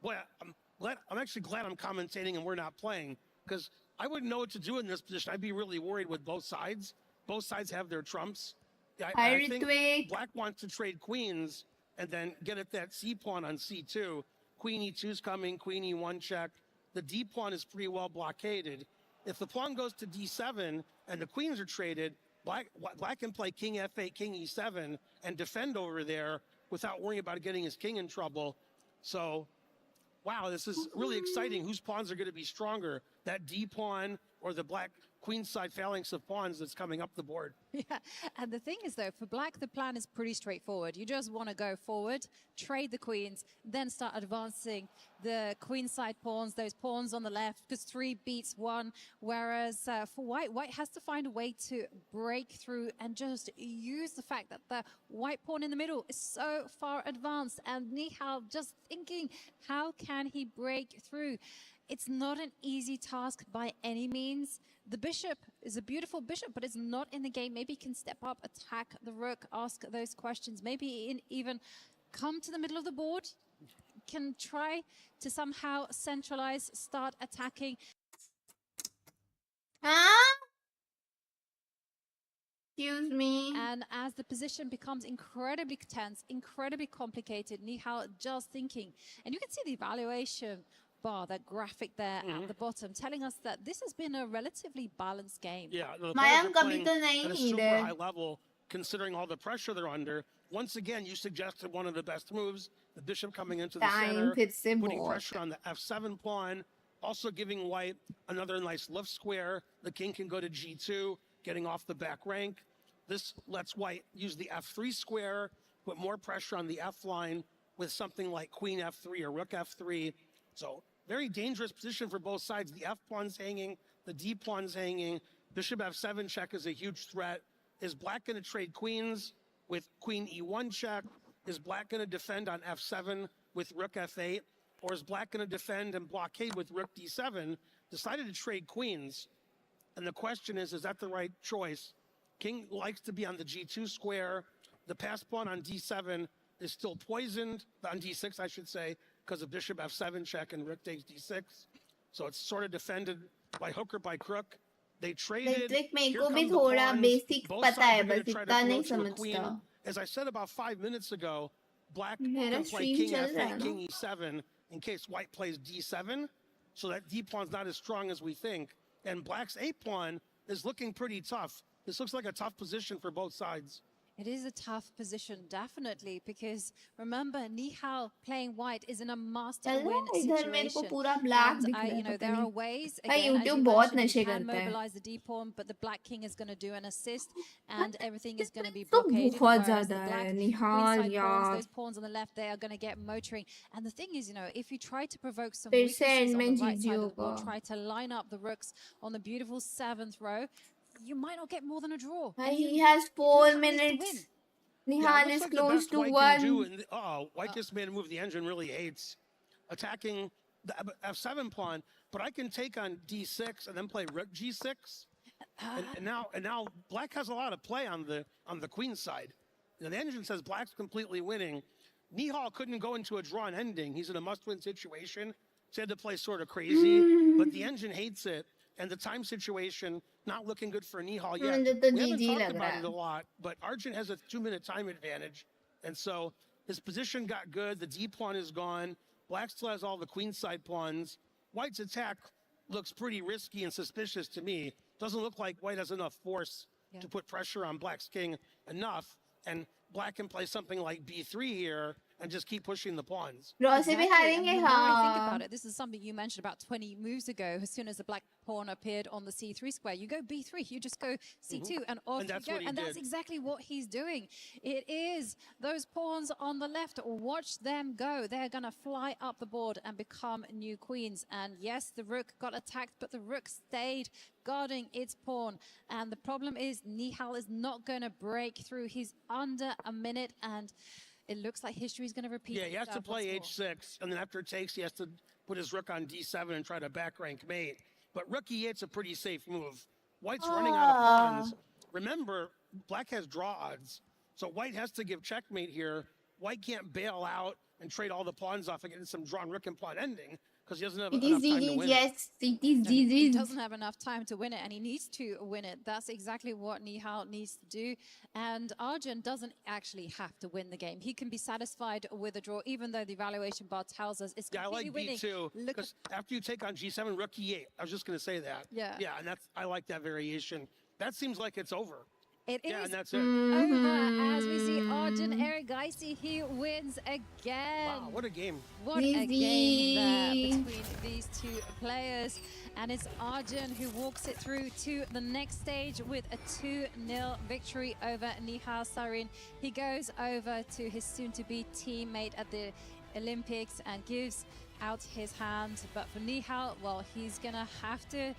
H: Boy, I'm actually glad I'm commentating and we're not playing, because I wouldn't know what to do in this position. I'd be really worried with both sides. Both sides have their trumps. I think Black wants to trade queens and then get at that c pawn on c2. Queen e2 is coming, queen e1 check. The d pawn is pretty well blockaded. If the pawn goes to d7 and the queens are traded, Black can play king f8, king e7, and defend over there without worrying about getting his king in trouble. So, wow, this is really exciting. Whose pawns are going to be stronger? That d pawn or the Black queenside phalanx of pawns that's coming up the board?
G: Yeah, and the thing is, though, for Black, the plan is pretty straightforward. You just want to go forward, trade the queens, then start advancing the queenside pawns, those pawns on the left, because 3 beats 1. Whereas for White has to find a way to break through and just use the fact that the white pawn in the middle is so far advanced. And NIHAL just thinking, how can he break through? It's not an easy task by any means. The bishop is a beautiful bishop, but it's not in the game. Maybe he can step up, attack the rook, ask those questions. Maybe even come to the middle of the board, can try to somehow centralize, start attacking.
A: Excuse me.
G: And as the position becomes incredibly tense, incredibly complicated, NIHAL just thinking. And you can see the evaluation bar, that graphic there at the bottom, telling us that this has been a relatively balanced game.
H: Yeah, the
A: Mayank
H: players are
A: kabhi
H: playing
A: to nahi
H: at a
A: needed.
H: super high level, considering all the pressure they're under. Once again, you suggested one of the best moves, the bishop coming into the center, putting pressure on the f7 pawn, also giving White another nice left square. The king can go to g2, getting off the back rank. This lets White use the f3 square, put more pressure on the f line with something like queen f3 or rook f3. So very dangerous position for both sides. The f pawn's hanging, the d pawn's hanging. Bishop f7 check is a huge threat. Is Black going to trade queens with queen e1 check? Is Black going to defend on f7 with rook f8? Or is Black going to defend and blockade with rook d7? Decided to trade queens. And the question is that the right choice? King likes to be on the g2 square. The passed pawn on d7 is still poisoned, on d6 I should say, because of bishop f7 check and rook takes d6. So it's sort of defended by hook or by crook. They traded.
A: Like मेरे
H: Here
A: को
H: come
A: भी
H: the
A: थोड़ा
H: pawns.
A: Basic
H: Both
A: पता
H: sides
A: है
H: are going
A: बस
H: to try to
A: इतना
H: promote
A: नहीं
H: to a queen.
A: समझता
H: As I said about 5 minutes ago, Black
A: मेरा
H: can play
A: stream
H: king
A: चल रहा है
H: f8,
A: ना
H: king e7 in case White plays d7. So that d pawn's not as strong as we think. And Black's a pawn is looking pretty tough. This looks like a tough position for both sides.
G: It is a tough position, definitely, because remember, NIHAL playing White is in a must-win
A: इधर मेरे को
G: situation.
A: पूरा black
G: And
A: दिख रहा है
G: you know,
A: पता
G: there are
A: नहीं
G: ways.
A: भाई
G: Again, as you
A: YouTube बहुत
G: mentioned,
A: नशे
G: you can
A: करता है
G: mobilize the D pawn, but the Black King is going to do an assist, and everything is going to be
A: तो
G: blockaded.
A: बहुत
G: Whereas the
A: ज़्यादा
G: Black
A: है
G: queenside
A: निहाल
G: pawns,
A: यार
G: those pawns on the left, they are going to get motoring. And the thing is, you know, if you try to provoke some
A: फिर से
G: weaknesses
A: end
G: on
A: में
G: the right
A: जीजी
G: side of the board,
A: होगा
G: try to line up the rooks on the beautiful 7th row, you might not get more than a draw.
A: भाई
G: And
A: he has 4
G: NIHAL needs to win.
A: minutes
H: Yeah,
A: Nihal
H: it
A: is
H: looks like the
A: close
H: best
A: to
H: White can do.
A: 1
H: White just made a move the engine really hates. Attacking the f7 pawn, but I can take on d6 and then play rook g6. And now Black has a lot of play on the queen side. You know, the engine says Black's completely winning. NIHAL couldn't go into a drawn ending. He's in a must-win situation. So he had to play sort of crazy, but the engine hates it. And the time situation, not looking good for NIHAL yet.
A: मुझे तो
H: We haven't
A: GG
H: talked
A: लग
H: about
A: रहा
H: it a
A: है
H: lot, but ARJUN has a 2-minute time advantage. And so his position got good. The D pawn is gone. Black still has all the queenside pawns. White's attack looks pretty risky and suspicious to me. Doesn't look like White has enough force to put pressure on Black's king enough. And Black can play something like b3 here and just keep pushing the pawns.
A: Draw से भी
G: Exactly, and
A: हारेंगे
G: the more I think
A: हाँ.
G: about it, this is something you mentioned about 20 moves ago. As soon as the black pawn appeared on the C3 square, you go B3, you just go C2, and off
H: And that's
G: you go.
H: what he
G: And that's
H: did.
G: exactly what he's doing. It is those pawns on the left. Watch them go. They're going to fly up the board and become new queens. And yes, the rook got attacked, but the rook stayed guarding its pawn. And the problem is NIHAL is not going to break through. He's under a minute, and it looks like history is going to repeat.
H: Yeah, he has to
G: itself
H: play
G: once more.
H: h6, and then after it takes, he has to put his rook on d7 and try to back rank mate. But rook e8's a pretty safe move. White's running out of pawns. Remember, black has draw odds, so white has to give checkmate here. White can't bail out and trade all the pawns off and get some drawn rook and pawn ending because he doesn't have
A: It
H: enough
A: is
H: time to
A: GG,
H: win.
A: yes, it is
G: He
A: GG.
G: doesn't have enough time to win it, and he needs to win it. That's exactly what NIHAL needs to do. And Arjun doesn't actually have to win the game. He can be satisfied with a draw, even though the evaluation bar tells us it's
H: Yeah, I
G: completely
H: like
G: winning.
H: B2 because after you take on g7, rook e8. I was just going to say that.
G: Yeah.
H: Yeah, and I like that variation. That seems like it's over.
G: It
H: Yeah,
G: is
H: and that's it.
G: over as we see Arjun Erigaisi. He wins again.
H: Wow, what a game.
G: What a game there between these two players. And it's Arjun who walks it through to the next stage with a 2-0 victory over NIHAL Sarin. He goes over to his soon-to-be teammate at the Olympics and gives out his hand. But for NIHAL, well, he's gonna have to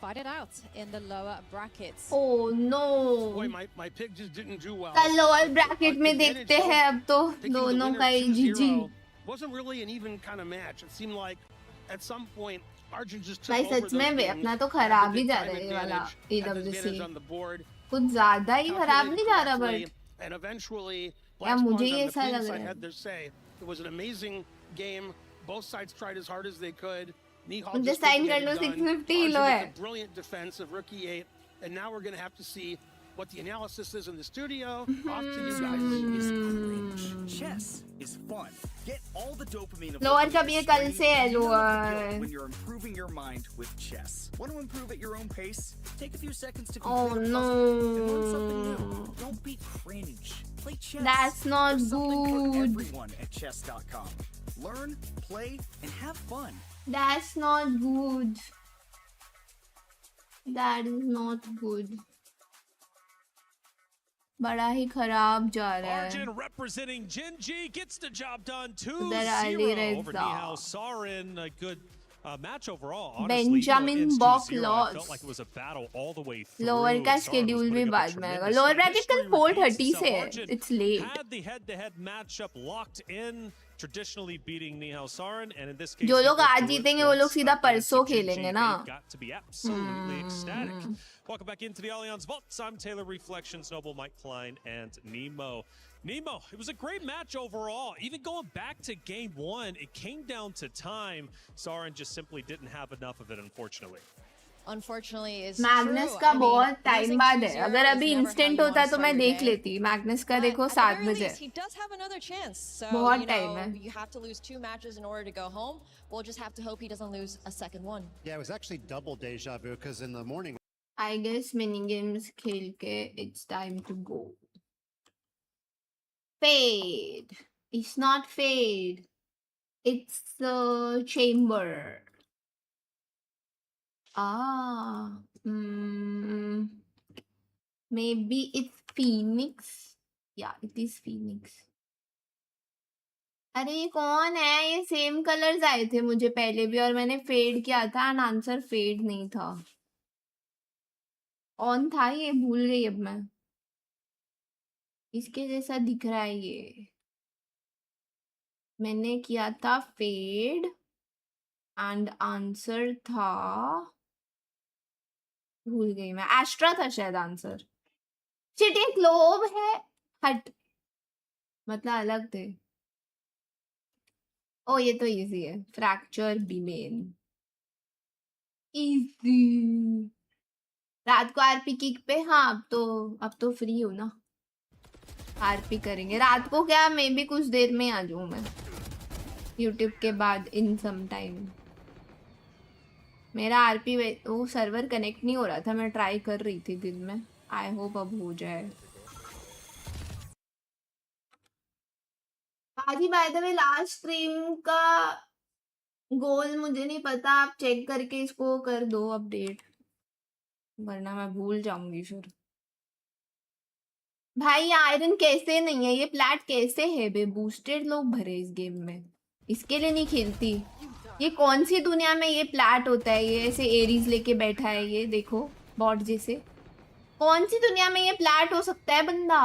G: fight it out in the lower brackets.
A: Oh no.
H: Boy, my pig just didn't do well.
A: कल lower bracket में देखते हैं अब तो दोनों का ही GG.
H: Wasn't really an even kind of match. It seemed like at some point Arjun just took
A: भाई
H: over
A: such
H: those
A: में वे
H: games,
A: अपना तो
H: had the
A: खराब ही
H: big
A: जा
H: time
A: रहा है ये वाला
H: advantage, had the advantage on
A: EWC.
H: the board,
A: कुछ ज्यादा ही खराब नहीं जा रहा
H: calculated
A: but
H: correctly, and eventually
A: यार
H: Black's
A: मुझे
H: pawns
A: ये
H: on the
A: ऐसा
H: queen
A: लग
H: side
A: रहा है.
H: had their say. It was an amazing game. Both sides tried as hard as they could. NIHAL
A: मुझे
H: just
A: साइन
H: couldn't
A: कर
H: get
A: low
H: it done.
A: 650 kilo
H: Arjun
A: है.
H: with a brilliant defense of rook e8, and now we're going to have to see what the analysis is in the studio. Off to you guys.
L: Is cringe. Chess is fun. Get all the dopamine of
A: lower का भी ये कल से है
L: when
A: lower.
L: you're improving your mind with chess. Want to improve at your own pace? Take a few seconds to
A: Oh
L: complete a puzzle and learn something
A: no.
L: new. Don't be cringe. Play chess.
A: That's not
L: There's something for
A: good.
L: everyone at chess.com. Learn, play, and have fun.
A: That's not good. That is not good. बड़ा ही खराब जा रहा है.
D: Arjun representing Gen G gets the job done
A: उधर Ali
D: 2-0 over
A: Reza.
D: NIHAL Sarin. A good match overall. Honestly,
A: Benjamin
D: ends
A: Bock
D: 2-0. I
A: lost.
D: felt like it was a battle all the way through.
A: Lower का
D: and Sarin was
A: schedule भी
D: putting up a
A: बाद में आएगा.
D: tremendous
A: lower
D: fight.
A: Bracket कल
D: History
A: 4:30
D: repeats
A: से है.
D: itself.
A: It's late.
D: Had the head-to-head matchup locked in, traditionally beating NIHAL Sarin, and in this case,
A: जो
D: he
A: लोग
D: would
A: आज
D: do it
A: जीतेंगे वो लोग
D: once
A: सीधा
D: against
A: परसों
D: the Gen G.
A: खेलेंगे ना.
D: They've got to be absolutely ecstatic. Welcome back into the Allianz Vaults. I'm Taylor Reflections, Noble, Mike Klein, and Nemo. Nemo, it was a great match overall. Even going back to game one, it came down to time. Sarin just simply didn't have enough of it, unfortunately.
M: Unfortunately, is
A: Magnus
M: true.
A: का
M: I mean,
A: बहुत time
M: losing
A: बाद है.
M: 2-0
A: अगर
M: is
A: अभी
M: never how
A: instant
M: you
A: होता
M: wanna
A: तो मैं
M: start your
A: देख
M: day.
A: लेती. मैग्नस का
M: But
A: देखो
M: at the
A: 7
M: very
A: बजे.
M: least, he does have another chance. So,
A: बहुत
M: you
A: time
M: know,
A: है.
M: you have to lose 2 matches in order to go home. We'll just have to hope he doesn't lose a second one.
K: Yeah, it was actually double deja vu because in the morning
A: I guess mini games खेल के it's time to go. Fade. It's not fade. It's the chamber. Ah. Maybe it's Phoenix. Yeah, it is Phoenix. अरे ये कौन है? ये same colours आए थे मुझे पहले भी और मैंने फेड किया था एंड आंसर फेड नहीं था. ऑन था ये, भूल गई अब मैं. इसके जैसा दिख रहा है ये. मैंने किया था फेड एंड आंसर था, भूल गई मैं. एस्ट्रा था शायद आंसर. शिट, ये ग्लोब है. हट, मतलब अलग थे. ओ ये तो इजी है. Fracture बीमेन easy. रात को आरपी किक पे. हाँ अब तो फ्री हूँ ना. आरपी करेंगे रात को. क्या मे भी कुछ देर में आ जाऊँ मैं यूट्यूब के बाद इन सम टाइम. मेरा आरपी वो सर्वर कनेक्ट नहीं हो रहा था. मैं ट्राई कर रही थी दिन में. आई होप अब हो जाए. बाकी by the way last stream का गोल मुझे नहीं पता, आप चेक करके इसको कर दो अपडेट, वरना मैं भूल जाऊंगी फिर। भाई आयरन कैसे नहीं है, ये प्लैट कैसे है बे? बूस्टेड लोग भरे इस गेम में, इसके लिए नहीं खेलती। ये कौन सी दुनिया में ये प्लैट होता है? ये ऐसे एरीज लेके बैठा है, ये देखो बॉट जैसे। कौन सी दुनिया में ये प्लैट हो सकता है बंदा?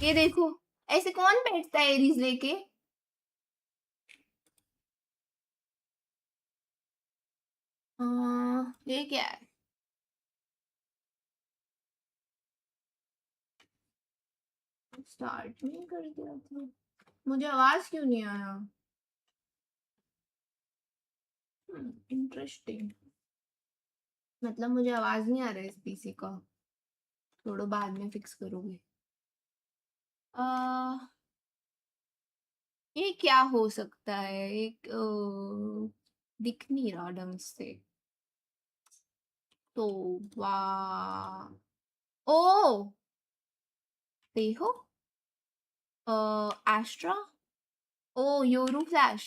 A: ये देखो, ऐसे कौन बैठता है एरीज लेके? ये क्या है? स्टार्ट नहीं कर दिया था, मुझे आवाज क्यों नहीं आया? इंटरेस्टिंग, मतलब मुझे आवाज नहीं आ रहा है इस पीसी का, थोड़ा बाद में फिक्स करूंगी। ये क्या हो सकता है? एक दिख नहीं रहा ढंग से तो। वाह, ओ देखो, Astra, oh Yoru flash,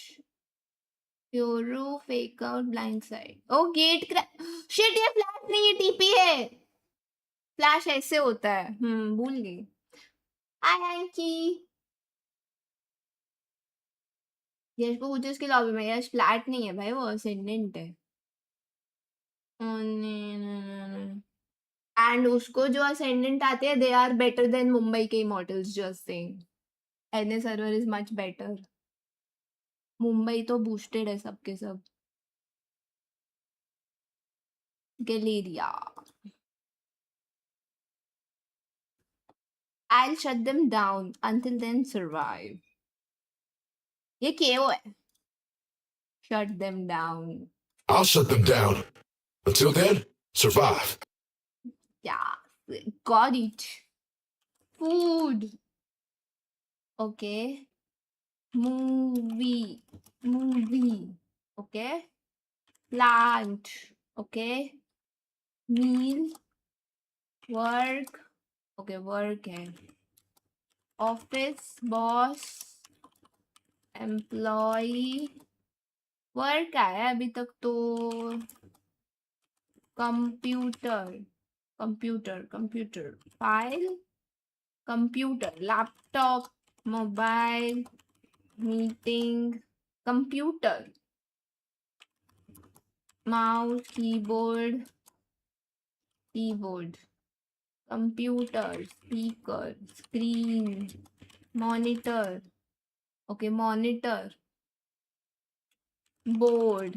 A: Yoru fake out blind side, oh get crack. Shit, ये फ्लैश नहीं, ये टीपी है। फ्लैश ऐसे होता है, भूल गई। हाय एंकी, यश को पूछो उसकी लॉबी में। यश फ्लैट नहीं है भाई, वो असेंडेंट है। एंड उसको जो असेंडेंट आते हैं, they are better than Mumbai के immortals, just saying. NA server is much better. Mumbai तो बूस्टेड है सबके सब। Galleria, I'll shut them down until then survive. ये केओ है, shut them down.
N: I'll shut them down. Until then, survive.
A: Yeah, got it. Food. Okay. Movie. Okay. Plant. Okay. Meal. Work. Okay, work है. Office. Boss. Employee. Work आया अभी तक तो। Computer, file, computer, laptop, mobile, meeting, computer, mouse, keyboard, computer, speaker, screen, monitor, okay monitor, board,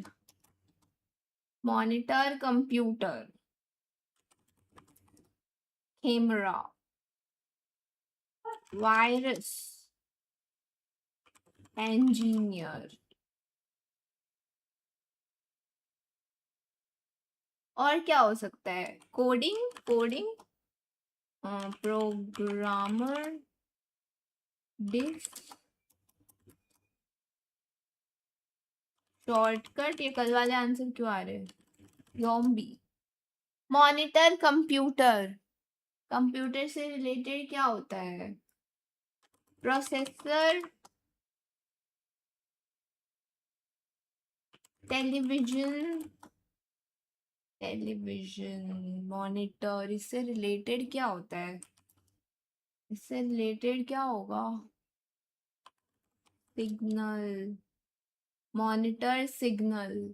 A: monitor, computer, camera, virus, engineer. और क्या हो सकता है? Coding, programmer, disk, shortcut. ये कल वाले आंसर क्यों आ रहे हैं? ज़ॉम्बी, मॉनिटर, कंप्यूटर से रिलेटेड क्या होता है? Processor, television, monitor. इससे रिलेटेड क्या होता है? इससे रिलेटेड क्या होगा? सिग्नल, मॉनिटर, सिग्नल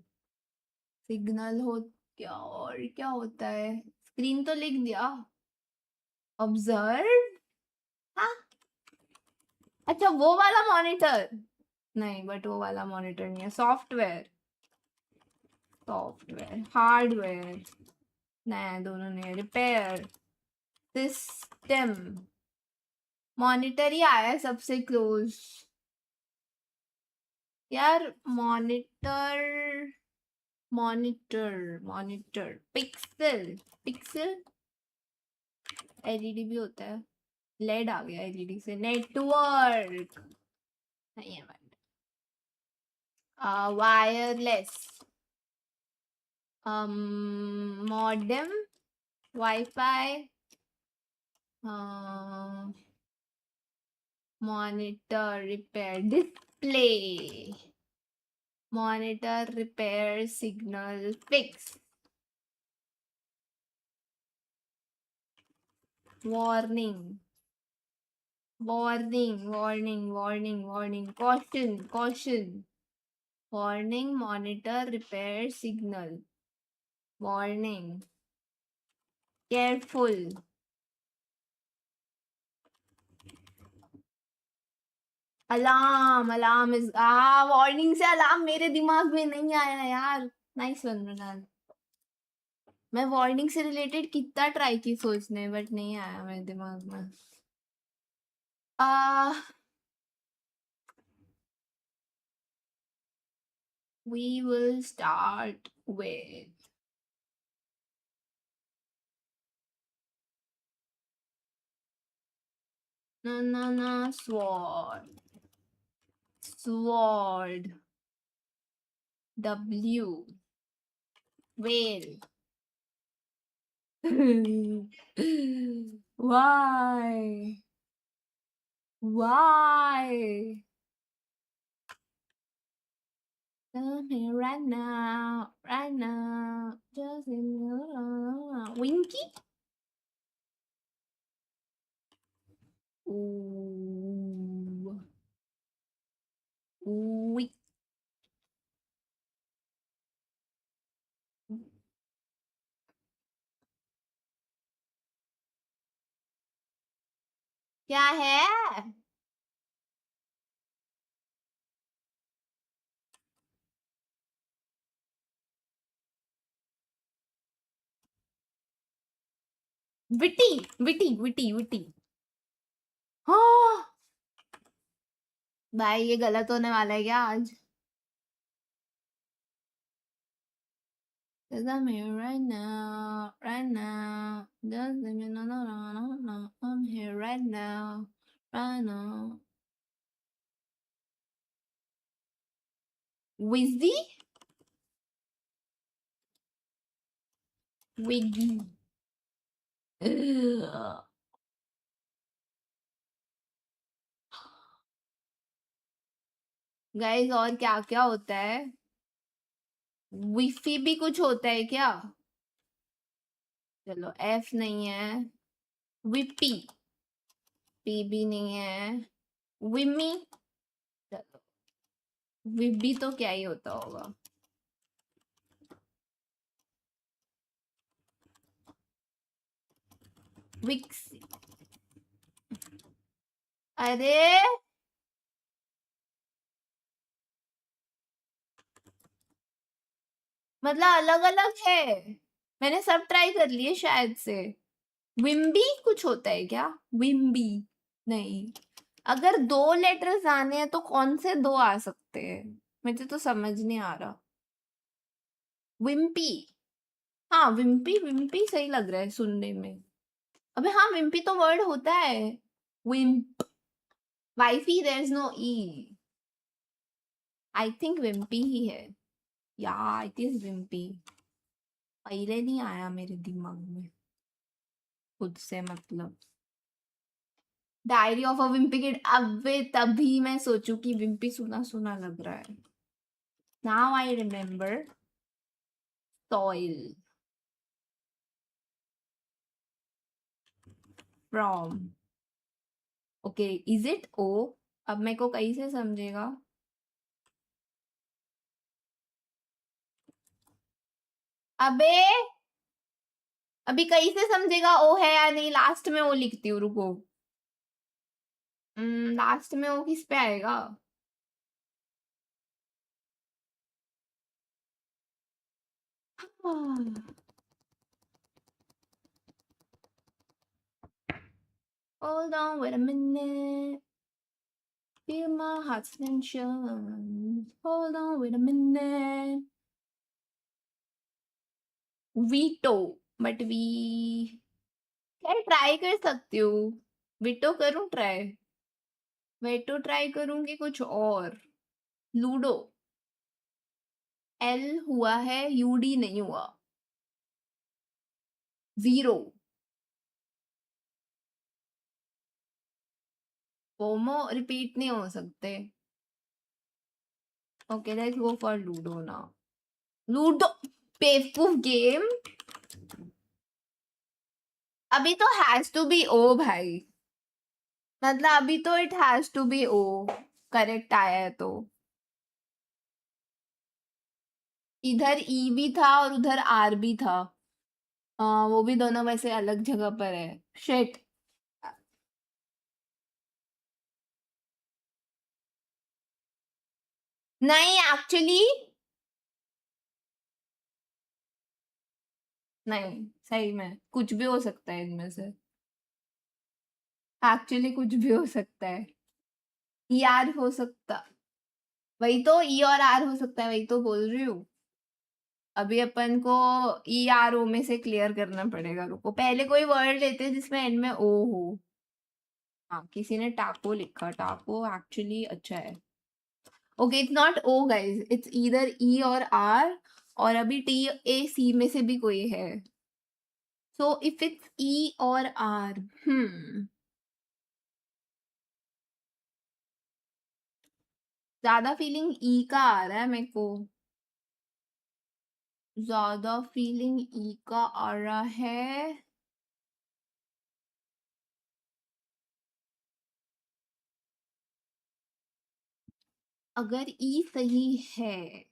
A: हो क्या? और क्या होता है? स्क्रीन तो लिख दिया। ऑब्जर्व, हाँ अच्छा वो वाला मॉनिटर नहीं, बट वो वाला मॉनिटर नहीं है। सॉफ्टवेयर, हार्डवेयर, नहीं दोनों नहीं है। रिपेयर, सिस्टम, मॉनिटर ही आया है सबसे क्लोज यार। मॉनिटर, पिक्सल, एलईडी भी होता है। लेड आ गया एलईडी से। नेटवर्क नहीं है, wireless, modem, wifi, monitor repair display, monitor repair signal fix, warning warning warning warning warning caution caution warning monitor repair signal warning careful alarm alarm is warning से alarm मेरे दिमाग में नहीं आया यार नाइस वन मृणाल मैं वार्निंग से related कितना ट्राई की सोचने बट नहीं आया मेरे दिमाग में we will start with no sword W whale why come here right now just winky ooh Wink. क्या है विटी विटी विटी विटी हाँ भाई ये गलत होने वाला है क्या आज Cause I'm here right now just let me know no I'm here right now Wizzy Wiggy guys और क्या क्या होता है विफी भी कुछ होता है क्या चलो एफ नहीं है विपी पी भी नहीं है विमी चलो विबी तो क्या ही होता होगा विक्स अरे मतलब अलग अलग है मैंने सब ट्राई कर लिए शायद से विम्बी कुछ होता है क्या विम्बी नहीं अगर 2 लेटर्स आने हैं तो कौन से 2 आ सकते हैं मुझे तो समझ नहीं आ रहा विम्पी हाँ विम्पी विम्पी सही लग रहा है सुनने में अबे हाँ विम्पी तो वर्ड होता है wimp wifey there is no E I think wimpy ही है या इट इज विम्पी पहले नहीं आया मेरे दिमाग में खुद से मतलब diary of a Wimpy kid अब तभी मैं सोचू कि विम्पी सुना सुना लग रहा है now I remember soil from okay is it oh अब मेरे को कैसे समझेगा अबे अभी कैसे समझेगा ओ है या नहीं लास्ट में ओ लिखती हूँ रुको लास्ट में ओ किस पे आएगा Hold on, wait a minute. Feel my heart's tension. Hold on, wait a minute. Veto, but we क्या ट्राई कर सकती हूँ विटो करूँ ट्राई वेटो ट्राई करूँगी कुछ और लूडो एल हुआ है यूडी नहीं हुआ 0 पोमो रिपीट नहीं हो सकते. Okay let's go for ludo now. Ludo बेवकूफ गेम. अभी तो हैज टू बी ओ भाई. मतलब अभी तो it has to be O. Correct आया है तो. इधर ई भी था और उधर आर भी था. वो भी दोनों वैसे अलग जगह पर है. शिट. नहीं एक्चुअली नहीं. सही में कुछ भी हो सकता है इनमें से. एक्चुअली कुछ भी हो सकता है. ई आर हो सकता. वही तो ई और आर हो सकता है. वही तो बोल रही हूँ. अभी अपन को ई आर ओ में से क्लियर करना पड़ेगा. रुको पहले कोई वर्ड लेते हैं जिसमें एंड में ओ हो. हाँ किसी ने टाको लिखा. टाको एक्चुअली अच्छा है. Okay it's not oh guys. It's either E और आर. और अभी टी ए सी में से भी कोई है. सो इफ इट्स ई और आर. ज्यादा फीलिंग ई का आ रहा है मेरे को. ज्यादा फीलिंग ई का आ रहा है. अगर ई सही है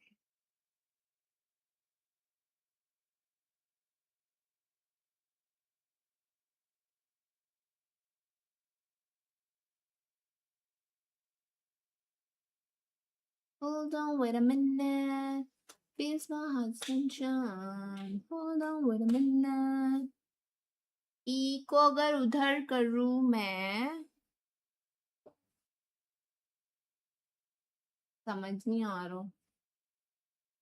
A: hold on wait a minute. Feels my heart sunshine. Hold on wait a minute. ई को अगर उधर करूं मैं. समझ नहीं आ रहा.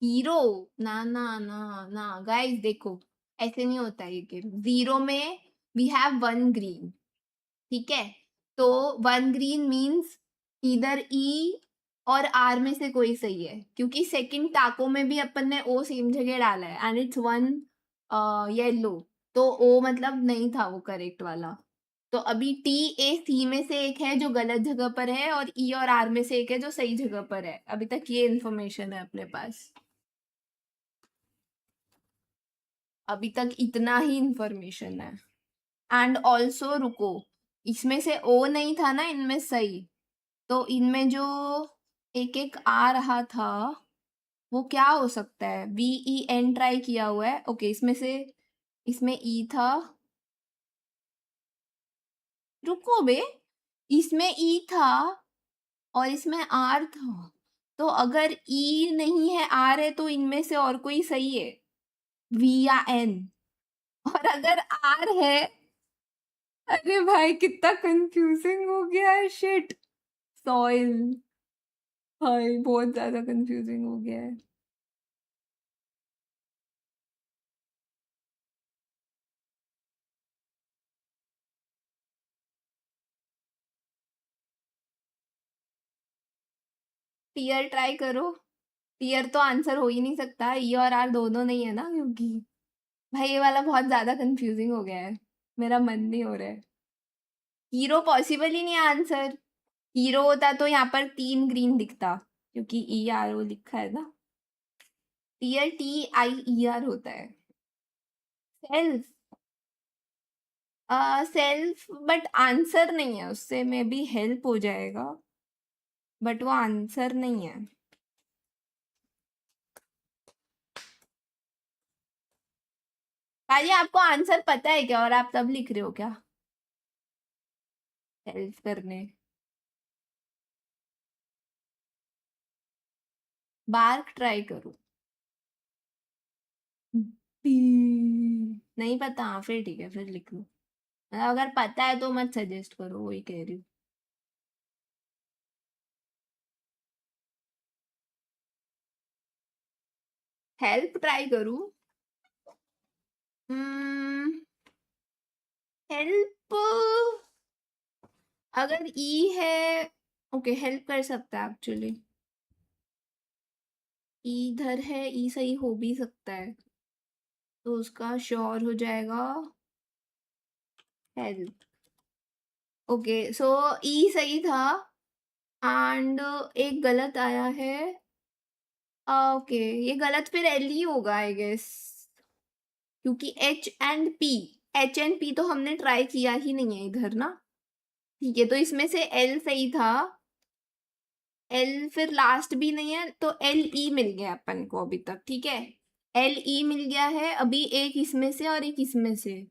A: हीरो. ना ना ना ना गाइस देखो. ऐसे नहीं होता ये गेम. 0 में वी हैव 1 ग्रीन. ठीक है. तो 1 ग्रीन मीन्स इधर ई और आर में से कोई सही है. क्योंकि सेकंड टाको में भी अपन ने ओ सेम जगह डाला है. And it's 1 yellow. तो ओ मतलब नहीं था वो करेक्ट वाला. तो अभी टी ए सी में से एक है जो गलत जगह पर है. और ई और आर में से एक है जो सही जगह पर है. अभी तक ये इन्फॉर्मेशन है अपने पास. अभी तक इतना ही इन्फॉर्मेशन है. एंड ऑल्सो रुको. इसमें से ओ नहीं था ना इनमें सही. तो इनमें जो एक एक आ रहा था वो क्या हो सकता है. वी ई एन ट्राई किया हुआ है. ओके इसमें से इसमें ई था. रुको बे. इसमें ई था और इसमें आर था. तो अगर ई नहीं है आर है तो इनमें से और कोई सही है. वी या एन. और अगर आर है. अरे भाई कितना कंफ्यूजिंग हो गया है. शिट. सॉइल. भाई बहुत ज्यादा कंफ्यूजिंग हो गया है. टीयर ट्राई करो. टीयर तो आंसर हो ही नहीं सकता. ई और आर दोनों नहीं है ना क्योंकि. भाई ये वाला बहुत ज्यादा कंफ्यूजिंग हो गया है. मेरा मन नहीं हो रहा है. हीरो पॉसिबल ही नहीं है आंसर. हीरो होता तो यहाँ पर 3 ग्रीन दिखता. क्योंकि ई आर ओ लिखा है ना. Tier T I E R होता है. सेल्फ. सेल्फ बट आंसर नहीं है. उससे में भी हेल्प हो जाएगा. बट वो आंसर नहीं है. काजी आपको आंसर पता है क्या और आप तब लिख रहे हो क्या. हेल्प करने. बार्क ट्राई करो. नहीं पता. हाँ फिर ठीक है फिर लिख लो. अगर पता है तो मत सजेस्ट करो. वही कह रही हूँ. हेल्प ट्राई करूँ. हेल्प. अगर ई है. ओके हेल्प कर सकता है एक्चुअली. इधर है. ई सही हो भी सकता है. तो उसका श्योर हो जाएगा हेल्प. ओके सो ई सही था एंड एक गलत आया है। ओके ये गलत फिर एल ही होगा आई गेस, क्योंकि एच एंड पी तो हमने ट्राई किया ही नहीं है इधर ना। ठीक है तो इसमें से एल सही था, एल फिर लास्ट भी नहीं है तो एल ई मिल गया अपन को अभी तक। ठीक है एल ई मिल गया है अभी, एक इसमें से और एक इसमें से।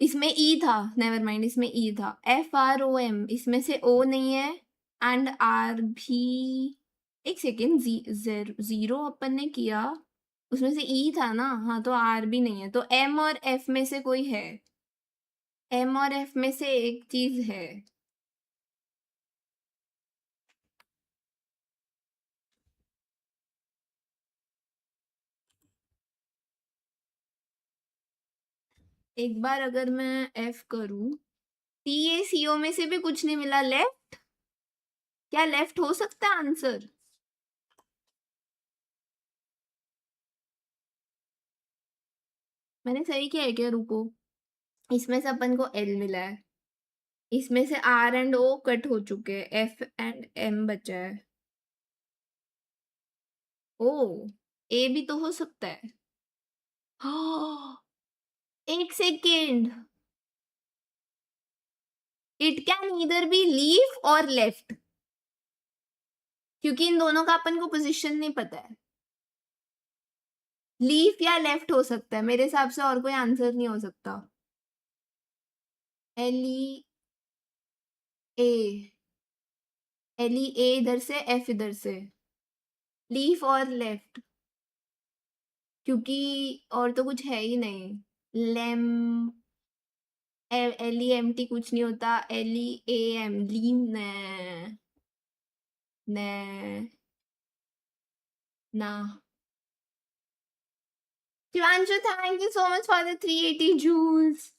A: इसमें ई था, नेवर माइंड, इसमें ई था। एफ आर ओ एम, इसमें से ओ नहीं है एंड आर भी। एक सेकेंड, जीरो अपन ने किया उसमें से ई था ना, हाँ तो आर भी नहीं है, तो एम और एफ में से कोई है, एम और एफ में से एक चीज है। एक बार अगर मैं एफ करूं, टी ए सी ओ में से भी कुछ नहीं मिला, लेफ्ट, क्या लेफ्ट हो सकता है आंसर? मैंने सही किया है क्या? रुको, इसमें से अपन को एल मिला है, इसमें से आर एंड ओ कट हो चुके हैं, एफ एंड एम बचा है। ओ ए भी तो हो सकता है। एक second, it can either be leaf और लेफ्ट, क्योंकि इन दोनों का अपन को पोजीशन नहीं पता है। लीफ या लेफ्ट हो सकता है मेरे हिसाब से, और कोई आंसर नहीं हो सकता। एल ई ए इधर से, एफ इधर से, लीफ और लेफ्ट, क्योंकि और तो कुछ है ही नहीं। लेम, एल ई एम टी कुछ नहीं होता, एल ई ए एम, लीम न ना। Shivanshu thank you so much for the 380 joules.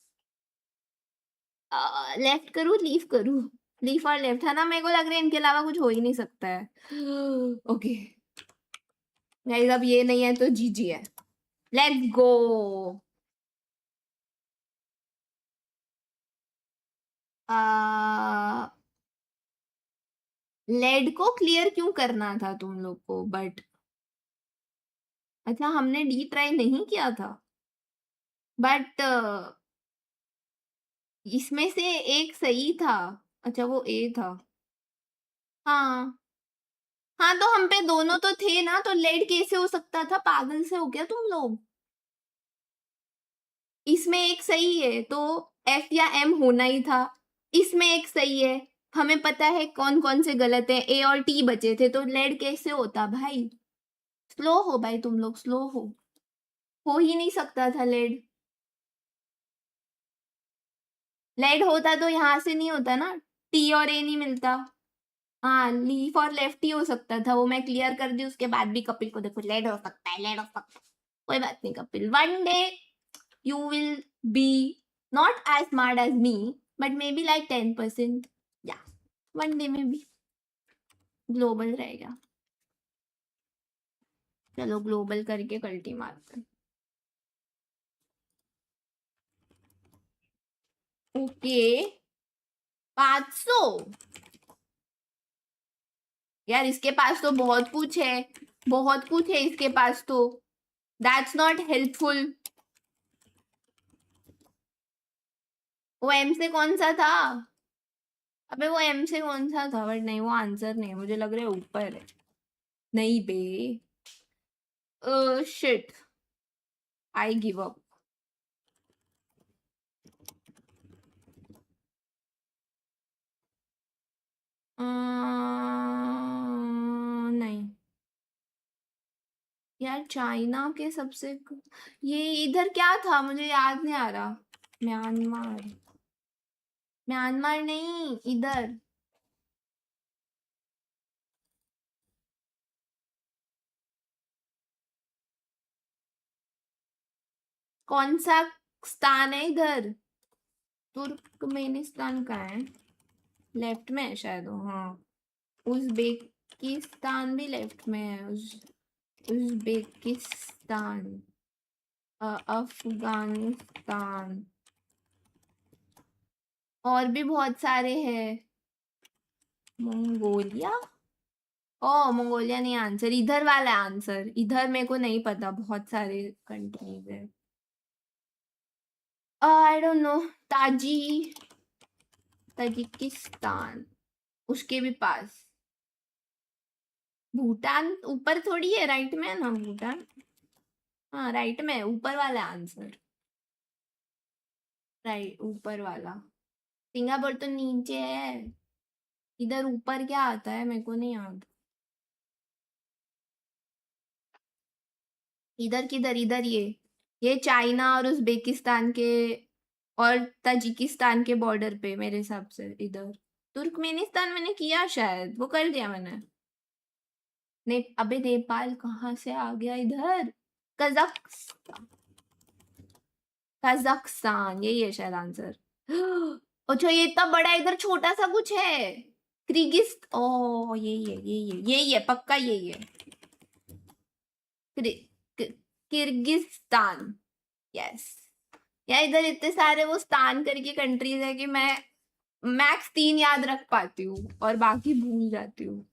A: Left करूँ लीफ करूँ? लीफ और लेफ्ट है ना, मेरे को लग रहा है इनके अलावा कुछ हो ही नहीं सकता है। ओके गाइस अब ये नहीं है तो जीजी है, लेट्स गो। लेड को क्लियर क्यों करना था तुम लोग को? बट अच्छा हमने डी ट्राई नहीं किया था, बट इसमें से एक सही था। अच्छा वो ए था, हाँ हाँ तो हम पे दोनों तो थे ना, तो लेड कैसे हो सकता था? पागल से हो गया तुम लोग। इसमें एक सही है तो एफ या एम होना ही था, इसमें एक सही है, हमें पता है कौन कौन से गलत है, ए और टी बचे थे, तो लेड कैसे होता भाई? स्लो हो भाई तुम लोग, स्लो हो ही नहीं सकता था लेड। लेड होता तो यहाँ से नहीं होता ना, टी और ए नहीं मिलता। हाँ लीफ और लेफ्ट ही हो सकता था, वो मैं क्लियर कर दी उसके बाद भी कपिल को देखो लेड हो सकता है, लेड हो सकता है। कोई बात नहीं Kapil, one day you will be not as smart as me but maybe like 10%, yeah, one day में भी ग्लोबल रहेगा। चलो ग्लोबल करके कल्टी मारते हैं। ओके 500, यार इसके पास तो बहुत कुछ है, बहुत कुछ है इसके पास तो, दैट्स नॉट हेल्पफुल। वो एम से कौन सा था? अबे वो एम से कौन सा था? बट नहीं वो आंसर नहीं, मुझे लग रहा है ऊपर है। नहीं बे, शिट, आई गिव अप। नहीं यार, चाइना के सबसे ये इधर क्या था मुझे याद नहीं आ रहा। म्यांमार, म्यांमार नहीं, इधर कौन सा स्थान है? इधर तुर्कमेनिस्तान का है, लेफ्ट में है शायद वो, हाँ। उज़्बेकिस्तान भी लेफ्ट में है, उज़्बेकिस्तान, अफगानिस्तान, और भी बहुत सारे हैं। मंगोलिया, ओ मंगोलिया नहीं आंसर, इधर वाला आंसर। इधर मेरे को नहीं पता, बहुत सारे कंट्रीज है। I don't know. ताजिकिस्तान, उसके भी पास। भूटान ऊपर थोड़ी है, राइट में है ना भूटान। हाँ राइट में, ऊपर वाला आंसर, राइट ऊपर वाला। सिंगापुर तो नीचे है, इधर ऊपर क्या आता है मेरे को नहीं याद। इधर किधर, इधर ये चाइना और उज्बेकिस्तान के और ताजिकिस्तान के बॉर्डर पे मेरे हिसाब से। इधर तुर्कमेनिस्तान मैंने किया, शायद वो कर दिया मैंने। अबे नेपाल कहाँ से आ गया इधर? कजाकिस्तान, कजाकिस्तान यही है शायद आंसर। अच्छा ये इतना बड़ा, इधर छोटा सा कुछ है। किर्गिस्त, ओ यही है, यही है, यही है, पक्का यही है। Kyrgyzstan, yes. या इधर इतने सारे वो स्थान करके कंट्रीज है कि मैं मैक्स 3 याद रख पाती हूँ और बाकी भूल जाती हूँ।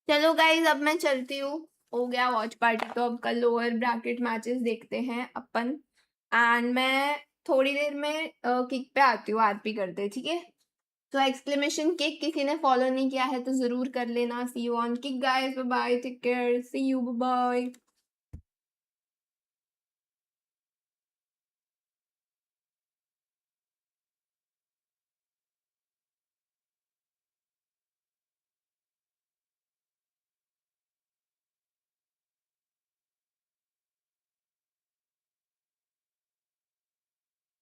A: चलो गाइज अब मैं चलती हूँ, हो गया वॉच पार्टी। तो अब कल लोअर ब्रैकेट मैचेस देखते हैं अपन, एंड मैं थोड़ी देर में किक पे आती हूँ, आरपी करते, ठीक है। तो एक्सक्लेमेशन किक किसी ने फॉलो नहीं किया है तो जरूर कर लेना। See you on Kick guys, bye bye, take care, see you, bye bye.